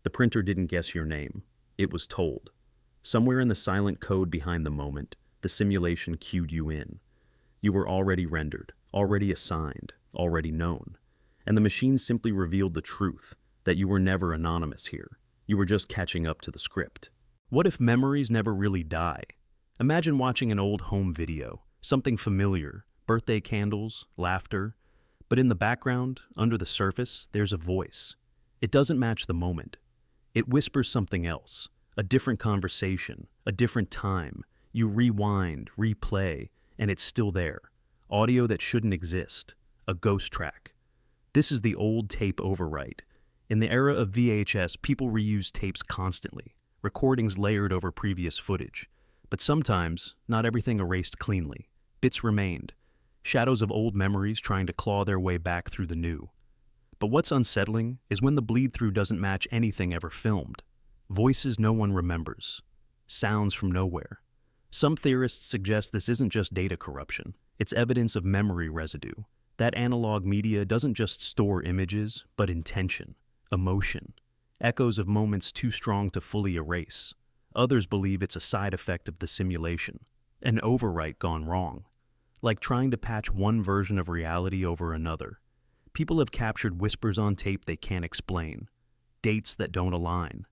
The printer didn't guess your name. It was told. Somewhere in the silent code behind the moment, the simulation cued you in. You were already rendered, already assigned, already known. And the machine simply revealed the truth, that you were never anonymous here. You were just catching up to the script. What if memories never really die? Imagine watching an old home video, something familiar, birthday candles, laughter. But in the background, under the surface, there's a voice. It doesn't match the moment. It whispers something else, a different conversation, a different time. You rewind, replay, and it's still there. Audio that shouldn't exist, a ghost track. This is the old tape overwrite. In the era of VHS, people reuse tapes constantly, recordings layered over previous footage. But sometimes, not everything erased cleanly. Bits remained, shadows of old memories trying to claw their way back through the new. But what's unsettling is when the bleed-through doesn't match anything ever filmed. Voices no one remembers. Sounds from nowhere. Some theorists suggest this isn't just data corruption, it's evidence of memory residue. That analog media doesn't just store images, but intention, emotion, echoes of moments too strong to fully erase. Others believe it's a side effect of the simulation, an overwrite gone wrong, like trying to patch one version of reality over another. People have captured whispers on tape they can't explain, dates that don't align,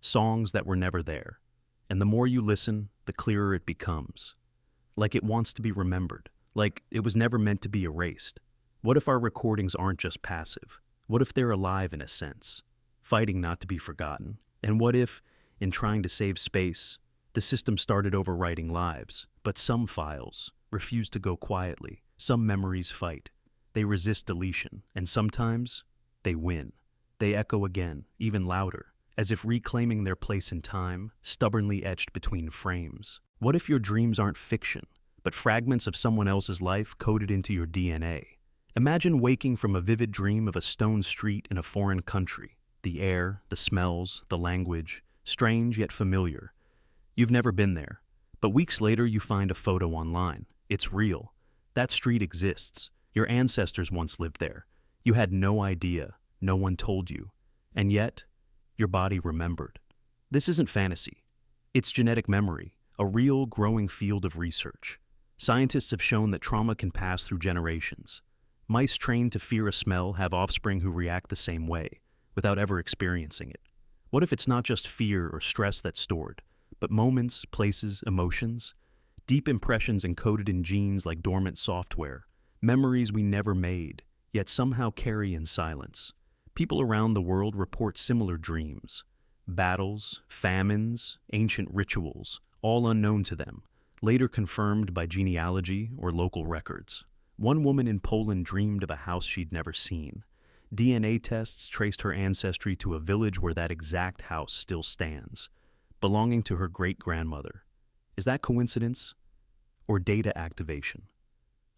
songs that were never there. And the more you listen, the clearer it becomes. Like it wants to be remembered, like it was never meant to be erased. What if our recordings aren't just passive? What if they're alive in a sense, fighting not to be forgotten? And what if, in trying to save space, the system started overwriting lives, but some files refuse to go quietly, some memories fight. They resist deletion, and sometimes they win. They echo again, even louder, as if reclaiming their place in time, stubbornly etched between frames. What if your dreams aren't fiction, but fragments of someone else's life coded into your DNA? Imagine waking from a vivid dream of a stone street in a foreign country. The air, the smells, the language, strange yet familiar. You've never been there, but weeks later you find a photo online. It's real. That street exists. Your ancestors once lived there. You had no idea. No one told you. And yet, your body remembered. This isn't fantasy. It's genetic memory, a real growing field of research. Scientists have shown that trauma can pass through generations. Mice trained to fear a smell have offspring who react the same way, without ever experiencing it. What if it's not just fear or stress that's stored, but moments, places, emotions? Deep impressions encoded in genes like dormant software, memories we never made, yet somehow carry in silence. People around the world report similar dreams. Battles, famines, ancient rituals, all unknown to them, later confirmed by genealogy or local records. One woman in Poland dreamed of a house she'd never seen. DNA tests traced her ancestry to a village where that exact house still stands, belonging to her great-grandmother. Is that coincidence or data activation?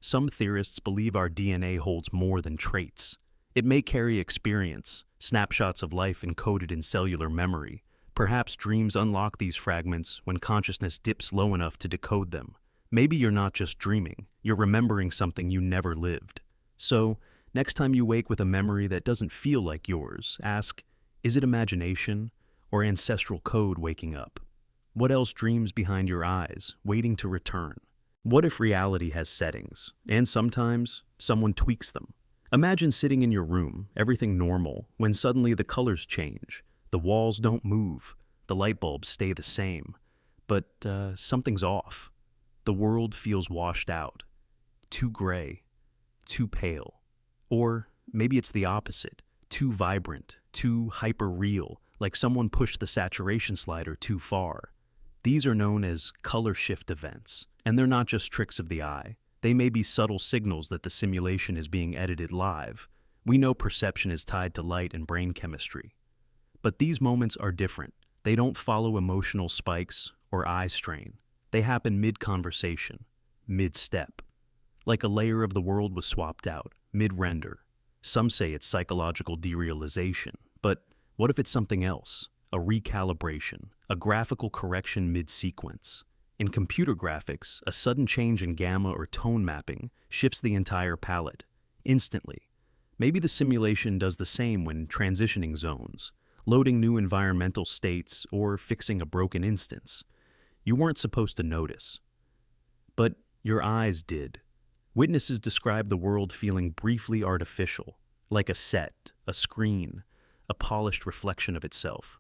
Some theorists believe our DNA holds more than traits. It may carry experience, snapshots of life encoded in cellular memory. Perhaps dreams unlock these fragments when consciousness dips low enough to decode them. Maybe you're not just dreaming, you're remembering something you never lived. So, next time you wake with a memory that doesn't feel like yours, ask, is it imagination or ancestral code waking up? What else dreams behind your eyes, waiting to return? What if reality has settings, and sometimes someone tweaks them? Imagine sitting in your room, everything normal, when suddenly the colors change. The walls don't move, the light bulbs stay the same, but something's off. The world feels washed out, too gray, too pale. Or maybe it's the opposite, too vibrant, too hyper-real, like someone pushed the saturation slider too far. These are known as color shift events, and they're not just tricks of the eye. They may be subtle signals that the simulation is being edited live. We know perception is tied to light and brain chemistry. But these moments are different. They don't follow emotional spikes or eye strain. They happen mid-conversation, mid-step. Like a layer of the world was swapped out, mid-render. Some say it's psychological derealization, but what if it's something else? A recalibration, a graphical correction mid-sequence. In computer graphics, a sudden change in gamma or tone mapping shifts the entire palette, instantly. Maybe the simulation does the same when transitioning zones, loading new environmental states, or fixing a broken instance. You weren't supposed to notice. But your eyes did. Witnesses describe the world feeling briefly artificial, like a set, a screen, a polished reflection of itself.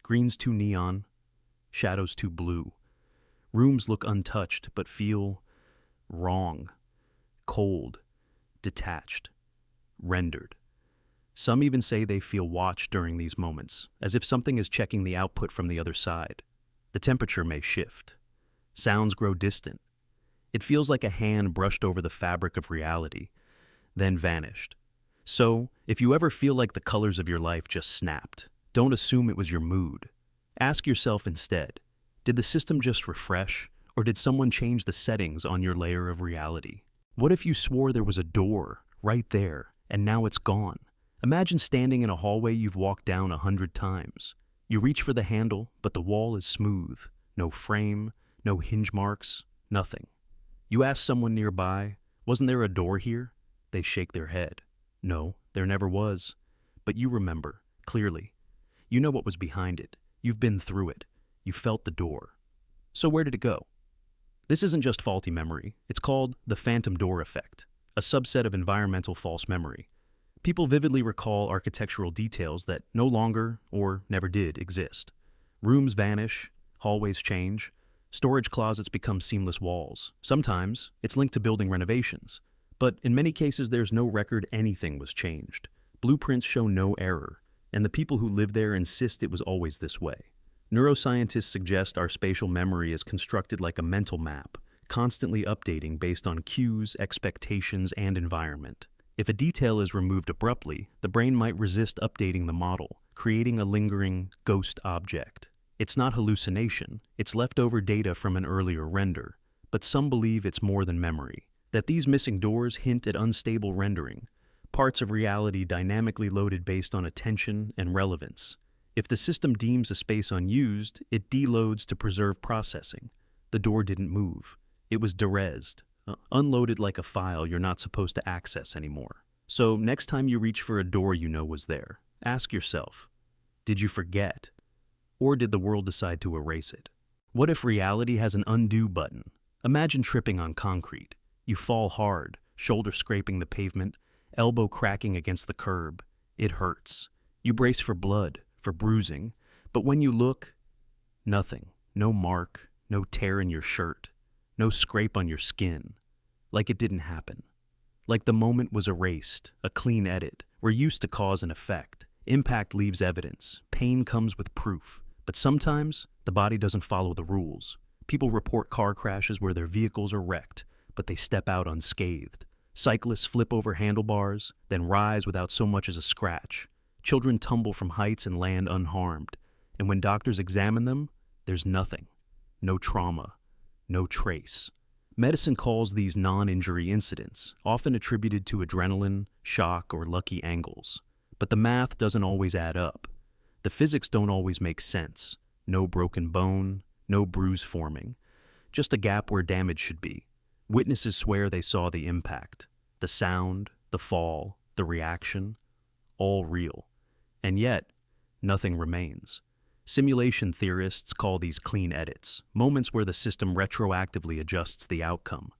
Greens too neon, shadows too blue. Rooms look untouched but feel wrong, cold, detached, rendered. Some even say they feel watched during these moments, as if something is checking the output from the other side. The temperature may shift. Sounds grow distant. It feels like a hand brushed over the fabric of reality, then vanished. So, if you ever feel like the colors of your life just snapped, don't assume it was your mood. Ask yourself instead, did the system just refresh, or did someone change the settings on your layer of reality? What if you swore there was a door right there, and now it's gone? Imagine standing in a hallway you've walked down 100 times. You reach for the handle, but the wall is smooth. No frame, no hinge marks, nothing. You ask someone nearby, wasn't there a door here? They shake their head. No, there never was. But you remember, clearly. You know what was behind it. You've been through it. You felt the door. So where did it go? This isn't just faulty memory. It's called the phantom door effect, a subset of environmental false memory. People vividly recall architectural details that no longer, or never did, exist. Rooms vanish, hallways change, storage closets become seamless walls. Sometimes, it's linked to building renovations. But in many cases, there's no record anything was changed. Blueprints show no error, and the people who live there insist it was always this way. Neuroscientists suggest our spatial memory is constructed like a mental map, constantly updating based on cues, expectations, and environment. If a detail is removed abruptly, the brain might resist updating the model, creating a lingering ghost object. It's not hallucination, it's leftover data from an earlier render, but some believe it's more than memory, that these missing doors hint at unstable rendering, parts of reality dynamically loaded based on attention and relevance. If the system deems a space unused, it deloads to preserve processing. The door didn't move. It was derezzed, unloaded like a file you're not supposed to access anymore. So next time you reach for a door you know was there, ask yourself, did you forget? Or did the world decide to erase it? What if reality has an undo button? Imagine tripping on concrete. You fall hard, shoulder scraping the pavement, elbow cracking against the curb. It hurts. You brace for blood, for bruising, but when you look, nothing. No mark, no tear in your shirt, no scrape on your skin. Like it didn't happen. Like the moment was erased, a clean edit. We're used to cause and effect. Impact leaves evidence. Pain comes with proof. But sometimes, the body doesn't follow the rules. People report car crashes where their vehicles are wrecked, but they step out unscathed. Cyclists flip over handlebars, then rise without so much as a scratch. Children tumble from heights and land unharmed. And when doctors examine them, there's nothing. No trauma. No trace. Medicine calls these non-injury incidents, often attributed to adrenaline, shock, or lucky angles. But the math doesn't always add up. The physics don't always make sense. No broken bone, no bruise forming. Just a gap where damage should be. Witnesses swear they saw the impact. The sound, the fall, the reaction, all real. And yet, nothing remains. Simulation theorists call these clean edits, moments where the system retroactively adjusts the outcome.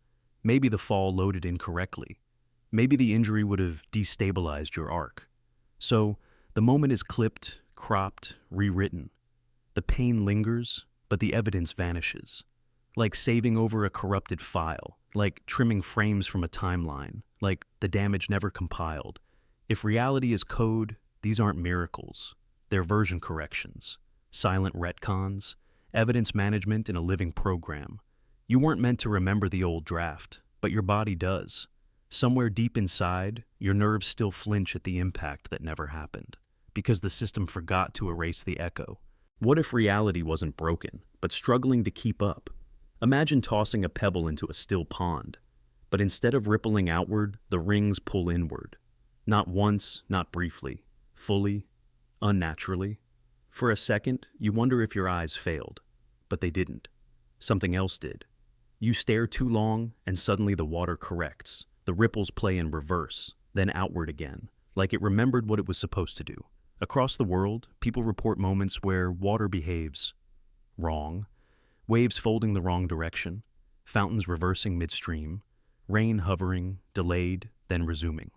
Maybe the fall loaded incorrectly. Maybe the injury would have destabilized your arc. So, the moment is clipped, cropped, rewritten. The pain lingers, but the evidence vanishes. Like saving over a corrupted file, like trimming frames from a timeline, like the damage never compiled. If reality is code, these aren't miracles. They're version corrections, silent retcons, evidence management in a living program. You weren't meant to remember the old draft, but your body does. Somewhere deep inside, your nerves still flinch at the impact that never happened, because the system forgot to erase the echo. What if reality wasn't broken, but struggling to keep up? Imagine tossing a pebble into a still pond, but instead of rippling outward, the rings pull inward. Not once, not briefly, fully, unnaturally. For a second, you wonder if your eyes failed, but they didn't. Something else did. You stare too long, and suddenly the water corrects. The ripples play in reverse, then outward again, like it remembered what it was supposed to do. Across the world, people report moments where water behaves wrong, waves folding the wrong direction, fountains reversing midstream, rain hovering, delayed, then resuming.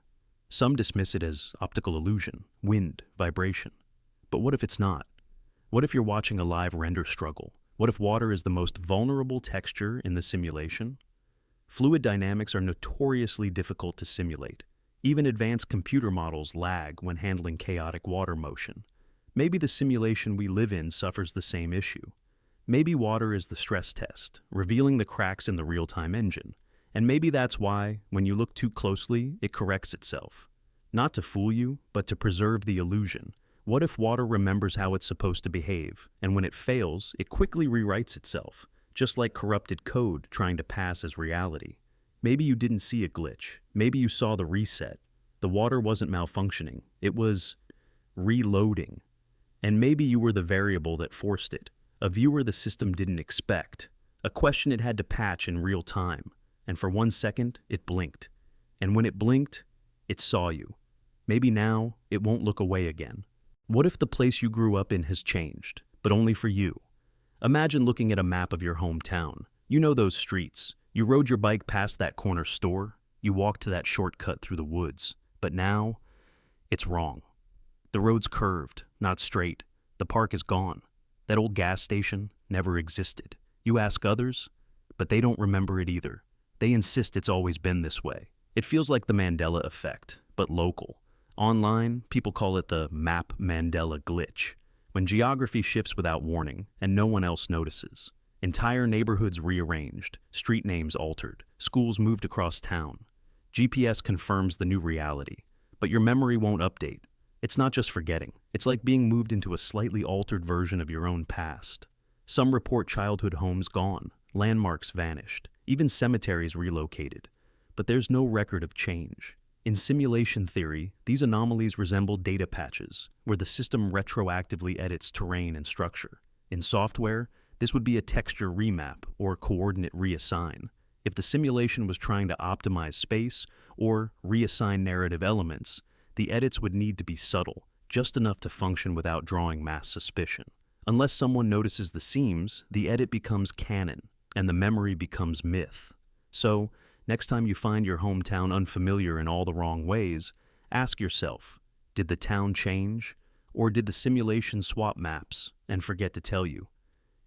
Some dismiss it as optical illusion, wind, vibration. But what if it's not? What if you're watching a live render struggle? What if water is the most vulnerable texture in the simulation? Fluid dynamics are notoriously difficult to simulate. Even advanced computer models lag when handling chaotic water motion. Maybe the simulation we live in suffers the same issue. Maybe water is the stress test, revealing the cracks in the real-time engine. And maybe that's why, when you look too closely, it corrects itself. Not to fool you, but to preserve the illusion. What if water remembers how it's supposed to behave, and when it fails, it quickly rewrites itself, just like corrupted code trying to pass as reality? Maybe you didn't see a glitch. Maybe you saw the reset. The water wasn't malfunctioning. It was reloading. And maybe you were the variable that forced it, a viewer the system didn't expect, a question it had to patch in real time. And for 1 second, it blinked. And when it blinked, it saw you. Maybe now, it won't look away again. What if the place you grew up in has changed, but only for you? Imagine looking at a map of your hometown. You know those streets. You rode your bike past that corner store. You walked to that shortcut through the woods. But now, it's wrong. The road's curved, not straight. The park is gone. That old gas station never existed. You ask others, but they don't remember it either. They insist it's always been this way. It feels like the Mandela effect, but local. Online, people call it the map Mandela glitch, when geography shifts without warning and no one else notices. Entire neighborhoods rearranged, street names altered, schools moved across town. GPS confirms the new reality, but your memory won't update. It's not just forgetting. It's like being moved into a slightly altered version of your own past. Some report childhood homes gone, landmarks vanished, even cemeteries relocated. But there's no record of change. In simulation theory, these anomalies resemble data patches, where the system retroactively edits terrain and structure. In software, this would be a texture remap or coordinate reassign. If the simulation was trying to optimize space or reassign narrative elements, the edits would need to be subtle, just enough to function without drawing mass suspicion. Unless someone notices the seams, the edit becomes canon, and the memory becomes myth. So, next time you find your hometown unfamiliar in all the wrong ways, ask yourself, did the town change, or did the simulation swap maps and forget to tell you?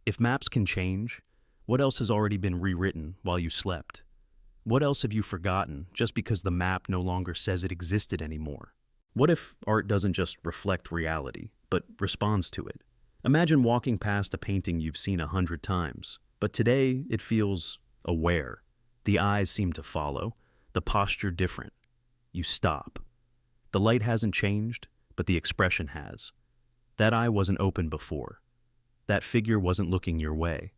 If maps can change, what else has already been rewritten while you slept? What else have you forgotten just because the map no longer says it existed anymore? What if art doesn't just reflect reality, but responds to it? Imagine walking past a painting you've seen 100 times, but today it feels aware. The eyes seem to follow, the posture different. You stop. The light hasn't changed, but the expression has. That eye wasn't open before. That figure wasn't looking your way.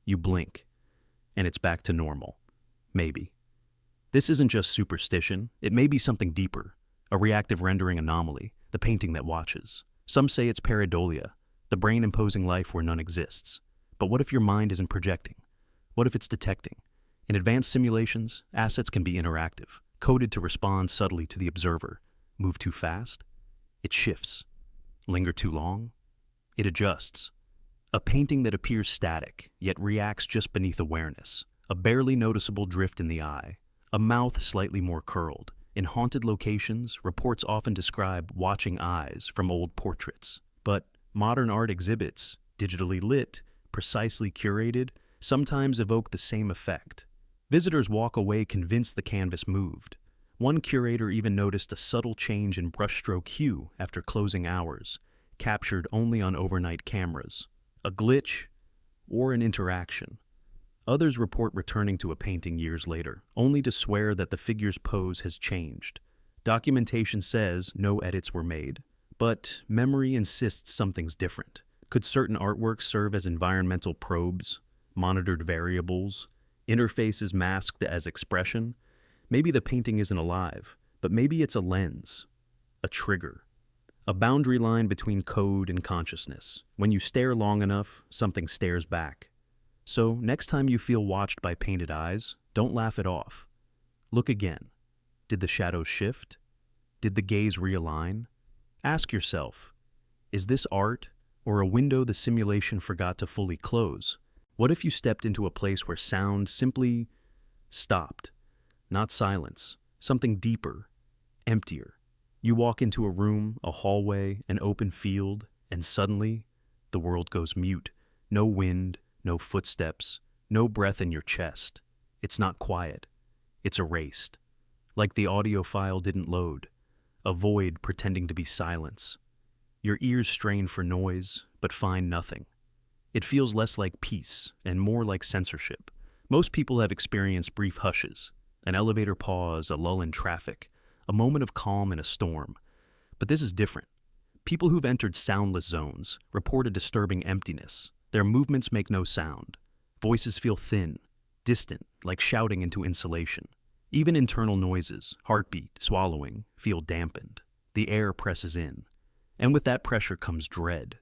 You blink, and it's back to normal. Maybe. This isn't just superstition, it may be something deeper, a reactive rendering anomaly, the painting that watches. Some say it's pareidolia, the brain imposing life where none exists. But what if your mind isn't projecting? What if it's detecting? In advanced simulations, assets can be interactive, coded to respond subtly to the observer. Move too fast? It shifts. Linger too long? It adjusts. A painting that appears static, yet reacts just beneath awareness. A barely noticeable drift in the eye. A mouth slightly more curled. In haunted locations, reports often describe watching eyes from old portraits. But modern art exhibits, digitally lit, precisely curated, sometimes evoke the same effect. Visitors walk away convinced the canvas moved. One curator even noticed a subtle change in brushstroke hue after closing hours, captured only on overnight cameras. A glitch or an interaction. Others report returning to a painting years later, only to swear that the figure's pose has changed. Documentation says no edits were made, but memory insists something's different. Could certain artworks serve as environmental probes, monitored variables, interfaces masked as expression? Maybe the painting isn't alive, but maybe it's a lens, a trigger, a boundary line between code and consciousness. When you stare long enough, something stares back. So, next time you feel watched by painted eyes, don't laugh it off. Look again. Did the shadows shift? Did the gaze realign? Ask yourself, is this art or a window the simulation forgot to fully close? What if you stepped into a place where sound simply stopped? Not silence, something deeper, emptier. You walk into a room, a hallway, an open field, and suddenly, the world goes mute. No wind, no footsteps, no breath in your chest. It's not quiet. It's erased. Like the audio file didn't load. A void pretending to be silence. Your ears strain for noise, but find nothing. It feels less like peace and more like censorship. Most people have experienced brief hushes, an elevator pause, a lull in traffic, a moment of calm in a storm. But this is different. People who've entered soundless zones report a disturbing emptiness. Their movements make no sound. Voices feel thin, distant, like shouting into insulation. Even internal noises, heartbeat, swallowing, feel dampened. The air presses in. And with that pressure comes dread.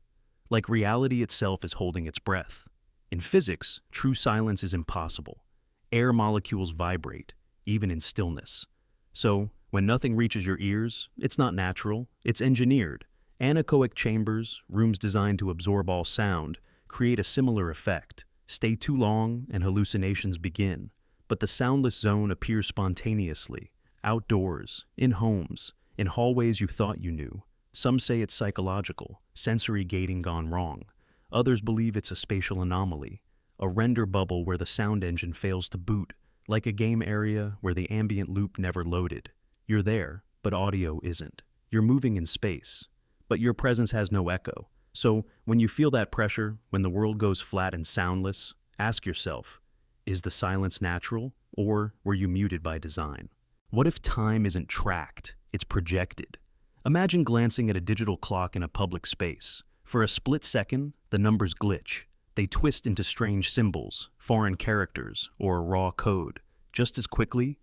Like reality itself is holding its breath. In physics, true silence is impossible. Air molecules vibrate, even in stillness. So, when nothing reaches your ears, it's not natural, it's engineered. Anechoic chambers, rooms designed to absorb all sound, create a similar effect. Stay too long and hallucinations begin. But the soundless zone appears spontaneously, outdoors, in homes, in hallways you thought you knew. Some say it's psychological, sensory gating gone wrong. Others believe it's a spatial anomaly, a render bubble where the sound engine fails to boot, like a game area where the ambient loop never loaded. You're there, but audio isn't. You're moving in space, but your presence has no echo. So, when you feel that pressure, when the world goes flat and soundless, ask yourself, is the silence natural, or were you muted by design? What if time isn't tracked, it's projected? Imagine glancing at a digital clock in a public space. For a split second, the numbers glitch. They twist into strange symbols, foreign characters, or raw code. Just as quickly,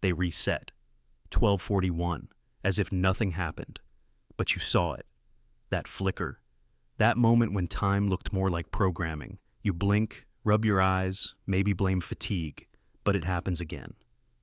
they reset. 12:41, as if nothing happened. But you saw it. That flicker. That moment when time looked more like programming. You blink, rub your eyes, maybe blame fatigue, but it happens again.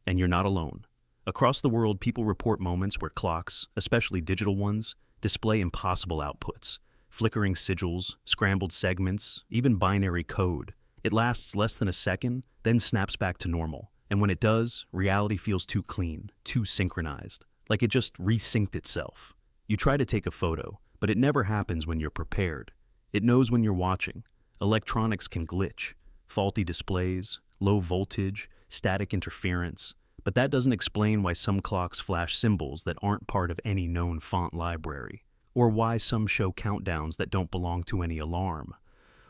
And you're not alone. Across the world, people report moments where clocks, especially digital ones, display impossible outputs. Flickering sigils, scrambled segments, even binary code. It lasts less than a second, then snaps back to normal. And when it does, reality feels too clean, too synchronized, like it just resynced itself. You try to take a photo, but it never happens when you're prepared. It knows when you're watching. Electronics can glitch, faulty displays, low voltage, static interference, but that doesn't explain why some clocks flash symbols that aren't part of any known font library, or why some show countdowns that don't belong to any alarm,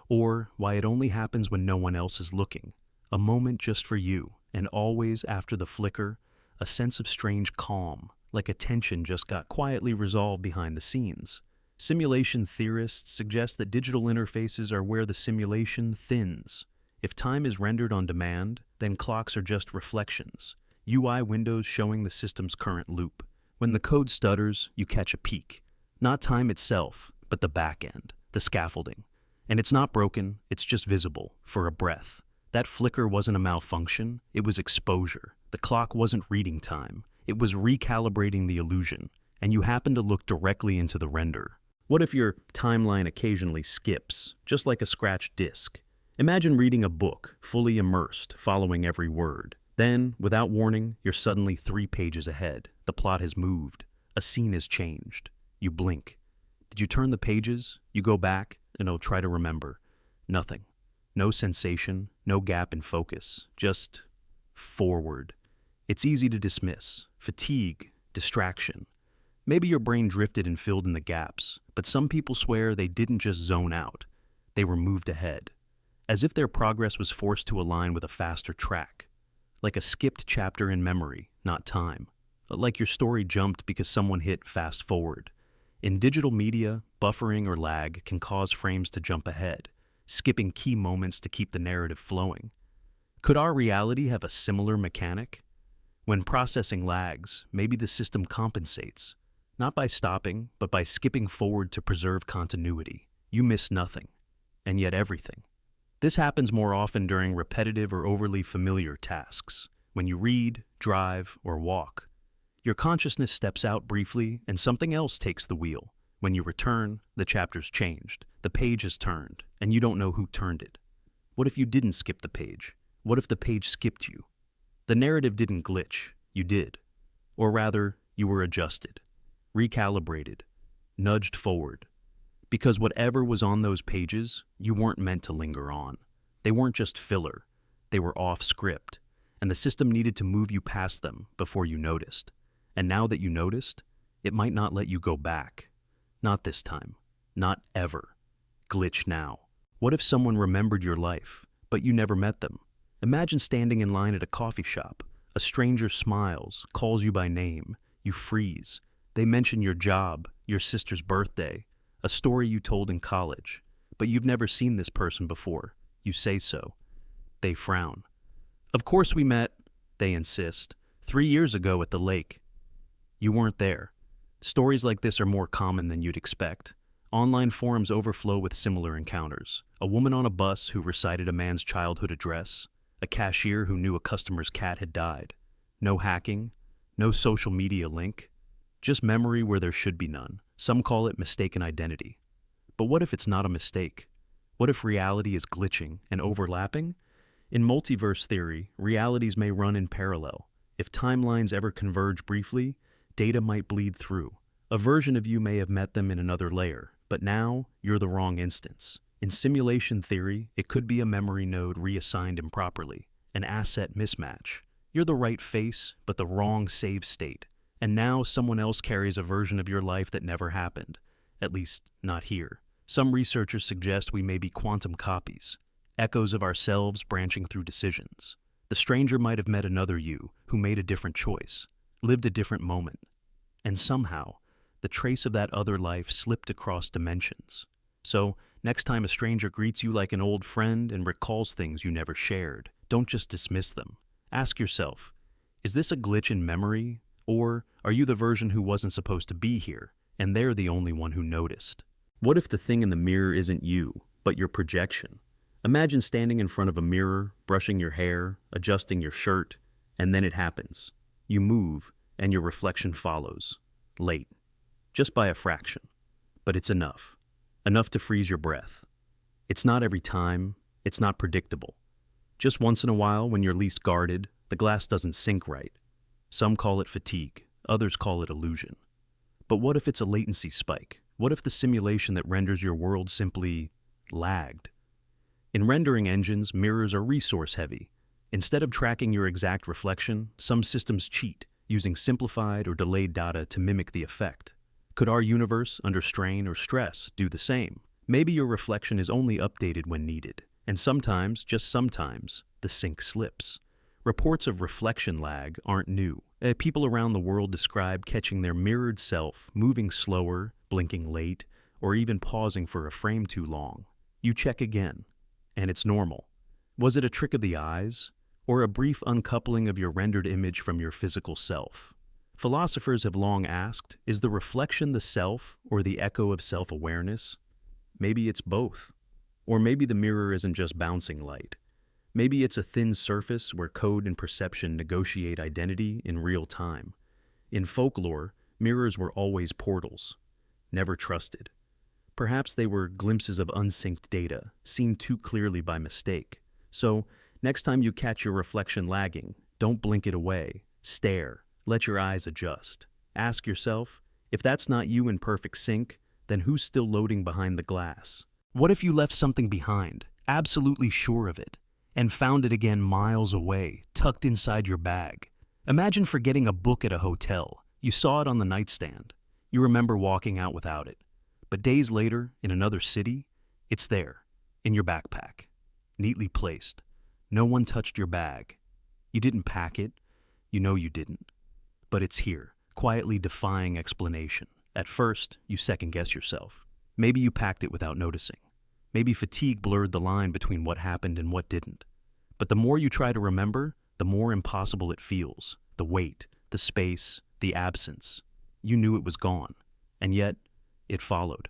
or why it only happens when no one else is looking. A moment just for you, and always after the flicker, a sense of strange calm, like a tension just got quietly resolved behind the scenes. Simulation theorists suggest that digital interfaces are where the simulation thins. If time is rendered on demand, then clocks are just reflections, UI windows showing the system's current loop. When the code stutters, you catch a peek. Not time itself, but the back end, the scaffolding. And it's not broken, it's just visible, for a breath. That flicker wasn't a malfunction, it was exposure. The clock wasn't reading time, it was recalibrating the illusion, and you happened to look directly into the render. What if your timeline occasionally skips, just like a scratched disc? Imagine reading a book, fully immersed, following every word. Then, without warning, you're suddenly 3 pages ahead. The plot has moved. A scene has changed. You blink. Did you turn the pages? You go back, and try to remember. Nothing. No sensation, no gap in focus. Just forward. It's easy to dismiss. Fatigue, distraction. Maybe your brain drifted and filled in the gaps, but some people swear they didn't just zone out. They were moved ahead, as if their progress was forced to align with a faster track. Like a skipped chapter in memory, not time. Like your story jumped because someone hit fast forward. In digital media, buffering or lag can cause frames to jump ahead, skipping key moments to keep the narrative flowing. Could our reality have a similar mechanic? When processing lags, maybe the system compensates. Not by stopping, but by skipping forward to preserve continuity. You miss nothing, and yet everything. This happens more often during repetitive or overly familiar tasks. When you read, drive, or walk, your consciousness steps out briefly and something else takes the wheel. When you return, the chapter's changed, the page has turned, and you don't know who turned it. What if you didn't skip the page? What if the page skipped you? The narrative didn't glitch, you did. Or rather, you were adjusted, recalibrated, nudged forward. Because whatever was on those pages, you weren't meant to linger on. They weren't just filler, they were off script, and the system needed to move you past them before you noticed. And now that you noticed, it might not let you go back. Not this time. Not ever. Glitch now. What if someone remembered your life, but you never met them? Imagine standing in line at a coffee shop. A stranger smiles, calls you by name. You freeze. They mention your job, your sister's birthday, a story you told in college. But you've never seen this person before. You say so. They frown. Of course we met, they insist, 3 years ago at the lake. You weren't there. Stories like this are more common than you'd expect. Online forums overflow with similar encounters. A woman on a bus who recited a man's childhood address. A cashier who knew a customer's cat had died. No hacking. No social media link. Just memory where there should be none. Some call it mistaken identity. But what if it's not a mistake? What if reality is glitching and overlapping? In multiverse theory, realities may run in parallel. If timelines ever converge briefly, data might bleed through. A version of you may have met them in another layer, but now you're the wrong instance. In simulation theory, it could be a memory node reassigned improperly, an asset mismatch. You're the right face, but the wrong save state. And now someone else carries a version of your life that never happened. At least, not here. Some researchers suggest we may be quantum copies, echoes of ourselves branching through decisions. The stranger might have met another you who made a different choice, lived a different moment, and somehow, the trace of that other life slipped across dimensions. So, next time a stranger greets you like an old friend and recalls things you never shared, don't just dismiss them. Ask yourself, is this a glitch in memory, or are you the version who wasn't supposed to be here, and they're the only one who noticed? What if the thing in the mirror isn't you, but your projection? Imagine standing in front of a mirror, brushing your hair, adjusting your shirt, and then it happens. You move, and your reflection follows. Late. Just by a fraction. But it's enough. Enough to freeze your breath. It's not every time. It's not predictable. Just once in a while, when you're least guarded, the glass doesn't sync right. Some call it fatigue. Others call it illusion. But what if it's a latency spike? What if the simulation that renders your world simply lagged? In rendering engines, mirrors are resource-heavy. Instead of tracking your exact reflection, some systems cheat, using simplified or delayed data to mimic the effect. Could our universe, under strain or stress, do the same? Maybe your reflection is only updated when needed, and sometimes, just sometimes, the sync slips. Reports of reflection lag aren't new. People around the world describe catching their mirrored self moving slower, blinking late, or even pausing for a frame too long. You check again, and it's normal. Was it a trick of the eyes, or a brief uncoupling of your rendered image from your physical self? Philosophers have long asked, is the reflection the self or the echo of self-awareness? Maybe it's both. Or maybe the mirror isn't just bouncing light. Maybe it's a thin surface where code and perception negotiate identity in real time. In folklore, mirrors were always portals, never trusted. Perhaps they were glimpses of unsynced data, seen too clearly by mistake. So, next time you catch your reflection lagging, don't blink it away. Stare. Let your eyes adjust. Ask yourself, if that's not you in perfect sync, then who's still loading behind the glass? What if you left something behind, absolutely sure of it, and found it again miles away, tucked inside your bag? Imagine forgetting a book at a hotel. You saw it on the nightstand. You remember walking out without it. But days later, in another city, it's there, in your backpack, neatly placed. No one touched your bag. You didn't pack it. You know you didn't. But it's here, quietly defying explanation. At first, you second-guess yourself. Maybe you packed it without noticing. Maybe fatigue blurred the line between what happened and what didn't. But the more you try to remember, the more impossible it feels. The weight, the space, the absence. You knew it was gone, and yet it followed.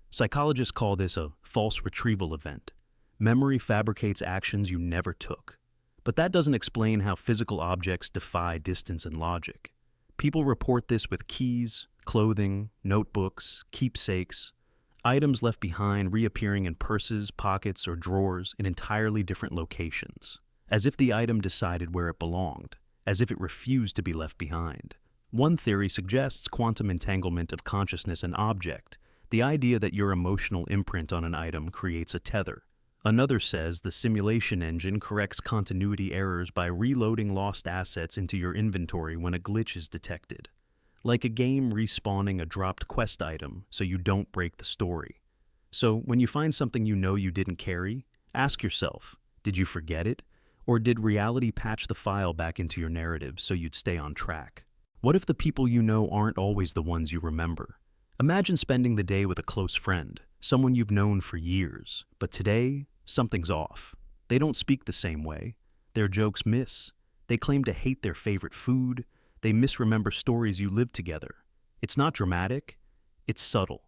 Psychologists call this a false retrieval event. Memory fabricates actions you never took. But that doesn't explain how physical objects defy distance and logic. People report this with keys, clothing, notebooks, keepsakes, items left behind reappearing in purses, pockets, or drawers in entirely different locations, as if the item decided where it belonged, as if it refused to be left behind. One theory suggests quantum entanglement of consciousness and object, the idea that your emotional imprint on an item creates a tether. Another says the simulation engine corrects continuity errors by reloading lost assets into your inventory when a glitch is detected. Like a game respawning a dropped quest item so you don't break the story. So when you find something you know you didn't carry, ask yourself, did you forget it? Or did reality patch the file back into your narrative so you'd stay on track? What if the people you know aren't always the ones you remember? Imagine spending the day with a close friend, someone you've known for years, but today, something's off. They don't speak the same way. Their jokes miss. They claim to hate their favorite food. They misremember stories you lived together. It's not dramatic. It's subtle.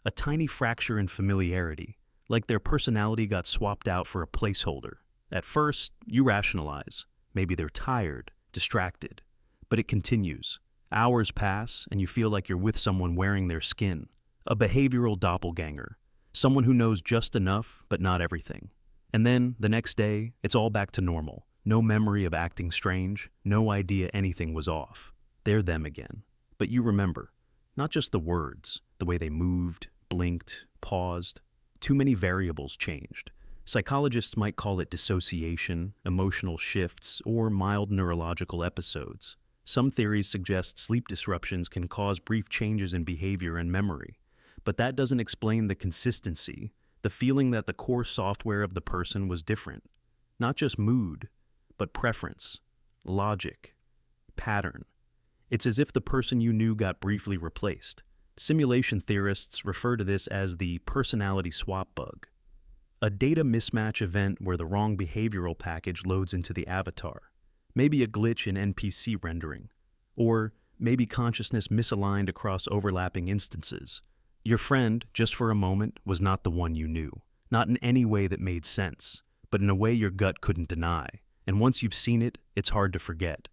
A tiny fracture in familiarity, like their personality got swapped out for a placeholder. At first, you rationalize. Maybe they're tired, distracted. But it continues. Hours pass, and you feel like you're with someone wearing their skin. A behavioral doppelganger. Someone who knows just enough, but not everything. And then, the next day, it's all back to normal. No memory of acting strange, no idea anything was off. They're them again. But you remember. Not just the words, the way they moved, blinked, paused. Too many variables changed. Psychologists might call it dissociation, emotional shifts, or mild neurological episodes. Some theories suggest sleep disruptions can cause brief changes in behavior and memory. But that doesn't explain the consistency, the feeling that the core software of the person was different. Not just mood, but preference, logic, pattern. It's as if the person you knew got briefly replaced. Simulation theorists refer to this as the personality swap bug. A data mismatch event where the wrong behavioral package loads into the avatar. Maybe a glitch in NPC rendering. Or maybe consciousness misaligned across overlapping instances. Your friend, just for a moment, was not the one you knew. Not in any way that made sense, but in a way your gut couldn't deny. And once you've seen it, it's hard to forget.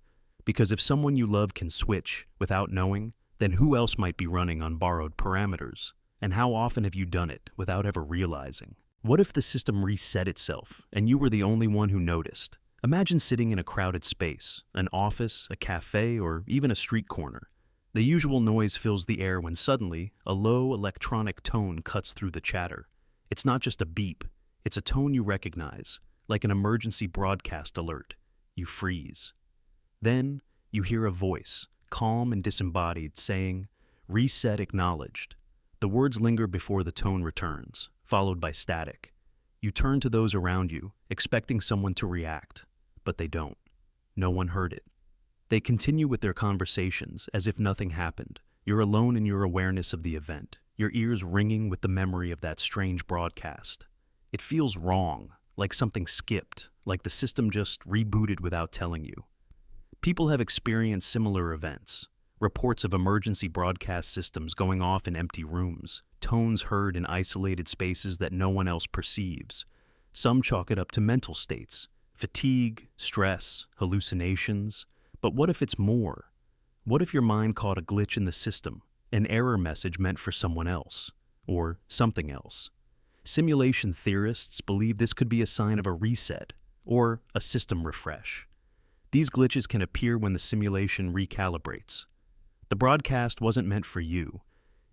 Because if someone you love can switch without knowing, then who else might be running on borrowed parameters? And how often have you done it without ever realizing? What if the system reset itself and you were the only one who noticed? Imagine sitting in a crowded space, an office, a cafe, or even a street corner. The usual noise fills the air when suddenly a low electronic tone cuts through the chatter. It's not just a beep, it's a tone you recognize, like an emergency broadcast alert. You freeze. Then you hear a voice, calm and disembodied, saying, "Reset acknowledged." The words linger before the tone returns, followed by static. You turn to those around you, expecting someone to react, but they don't. No one heard it. They continue with their conversations as if nothing happened. You're alone in your awareness of the event, your ears ringing with the memory of that strange broadcast. It feels wrong, like something skipped, like the system just rebooted without telling you. People have experienced similar events. Reports of emergency broadcast systems going off in empty rooms, tones heard in isolated spaces that no one else perceives. Some chalk it up to mental states, fatigue, stress, hallucinations. But what if it's more? What if your mind caught a glitch in the system, an error message meant for someone else? or something else. Simulation theorists believe this could be a sign of a reset or a system refresh. These glitches can appear when the simulation recalibrates. The broadcast wasn't meant for you.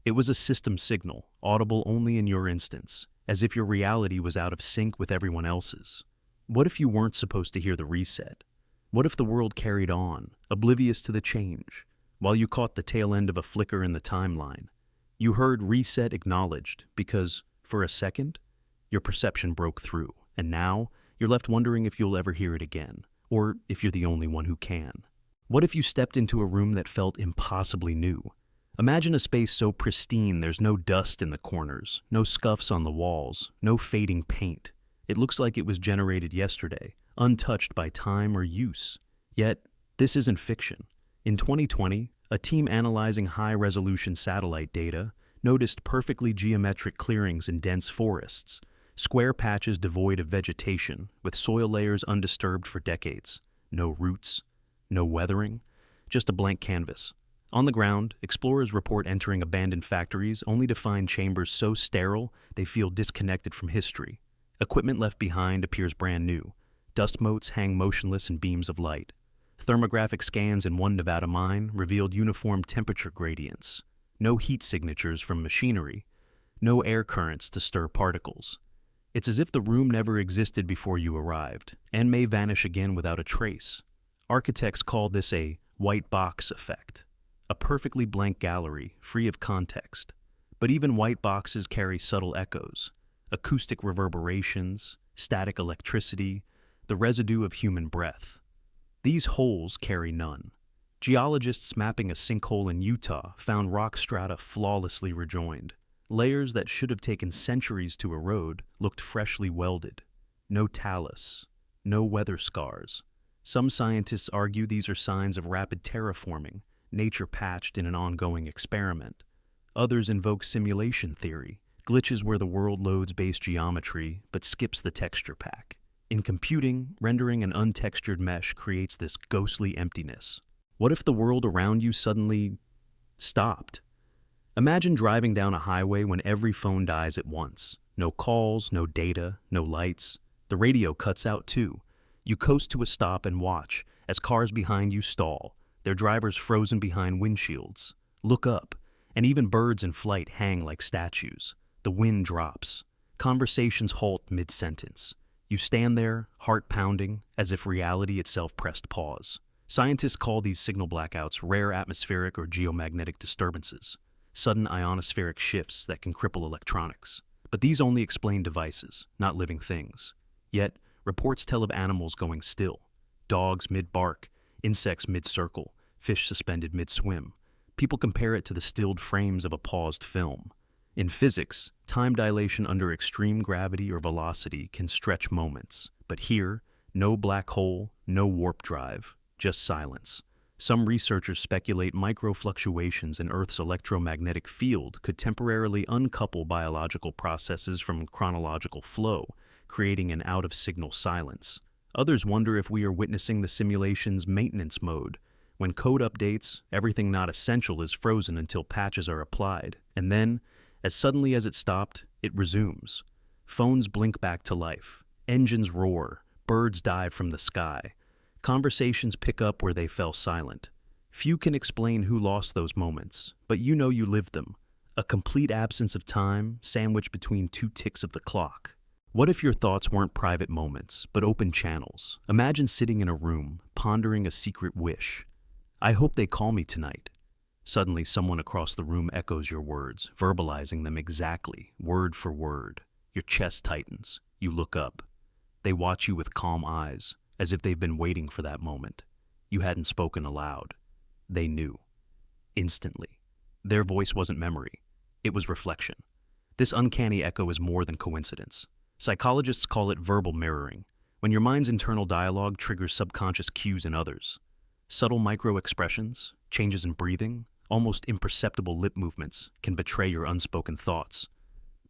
It was a system signal, audible only in your instance, as if your reality was out of sync with everyone else's. What if you weren't supposed to hear the reset? What if the world carried on, oblivious to the change, while you caught the tail end of a flicker in the timeline? You heard reset acknowledged because, for a second, your perception broke through, and now you're left wondering if you'll ever hear it again, or if you're the only one who can. What if you stepped into a room that felt impossibly new? Imagine a space so pristine there's no dust in the corners, no scuffs on the walls, no fading paint. It looks like it was generated yesterday, untouched by time or use. Yet, this isn't fiction. In 2020, a team analyzing high-resolution satellite data noticed perfectly geometric clearings in dense forests, square patches devoid of vegetation, with soil layers undisturbed for decades. No roots, no weathering, just a blank canvas. On the ground, explorers report entering abandoned factories only to find chambers so sterile they feel disconnected from history. Equipment left behind appears brand new. Dust motes hang motionless in beams of light. Thermographic scans in one Nevada mine revealed uniform temperature gradients. No heat signatures from machinery. No air currents to stir particles. It's as if the room never existed before you arrived, and may vanish again without a trace. Architects call this a white box effect. A perfectly blank gallery, free of context. But even white boxes carry subtle echoes, acoustic reverberations, static electricity, the residue of human breath. These holes carry none. Geologists mapping a sinkhole in Utah found rock strata flawlessly rejoined. Layers that should have taken centuries to erode looked freshly welded. No talus, no weather scars. Some scientists argue these are signs of rapid terraforming, nature patched in an ongoing experiment. Others invoke simulation theory, glitches where the world loads base geometry but skips the texture pack. In computing, rendering an untextured mesh creates this ghostly emptiness. What if the world around you suddenly stopped? Imagine driving down a highway when every phone dies at once. No calls, no data, no lights. The radio cuts out too. You coast to a stop and watch as cars behind you stall, their drivers frozen behind windshields. Look up, and even birds in flight hang like statues. The wind drops. Conversations halt mid-sentence. You stand there, heart pounding, as if reality itself pressed pause. Scientists call these signal blackouts rare atmospheric or geomagnetic disturbances, sudden ionospheric shifts that can cripple electronics. But these only explain devices, not living things. Yet, reports tell of animals going still. Dogs mid-bark, insects mid-circle, fish suspended mid-swim. People compare it to the stilled frames of a paused film. In physics, time dilation under extreme gravity or velocity can stretch moments. But here, no black hole, no warp drive, just silence. Some researchers speculate microfluctuations in Earth's electromagnetic field could temporarily uncouple biological processes from chronological flow, creating an out-of-signal silence. Others wonder if we are witnessing the simulation's maintenance mode. When code updates, everything not essential is frozen until patches are applied. And then, as suddenly as it stopped, it resumes. Phones blink back to life. Engines roar. Birds dive from the sky. Conversations pick up where they fell silent. Few can explain who lost those moments, but you know you lived them. A complete absence of time, sandwiched between two ticks of the clock. What if your thoughts weren't private moments, but open channels? Imagine sitting in a room, pondering a secret wish. I hope they call me tonight. Suddenly, someone across the room echoes your words, verbalizing them exactly, word for word. Your chest tightens. You look up. They watch you with calm eyes, as if they've been waiting for that moment. You hadn't spoken aloud. They knew. Instantly. Their voice wasn't memory. It was reflection. This uncanny echo is more than coincidence. Psychologists call it verbal mirroring, when your mind's internal dialogue triggers subconscious cues in others. Subtle micro-expressions, changes in breathing, almost imperceptible lip movements can betray your unspoken thoughts.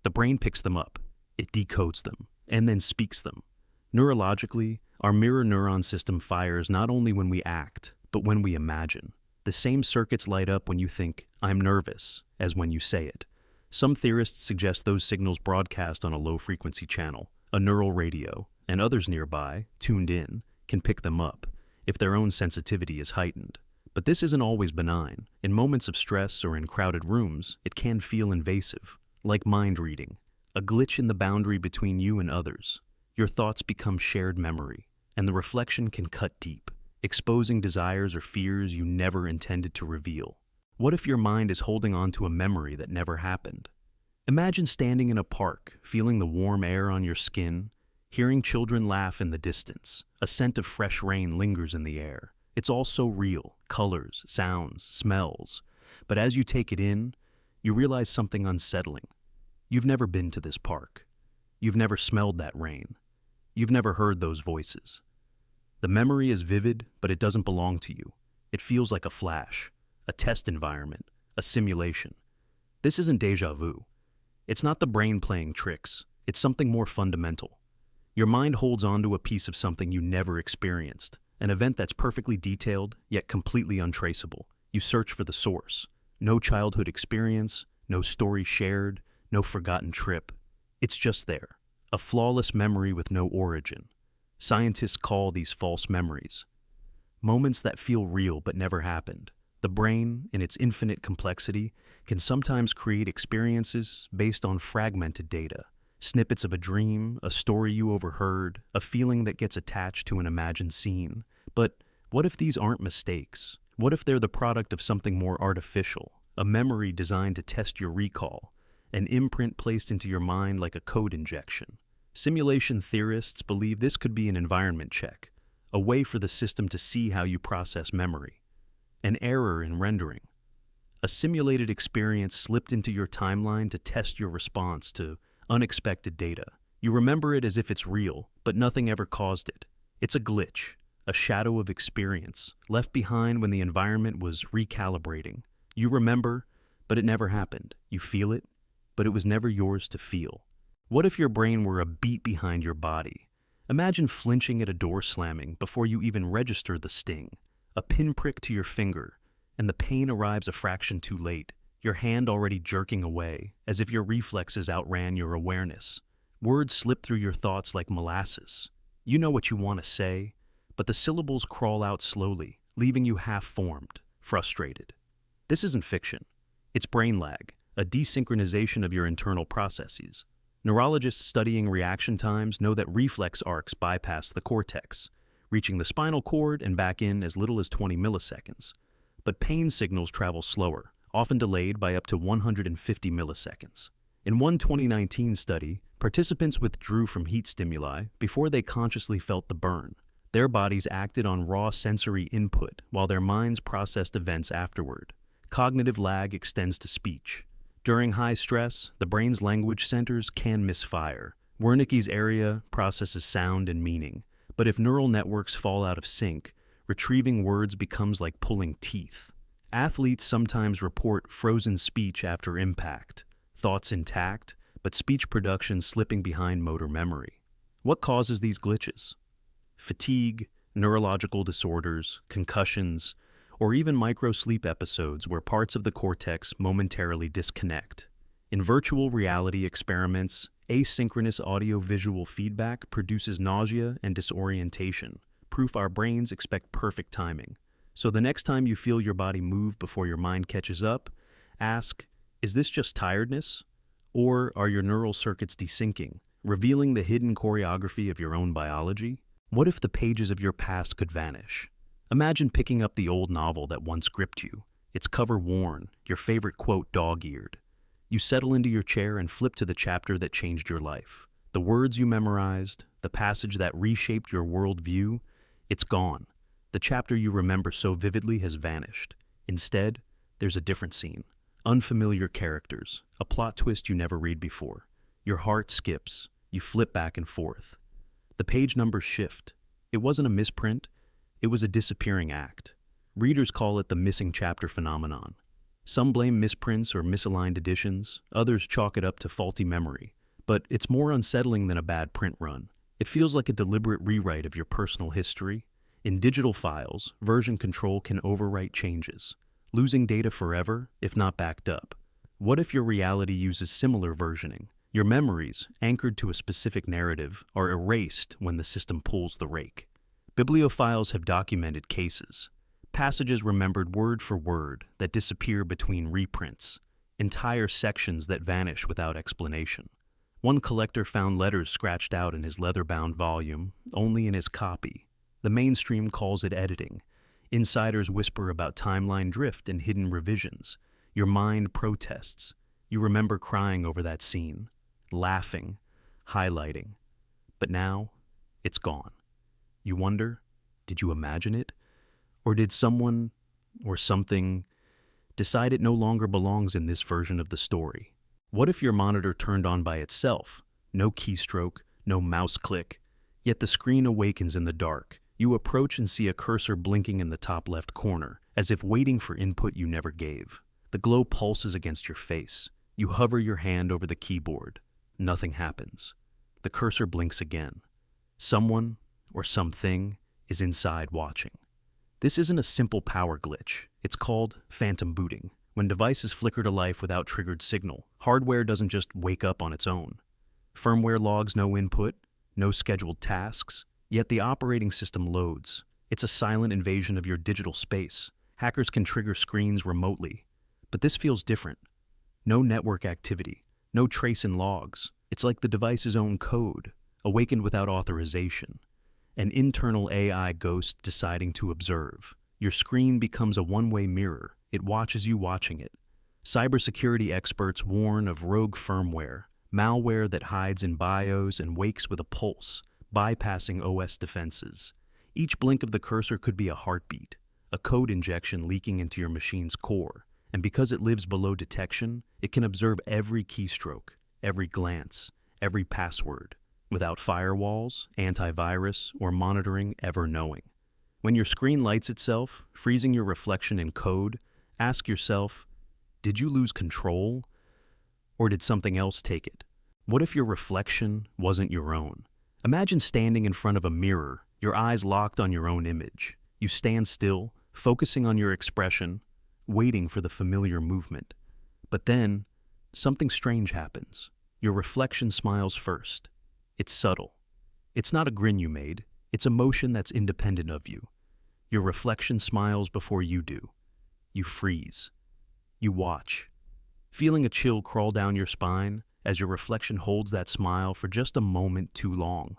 The brain picks them up, it decodes them, and then speaks them. Neurologically, our mirror neuron system fires not only when we act, but when we imagine. The same circuits light up when you think, "I'm nervous," as when you say it. Some theorists suggest those signals broadcast on a low-frequency channel, a neural radio, and others nearby, tuned in, can pick them up if their own sensitivity is heightened. But this isn't always benign. In moments of stress or in crowded rooms, it can feel invasive, like mind reading, a glitch in the boundary between you and others. Your thoughts become shared memory, and the reflection can cut deep, exposing desires or fears you never intended to reveal. What if your mind is holding on to a memory that never happened? Imagine standing in a park, feeling the warm air on your skin, hearing children laugh in the distance. A scent of fresh rain lingers in the air. It's all so real, colors, sounds, smells. But as you take it in, you realize something unsettling. You've never been to this park. You've never smelled that rain. You've never heard those voices. The memory is vivid, but it doesn't belong to you. It feels like a flash, a test environment, a simulation. This isn't déjà vu. It's not the brain playing tricks. It's something more fundamental. Your mind holds on to a piece of something you never experienced, an event that's perfectly detailed, yet completely untraceable. You search for the source. No childhood experience, no story shared, no forgotten trip. It's just there, a flawless memory with no origin. Scientists call these false memories. Moments that feel real but never happened. The brain, in its infinite complexity, can sometimes create experiences based on fragmented data. Snippets of a dream, a story you overheard, a feeling that gets attached to an imagined scene. But what if these aren't mistakes? What if they're the product of something more artificial? A memory designed to test your recall, an imprint placed into your mind like a code injection. Simulation theorists believe this could be an environment check, a way for the system to see how you process memory. An error in rendering. A simulated experience slipped into your timeline to test your response to unexpected data. You remember it as if it's real, but nothing ever caused it. It's a glitch, a shadow of experience, left behind when the environment was recalibrating. You remember, but it never happened. You feel it, but it was never yours to feel. What if your brain were a beat behind your body? Imagine flinching at a door slamming before you even register the sting. A pinprick to your finger, and the pain arrives a fraction too late, your hand already jerking away, as if your reflexes outran your awareness. Words slip through your thoughts like molasses. You know what you want to say, but the syllables crawl out slowly, leaving you half-formed, frustrated. This isn't fiction. It's brain lag, a desynchronization of your internal processes. Neurologists studying reaction times know that reflex arcs bypass the cortex, reaching the spinal cord and back in as little as 20 milliseconds. But pain signals travel slower, often delayed by up to 150 milliseconds. In one 2019 study, participants withdrew from heat stimuli before they consciously felt the burn. Their bodies acted on raw sensory input while their minds processed events afterward. Cognitive lag extends to speech. During high stress, the brain's language centers can misfire. Wernicke's area processes sound and meaning. But if neural networks fall out of sync, retrieving words becomes like pulling teeth. Athletes sometimes report frozen speech after impact, thoughts intact, but speech production slipping behind motor memory. What causes these glitches? Fatigue, neurological disorders, concussions, or even micro-sleep episodes where parts of the cortex momentarily disconnect. In virtual reality experiments, asynchronous audio-visual feedback produces nausea and disorientation, proof our brains expect perfect timing. So the next time you feel your body move before your mind catches up, ask, is this just tiredness? Or are your neural circuits desyncing, revealing the hidden choreography of your own biology? What if the pages of your past could vanish? Imagine picking up the old novel that once gripped you, its cover worn, your favorite quote dog-eared. You settle into your chair and flip to the chapter that changed your life. The words you memorized, the passage that reshaped your worldview, it's gone. The chapter you remember so vividly has vanished. Instead, there's a different scene. Unfamiliar characters, a plot twist you never read before. Your heart skips. You flip back and forth. The page numbers shift. It wasn't a misprint. It was a disappearing act. Readers call it the missing chapter phenomenon. Some blame misprints or misaligned editions. Others chalk it up to faulty memory. But it's more unsettling than a bad print run. It feels like a deliberate rewrite of your personal history. In digital files, version control can overwrite changes, losing data forever if not backed up. What if your reality uses similar versioning? Your memories, anchored to a specific narrative, are erased when the system pulls the rake. Bibliophiles have documented cases. Passages remembered word for word that disappear between reprints. Entire sections that vanish without explanation. One collector found letters scratched out in his leather-bound volume, only in his copy. The mainstream calls it editing. Insiders whisper about timeline drift and hidden revisions. Your mind protests. You remember crying over that scene, laughing, highlighting. But now, it's gone. You wonder, did you imagine it? Or did someone, or something, decide it no longer belongs in this version of the story? What if your monitor turned on by itself? No keystroke, no mouse click. Yet the screen awakens in the dark. You approach and see a cursor blinking in the top left corner, as if waiting for input you never gave. The glow pulses against your face. You hover your hand over the keyboard. Nothing happens. The cursor blinks again. Someone, or something, is inside watching. This isn't a simple power glitch. It's called phantom booting. When devices flicker to life without triggered signal, hardware doesn't just wake up on its own. Firmware logs no input, no scheduled tasks, yet the operating system loads. It's a silent invasion of your digital space. Hackers can trigger screens remotely. But this feels different. No network activity, no trace in logs. It's like the device's own code, awakened without authorization. An internal AI ghost deciding to observe. Your screen becomes a one-way mirror. It watches you watching it. Cybersecurity experts warn of rogue firmware, malware that hides in BIOS and wakes with a pulse, bypassing OS defenses. Each blink of the cursor could be a heartbeat, a code injection leaking into your machine's core. And because it lives below detection, it can observe every keystroke, every glance, every password, without firewalls, antivirus, or monitoring ever knowing. When your screen lights itself, freezing your reflection in code, ask yourself, did you lose control? Or did something else take it? What if your reflection wasn't your own? Imagine standing in front of a mirror, your eyes locked on your own image. You stand still, focusing on your expression, waiting for the familiar movement. But then, something strange happens. Your reflection smiles first. It's subtle. It's not a grin you made. It's emotion that's independent of you. Your reflection smiles before you do. You freeze. You watch, feeling a chill crawl down your spine as your reflection holds that smile for just a moment too long.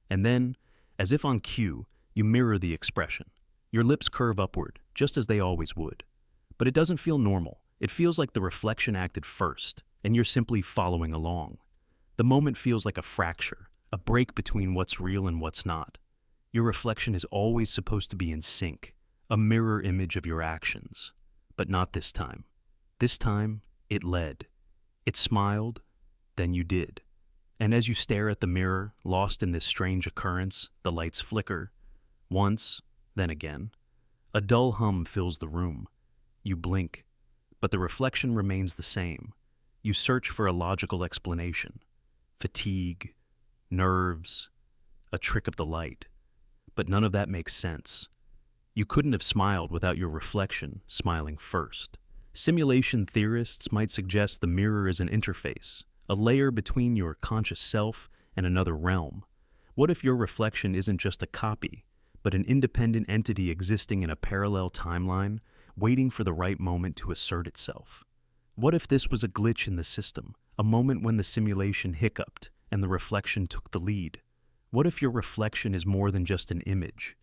And then, as if on cue, you mirror the expression. Your lips curve upward, just as they always would. But it doesn't feel normal. It feels like the reflection acted first, and you're simply following along. The moment feels like a fracture, a break between what's real and what's not. Your reflection is always supposed to be in sync, a mirror image of your actions. But not this time. This time, it led. It smiled, then you did. And as you stare at the mirror, lost in this strange occurrence, the lights flicker. Once, then again. A dull hum fills the room. You blink, but the reflection remains the same. You search for a logical explanation. Fatigue, nerves, a trick of the light. But none of that makes sense. You couldn't have smiled without your reflection smiling first. Simulation theorists might suggest the mirror is an interface, a layer between your conscious self and another realm. What if your reflection isn't just a copy, but an independent entity existing in a parallel timeline, waiting for the right moment to assert itself? What if this was a glitch in the system, a moment when the simulation hiccuped and the reflection took the lead? What if your reflection is more than just an image?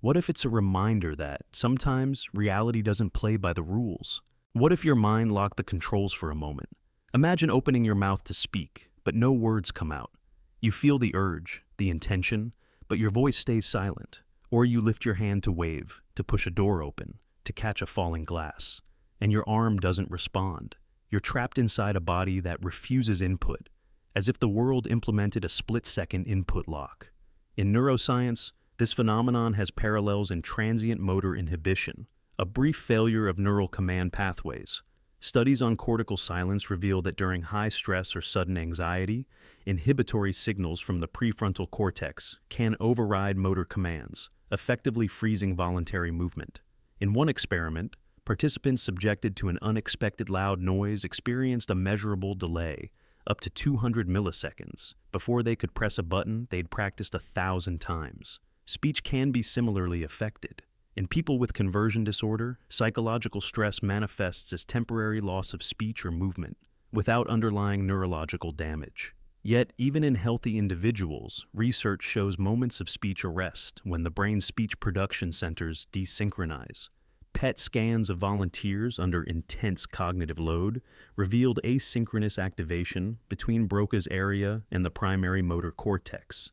What if it's a reminder that, sometimes, reality doesn't play by the rules? What if your mind locked the controls for a moment? Imagine opening your mouth to speak, but no words come out. You feel the urge, the intention, but your voice stays silent. Or you lift your hand to wave, to push a door open, to catch a falling glass, and your arm doesn't respond. You're trapped inside a body that refuses input, as if the world implemented a split-second input lock. In neuroscience, this phenomenon has parallels in transient motor inhibition, a brief failure of neural command pathways. Studies on cortical silence reveal that during high stress or sudden anxiety, inhibitory signals from the prefrontal cortex can override motor commands, effectively freezing voluntary movement. In one experiment, participants subjected to an unexpected loud noise experienced a measurable delay, up to 200 milliseconds. Before they could press a button they'd practiced 1,000 times. Speech can be similarly affected. In people with conversion disorder, psychological stress manifests as temporary loss of speech or movement, without underlying neurological damage. Yet, even in healthy individuals, research shows moments of speech arrest when the brain's speech production centers desynchronize. PET scans of volunteers under intense cognitive load revealed asynchronous activation between Broca's area and the primary motor cortex,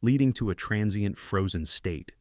leading to a transient frozen state.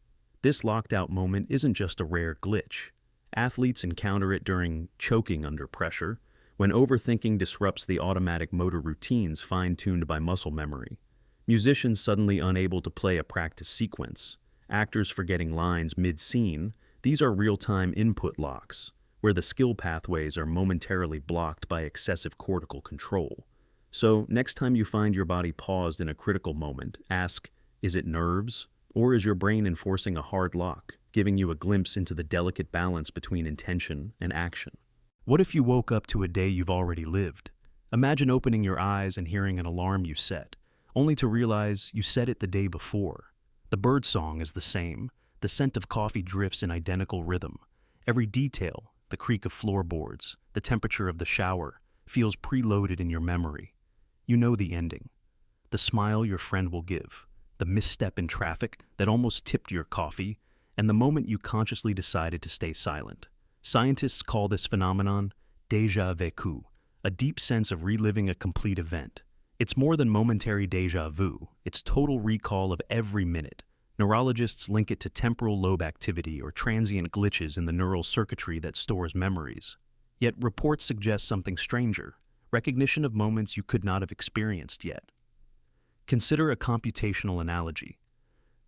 This locked-out moment isn't just a rare glitch. Athletes encounter it during choking under pressure, when overthinking disrupts the automatic motor routines fine-tuned by muscle memory. Musicians suddenly unable to play a practice sequence. Actors forgetting lines mid-scene. These are real-time input locks, where the skill pathways are momentarily blocked by excessive cortical control. So, next time you find your body paused in a critical moment, ask, is it nerves? Or is your brain enforcing a hard lock, giving you a glimpse into the delicate balance between intention and action? What if you woke up to a day you've already lived? Imagine opening your eyes and hearing an alarm you set, only to realize you set it the day before. The bird song is the same. The scent of coffee drifts in identical rhythm. Every detail, the creak of floorboards, the temperature of the shower, feels preloaded in your memory. You know the ending. The smile your friend will give, the misstep in traffic that almost tipped your coffee, and the moment you consciously decided to stay silent. Scientists call this phenomenon déjà vécu, a deep sense of reliving a complete event. It's more than momentary déjà vu, it's total recall of every minute. Neurologists link it to temporal lobe activity or transient glitches in the neural circuitry that stores memories. Yet reports suggest something stranger, recognition of moments you could not have experienced yet. Consider a computational analogy.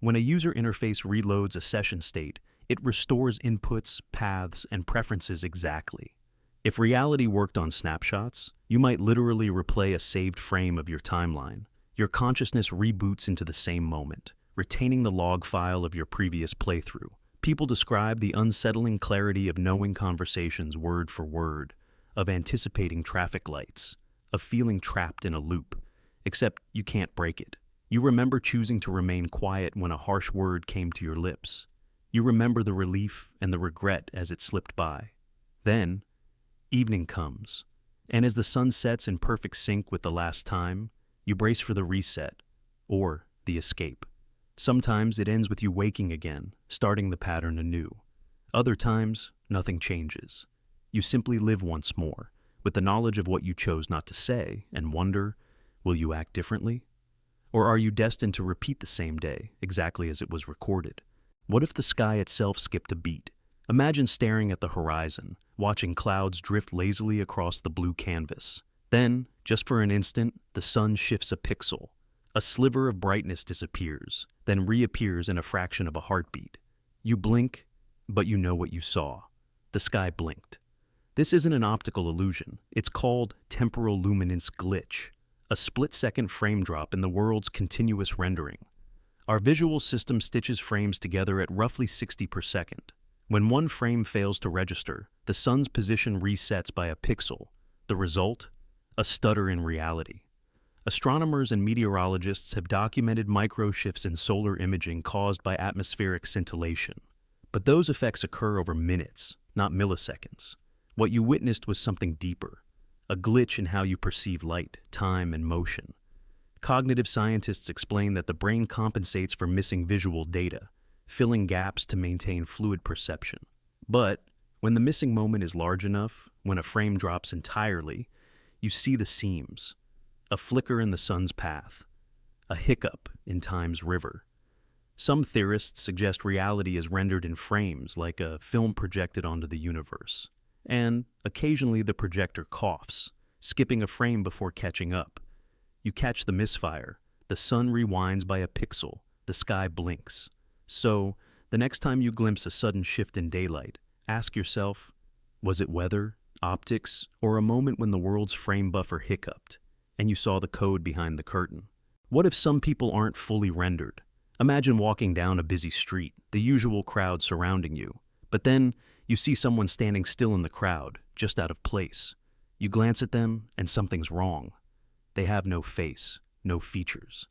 When a user interface reloads a session state, it restores inputs, paths, and preferences exactly. If reality worked on snapshots, you might literally replay a saved frame of your timeline. Your consciousness reboots into the same moment, retaining the log file of your previous playthrough. People describe the unsettling clarity of knowing conversations word for word, of anticipating traffic lights, of feeling trapped in a loop, except you can't break it. You remember choosing to remain quiet when a harsh word came to your lips. You remember the relief and the regret as it slipped by. Then, evening comes, and as the sun sets in perfect sync with the last time, you brace for the reset, or the escape. Sometimes it ends with you waking again, starting the pattern anew. Other times, nothing changes. You simply live once more, with the knowledge of what you chose not to say, and wonder, will you act differently? Or are you destined to repeat the same day, exactly as it was recorded? What if the sky itself skipped a beat? Imagine staring at the horizon, watching clouds drift lazily across the blue canvas. Then, just for an instant, the sun shifts a pixel. A sliver of brightness disappears, then reappears in a fraction of a heartbeat. You blink, but you know what you saw. The sky blinked. This isn't an optical illusion. It's called temporal luminance glitch, a split-second frame drop in the world's continuous rendering. Our visual system stitches frames together at roughly 60 per second. When one frame fails to register, the sun's position resets by a pixel. The result? A stutter in reality. Astronomers and meteorologists have documented micro-shifts in solar imaging caused by atmospheric scintillation. But those effects occur over minutes, not milliseconds. What you witnessed was something deeper, a glitch in how you perceive light, time, and motion. Cognitive scientists explain that the brain compensates for missing visual data, filling gaps to maintain fluid perception. But when the missing moment is large enough, when a frame drops entirely, you see the seams, a flicker in the sun's path, a hiccup in time's river. Some theorists suggest reality is rendered in frames like a film projected onto the universe. And occasionally the projector coughs, skipping a frame before catching up. You catch the misfire, the sun rewinds by a pixel, the sky blinks. So, the next time you glimpse a sudden shift in daylight, ask yourself, was it weather, optics, or a moment when the world's frame buffer hiccuped, and you saw the code behind the curtain? What if some people aren't fully rendered? Imagine walking down a busy street, the usual crowd surrounding you, but then You see someone standing still in the crowd, just out of place. You glance at them, and something's wrong. They have no face, no features.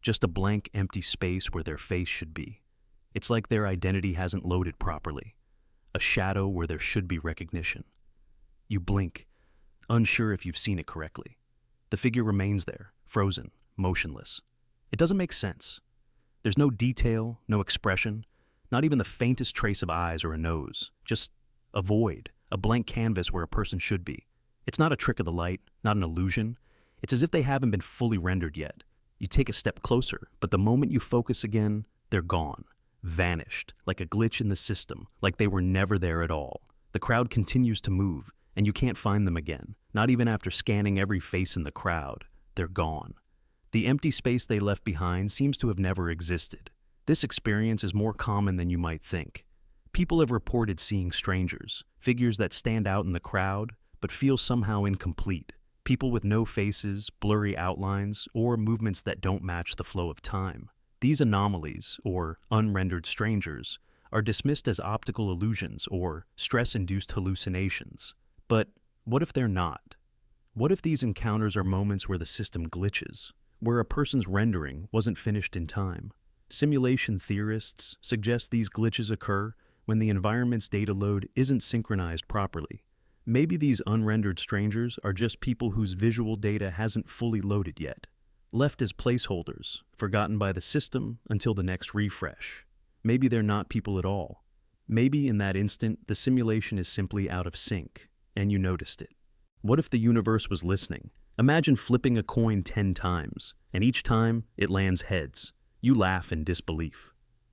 Just a blank, empty space where their face should be. It's like their identity hasn't loaded properly. A shadow where there should be recognition. You blink, unsure if you've seen it correctly. The figure remains there, frozen, motionless. It doesn't make sense. There's no detail, no expression, not even the faintest trace of eyes or a nose. Just a void, a blank canvas where a person should be. It's not a trick of the light, not an illusion. It's as if they haven't been fully rendered yet. You take a step closer, but the moment you focus again, they're gone. Vanished, like a glitch in the system, like they were never there at all. The crowd continues to move, and you can't find them again, not even after scanning every face in the crowd. They're gone. The empty space they left behind seems to have never existed. This experience is more common than you might think. People have reported seeing strangers, figures that stand out in the crowd, but feel somehow incomplete. People with no faces, blurry outlines, or movements that don't match the flow of time. These anomalies, or unrendered strangers, are dismissed as optical illusions or stress-induced hallucinations. But what if they're not? What if these encounters are moments where the system glitches, where a person's rendering wasn't finished in time? Simulation theorists suggest these glitches occur when the environment's data load isn't synchronized properly. Maybe these unrendered strangers are just people whose visual data hasn't fully loaded yet, left as placeholders, forgotten by the system until the next refresh. Maybe they're not people at all. Maybe in that instant, the simulation is simply out of sync, and you noticed it. What if the universe was listening? Imagine flipping a coin 10 times, and each time it lands heads. You laugh in disbelief.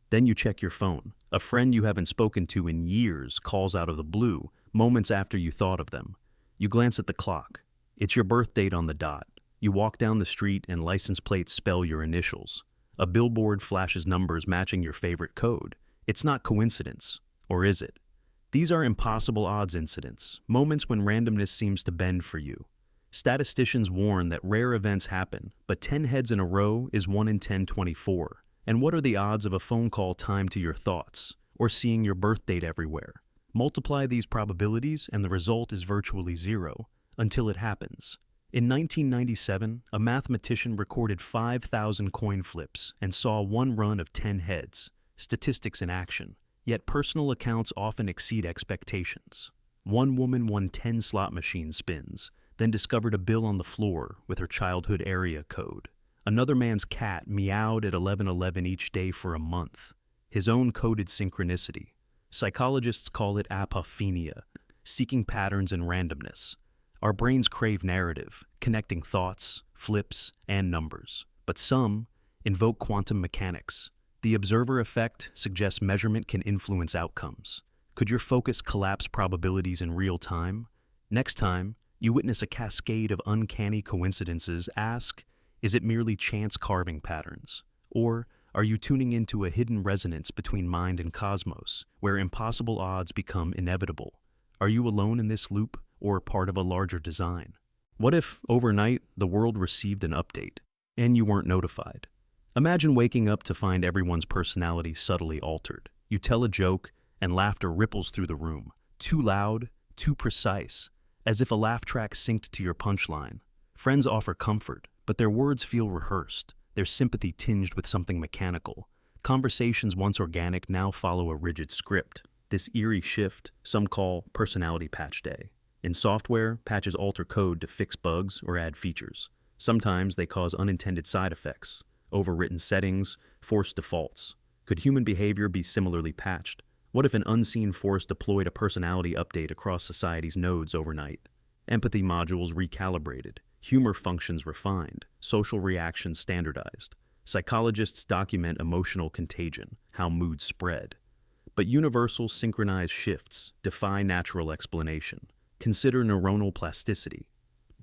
Then you check your phone. A friend you haven't spoken to in years calls out of the blue, moments after you thought of them. You glance at the clock. It's your birth date on the dot. You walk down the street and license plates spell your initials. A billboard flashes numbers matching your favorite code. It's not coincidence, or is it? These are impossible odds incidents, moments when randomness seems to bend for you. Statisticians warn that rare events happen, but 10 heads in a row is 1 in 1024. And what are the odds of a phone call timed to your thoughts, or seeing your birth date everywhere? Multiply these probabilities and the result is virtually zero, until it happens. In 1997, a mathematician recorded 5,000 coin flips and saw one run of 10 heads, statistics in action. Yet personal accounts often exceed expectations. One woman won 10 slot machine spins, then discovered a bill on the floor with her childhood area code. Another man's cat meowed at 11:11 each day for a month. His own coded synchronicity. Psychologists call it apophenia, seeking patterns in randomness. Our brains crave narrative, connecting thoughts, flips, and numbers. But some invoke quantum mechanics. The observer effect suggests measurement can influence outcomes. Could your focus collapse probabilities in real time? Next time you witness a cascade of uncanny coincidences, ask, is it merely chance carving patterns? Or are you tuning into a hidden resonance between mind and cosmos, where impossible odds become inevitable? Are you alone in this loop, or part of a larger design? What if, overnight, the world received an update, and you weren't notified? Imagine waking up to find everyone's personality subtly altered. You tell a joke, and laughter ripples through the room. Too loud, too precise, as if a laugh track synced to your punchline. Friends offer comfort, but their words feel rehearsed, their sympathy tinged with something mechanical. Conversations once organic now follow a rigid script. This eerie shift, some call personality patch day. In software, patches alter code to fix bugs or add features. Sometimes they cause unintended side effects, overwritten settings, forced defaults. Could human behavior be similarly patched? What if an unseen force deployed a personality update across society's nodes overnight? Empathy modules recalibrated, humor functions refined, social reactions standardized. Psychologists document emotional contagion, how moods spread. But universal synchronized shifts defy natural explanation. Consider neuronal plasticity.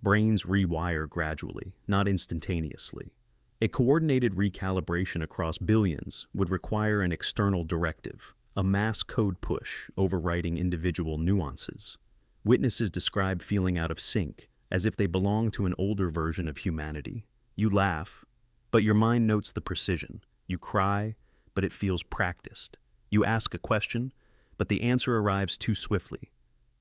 Brains rewire gradually, not instantaneously. A coordinated recalibration across billions would require an external directive, a mass code push overwriting individual nuances. Witnesses describe feeling out of sync, as if they belong to an older version of humanity. You laugh, but your mind notes the precision. You cry, but it feels practiced. You ask a question, but the answer arrives too swiftly,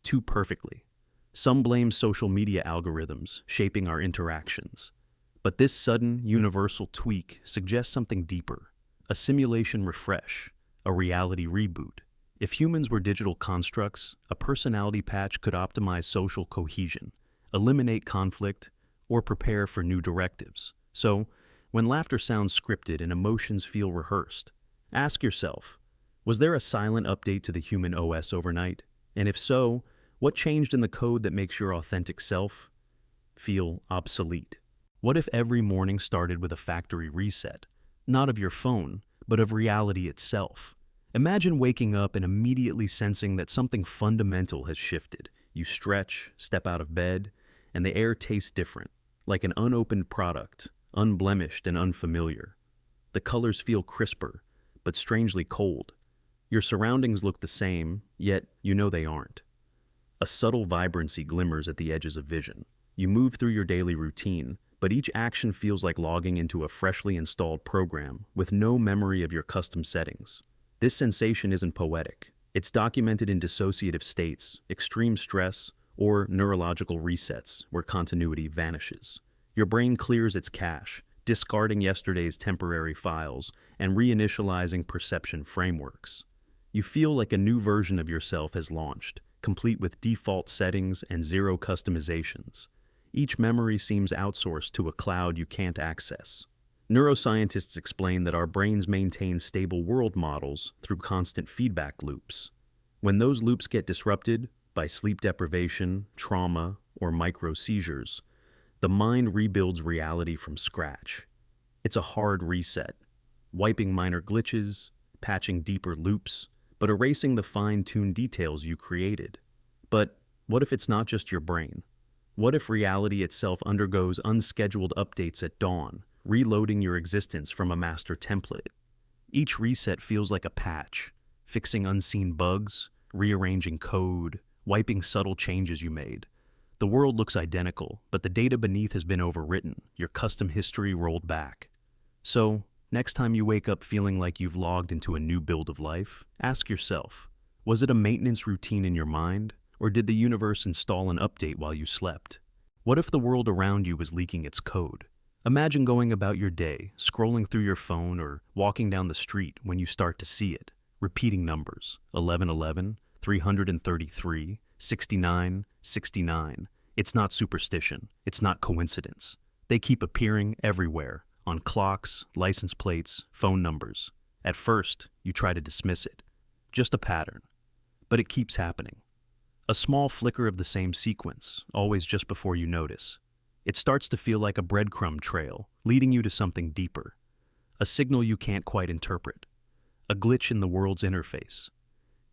too perfectly. Some blame social media algorithms shaping our interactions. But this sudden, universal tweak suggests something deeper, a simulation refresh, a reality reboot. If humans were digital constructs, a personality patch could optimize social cohesion, eliminate conflict, or prepare for new directives. So, when laughter sounds scripted and emotions feel rehearsed, ask yourself, was there a silent update to the human OS overnight? And if so, what changed in the code that makes your authentic self feel obsolete? What if every morning started with a factory reset, not of your phone, but of reality itself? Imagine waking up and immediately sensing that something fundamental has shifted. You stretch, step out of bed, and the air tastes different, like an unopened product, unblemished and unfamiliar. The colors feel crisper, but strangely cold. Your surroundings look the same, yet you know they aren't. A subtle vibrancy glimmers at the edges of vision. You move through your daily routine, but each action feels like logging into a freshly installed program with no memory of your custom settings. This sensation isn't poetic. It's documented in dissociative states, extreme stress, or neurological resets where continuity vanishes. Your brain clears its cache, discarding yesterday's temporary files and reinitializing perception frameworks. You feel like a new version of yourself has launched, complete with default settings and zero customizations. Each memory seems outsourced to a cloud you can't access. Neuroscientists explain that our brains maintain stable world models through constant feedback loops. When those loops get disrupted by sleep deprivation, trauma, or micro-seizures, the mind rebuilds reality from scratch. It's a hard reset, wiping minor glitches, patching deeper loops, but erasing the fine-tuned details you created. But what if it's not just your brain? What if reality itself undergoes unscheduled updates at dawn, reloading your existence from a master template? Each reset feels like a patch, fixing unseen bugs, rearranging code, wiping subtle changes you made. The world looks identical, but the data beneath has been overwritten, your custom history rolled back. So, next time you wake up feeling like you've logged into a new build of life, ask yourself, was it a maintenance routine in your mind, or did the universe install an update while you slept? What if the world around you was leaking its code? Imagine going about your day, scrolling through your phone or walking down the street when you start to see it. Repeating numbers, 1111, 333, 69, 69. It's not superstition. It's not coincidence. They keep appearing everywhere, on clocks, license plates, phone numbers. At first, you try to dismiss it. Just a pattern. But it keeps happening. A small flicker of the same sequence, always just before you notice. It starts to feel like a breadcrumb trail, leading you to something deeper. A signal you can't quite interpret. A glitch in the world's interface.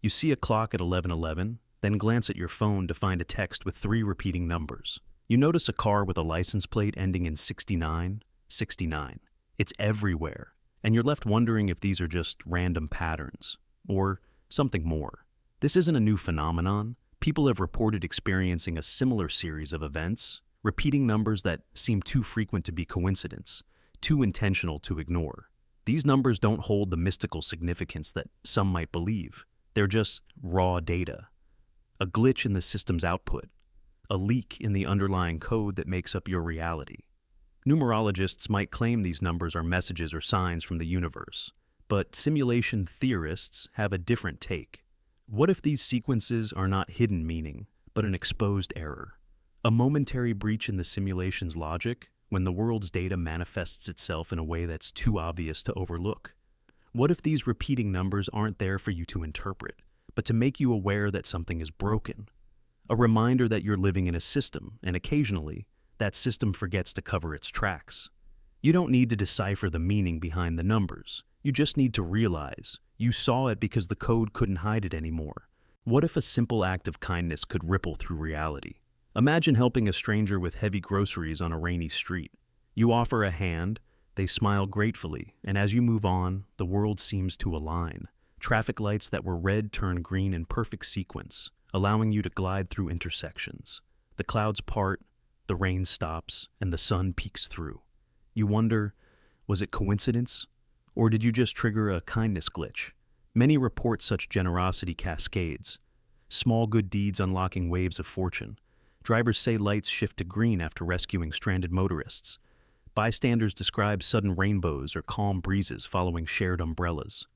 You see a clock at 11:11, then glance at your phone to find a text with 3 repeating numbers. You notice a car with a license plate ending in 69, 69. It's everywhere, and you're left wondering if these are just random patterns, or something more. This isn't a new phenomenon. People have reported experiencing a similar series of events, repeating numbers that seem too frequent to be coincidence, too intentional to ignore. These numbers don't hold the mystical significance that some might believe. They're just raw data. A glitch in the system's output. A leak in the underlying code that makes up your reality. Numerologists might claim these numbers are messages or signs from the universe, but simulation theorists have a different take. What if these sequences are not hidden meaning, but an exposed error? A momentary breach in the simulation's logic when the world's data manifests itself in a way that's too obvious to overlook? What if these repeating numbers aren't there for you to interpret, but to make you aware that something is broken? A reminder that you're living in a system, and occasionally, that system forgets to cover its tracks. You don't need to decipher the meaning behind the numbers. You just need to realize you saw it because the code couldn't hide it anymore. What if a simple act of kindness could ripple through reality? Imagine helping a stranger with heavy groceries on a rainy street. You offer a hand, they smile gratefully, and as you move on, the world seems to align. Traffic lights that were red turn green in perfect sequence, allowing you to glide through intersections. The clouds part, the rain stops, and the sun peeks through. You wonder, was it coincidence? Or did you just trigger a kindness glitch, Many report such generosity cascades, small good deeds unlocking waves of fortune. Drivers say lights shift to green after rescuing stranded motorists. Bystanders describe sudden rainbows or calm breezes following shared umbrellas.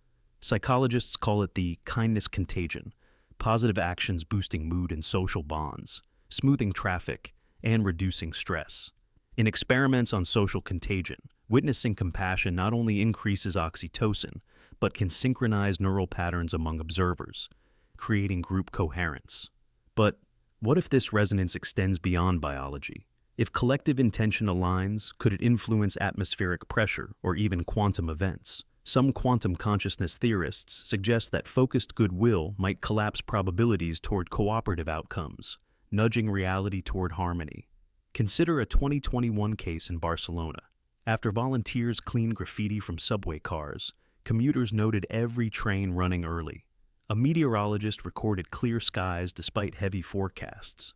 Psychologists call it the kindness contagion, positive actions boosting mood and social bonds, smoothing traffic, and reducing stress. In experiments on social contagion, witnessing compassion not only increases oxytocin, but can synchronize neural patterns among observers, creating group coherence. But what if this resonance extends beyond biology? If collective intention aligns, could it influence atmospheric pressure or even quantum events? Some quantum consciousness theorists suggest that focused goodwill might collapse probabilities toward cooperative outcomes, nudging reality toward harmony. Consider a 2021 case in Barcelona. After volunteers cleaned graffiti from subway cars, commuters noted every train running early. A meteorologist recorded clear skies despite heavy forecasts.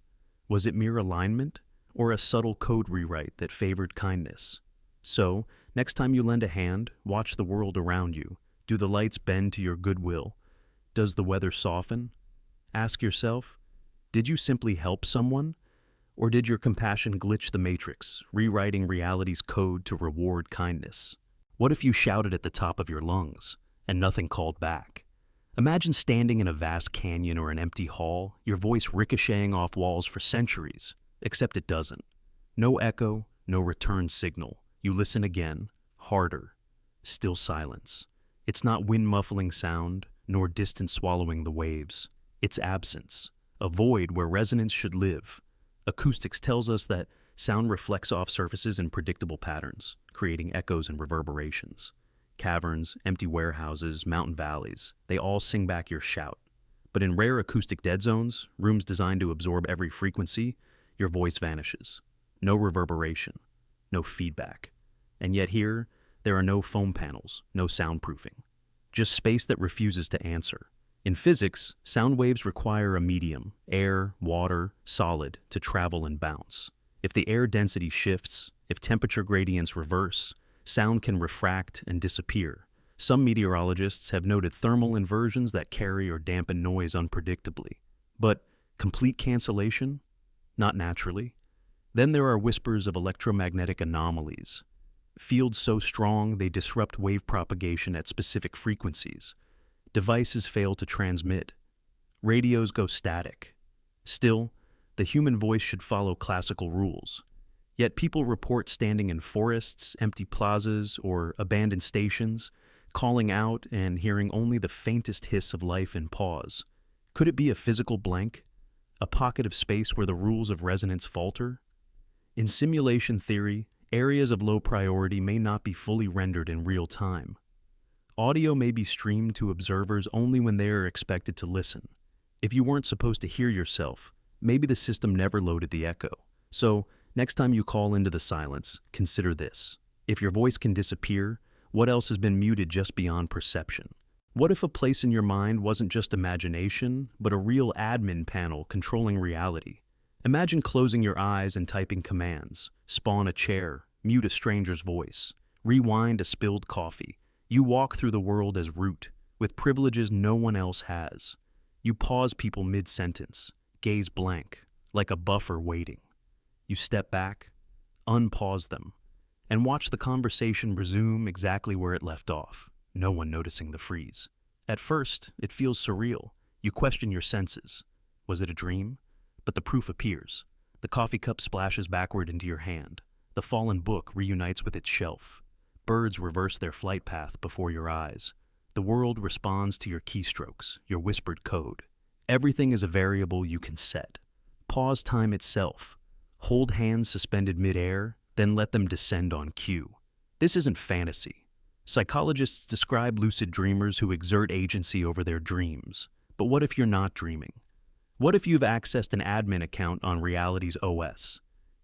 Was it mere alignment, or a subtle code rewrite that favored kindness? So, next time you lend a hand, watch the world around you. Do the lights bend to your goodwill? Does the weather soften? Ask yourself, did you simply help someone? Or did your compassion glitch the matrix, rewriting reality's code to reward kindness? What if you shouted at the top of your lungs, and nothing called back? Imagine standing in a vast canyon or an empty hall, your voice ricocheting off walls for centuries, except it doesn't. No echo, no return signal. You listen again, harder. Still silence. It's not wind muffling sound, nor distance swallowing the waves. It's absence, a void where resonance should live. Acoustics tells us that sound reflects off surfaces in predictable patterns, creating echoes and reverberations. Caverns, empty warehouses, mountain valleys, they all sing back your shout. But in rare acoustic dead zones, rooms designed to absorb every frequency, your voice vanishes. No reverberation, no feedback. And yet here, there are no foam panels, no soundproofing. Just space that refuses to answer. In physics, sound waves require a medium, air, water, solid, to travel and bounce. If the air density shifts, if temperature gradients reverse, sound can refract and disappear. Some meteorologists have noted thermal inversions that carry or dampen noise unpredictably. But complete cancellation? Not naturally. Then there are whispers of electromagnetic anomalies. Fields so strong they disrupt wave propagation at specific frequencies. Devices fail to transmit. Radios go static. Still, the human voice should follow classical rules. Yet people report standing in forests, empty plazas, or abandoned stations, calling out and hearing only the faintest hiss of life in pause. Could it be a physical blank? A pocket of space where the rules of resonance falter? In simulation theory, areas of low priority may not be fully rendered in real time. Audio may be streamed to observers only when they are expected to listen. If you weren't supposed to hear yourself, maybe the system never loaded the echo. So, next time you call into the silence, consider this. If your voice can disappear, what else has been muted just beyond perception? What if a place in your mind wasn't just imagination, but a real admin panel controlling reality? Imagine closing your eyes and typing commands. Spawn a chair, mute a stranger's voice, rewind a spilled coffee. You walk through the world as root, with privileges no one else has. You pause people mid-sentence, gaze blank, like a buffer waiting. You step back, unpause them, and watch the conversation resume exactly where it left off, no one noticing the freeze. At first, it feels surreal. You question your senses. Was it a dream? But the proof appears. The coffee cup splashes backward into your hand. The fallen book reunites with its shelf. Birds reverse their flight path before your eyes. The world responds to your keystrokes, your whispered code. Everything is a variable you can set. Pause time itself. Hold hands suspended mid-air, then let them descend on cue. This isn't fantasy. Psychologists describe lucid dreamers who exert agency over their dreams. But what if you're not dreaming? What if you've accessed an admin account on reality's OS?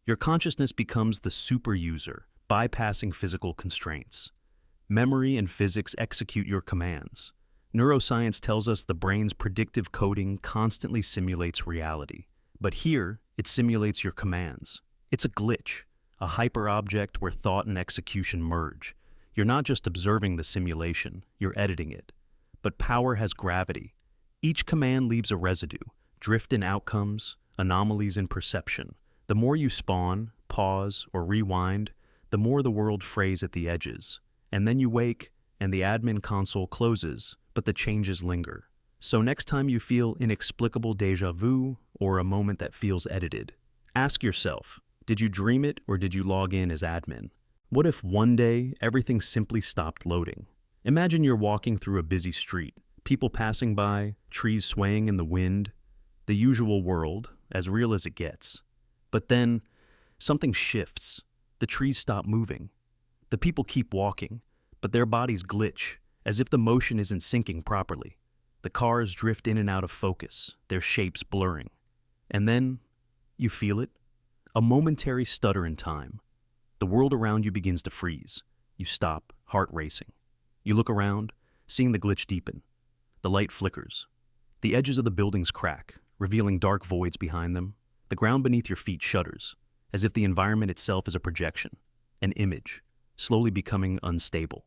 Your consciousness becomes the super user, bypassing physical constraints. Memory and physics execute your commands. Neuroscience tells us the brain's predictive coding constantly simulates reality. But here, it simulates your commands. It's a glitch, a hyperobject where thought and execution merge. You're not just observing the simulation, you're editing it. but power has gravity. Each command leaves a residue, drift in outcomes, anomalies in perception. The more you spawn, pause, or rewind, the more the world frays at the edges. And then you wake, and the admin console closes, but the changes linger. So next time you feel inexplicable déjà vu, or a moment that feels edited, ask yourself, did you dream it or did you log in as admin? What if one day everything simply stopped loading? Imagine you're walking through a busy street, people passing by, trees swaying in the wind, the usual world, as real as it gets. But then, something shifts. The trees stop moving. The people keep walking, but their bodies glitch, as if the motion isn't syncing properly. The cars drift in and out of focus, their shapes blurring. And then, you feel it. A momentary stutter in time. The world around you begins to freeze. You stop, heart racing. You look around, seeing the glitch deepen. The light flickers. The edges of the buildings crack, revealing dark voids behind them. The ground beneath your feet shudders, as if the environment itself is a projection, an image, slowly becoming unstable.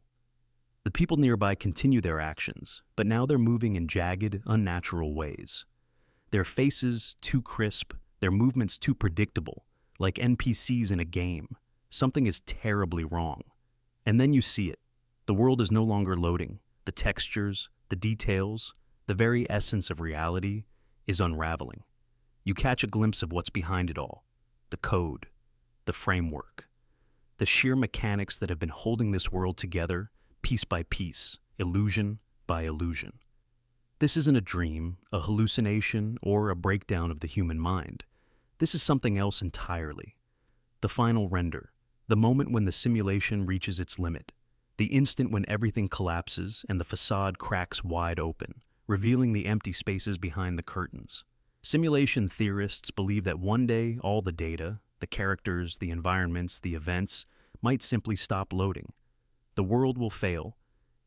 The people nearby continue their actions, but now they're moving in jagged, unnatural ways. Their faces too crisp, their movements too predictable, like NPCs in a game. Something is terribly wrong. And then you see it. The world is no longer loading. The textures, the details, the very essence of reality is unraveling. You catch a glimpse of what's behind it all. The code, the framework, the sheer mechanics that have been holding this world together, piece by piece, illusion by illusion. This isn't a dream, a hallucination, or a breakdown of the human mind. This is something else entirely. The final render, the moment when the simulation reaches its limit, the instant when everything collapses and the facade cracks wide open, revealing the empty spaces behind the curtains. Simulation theorists believe that one day all the data, the characters, the environments, the events, might simply stop loading. The world will fail,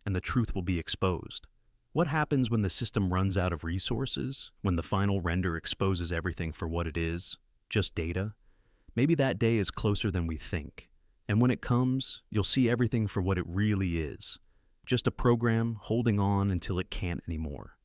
and the truth will be exposed. What happens when the system runs out of resources, when the final render exposes everything for what it is, just data? Maybe that day is closer than we think. And when it comes, you'll see everything for what it really is. Just a program holding on until it can't anymore.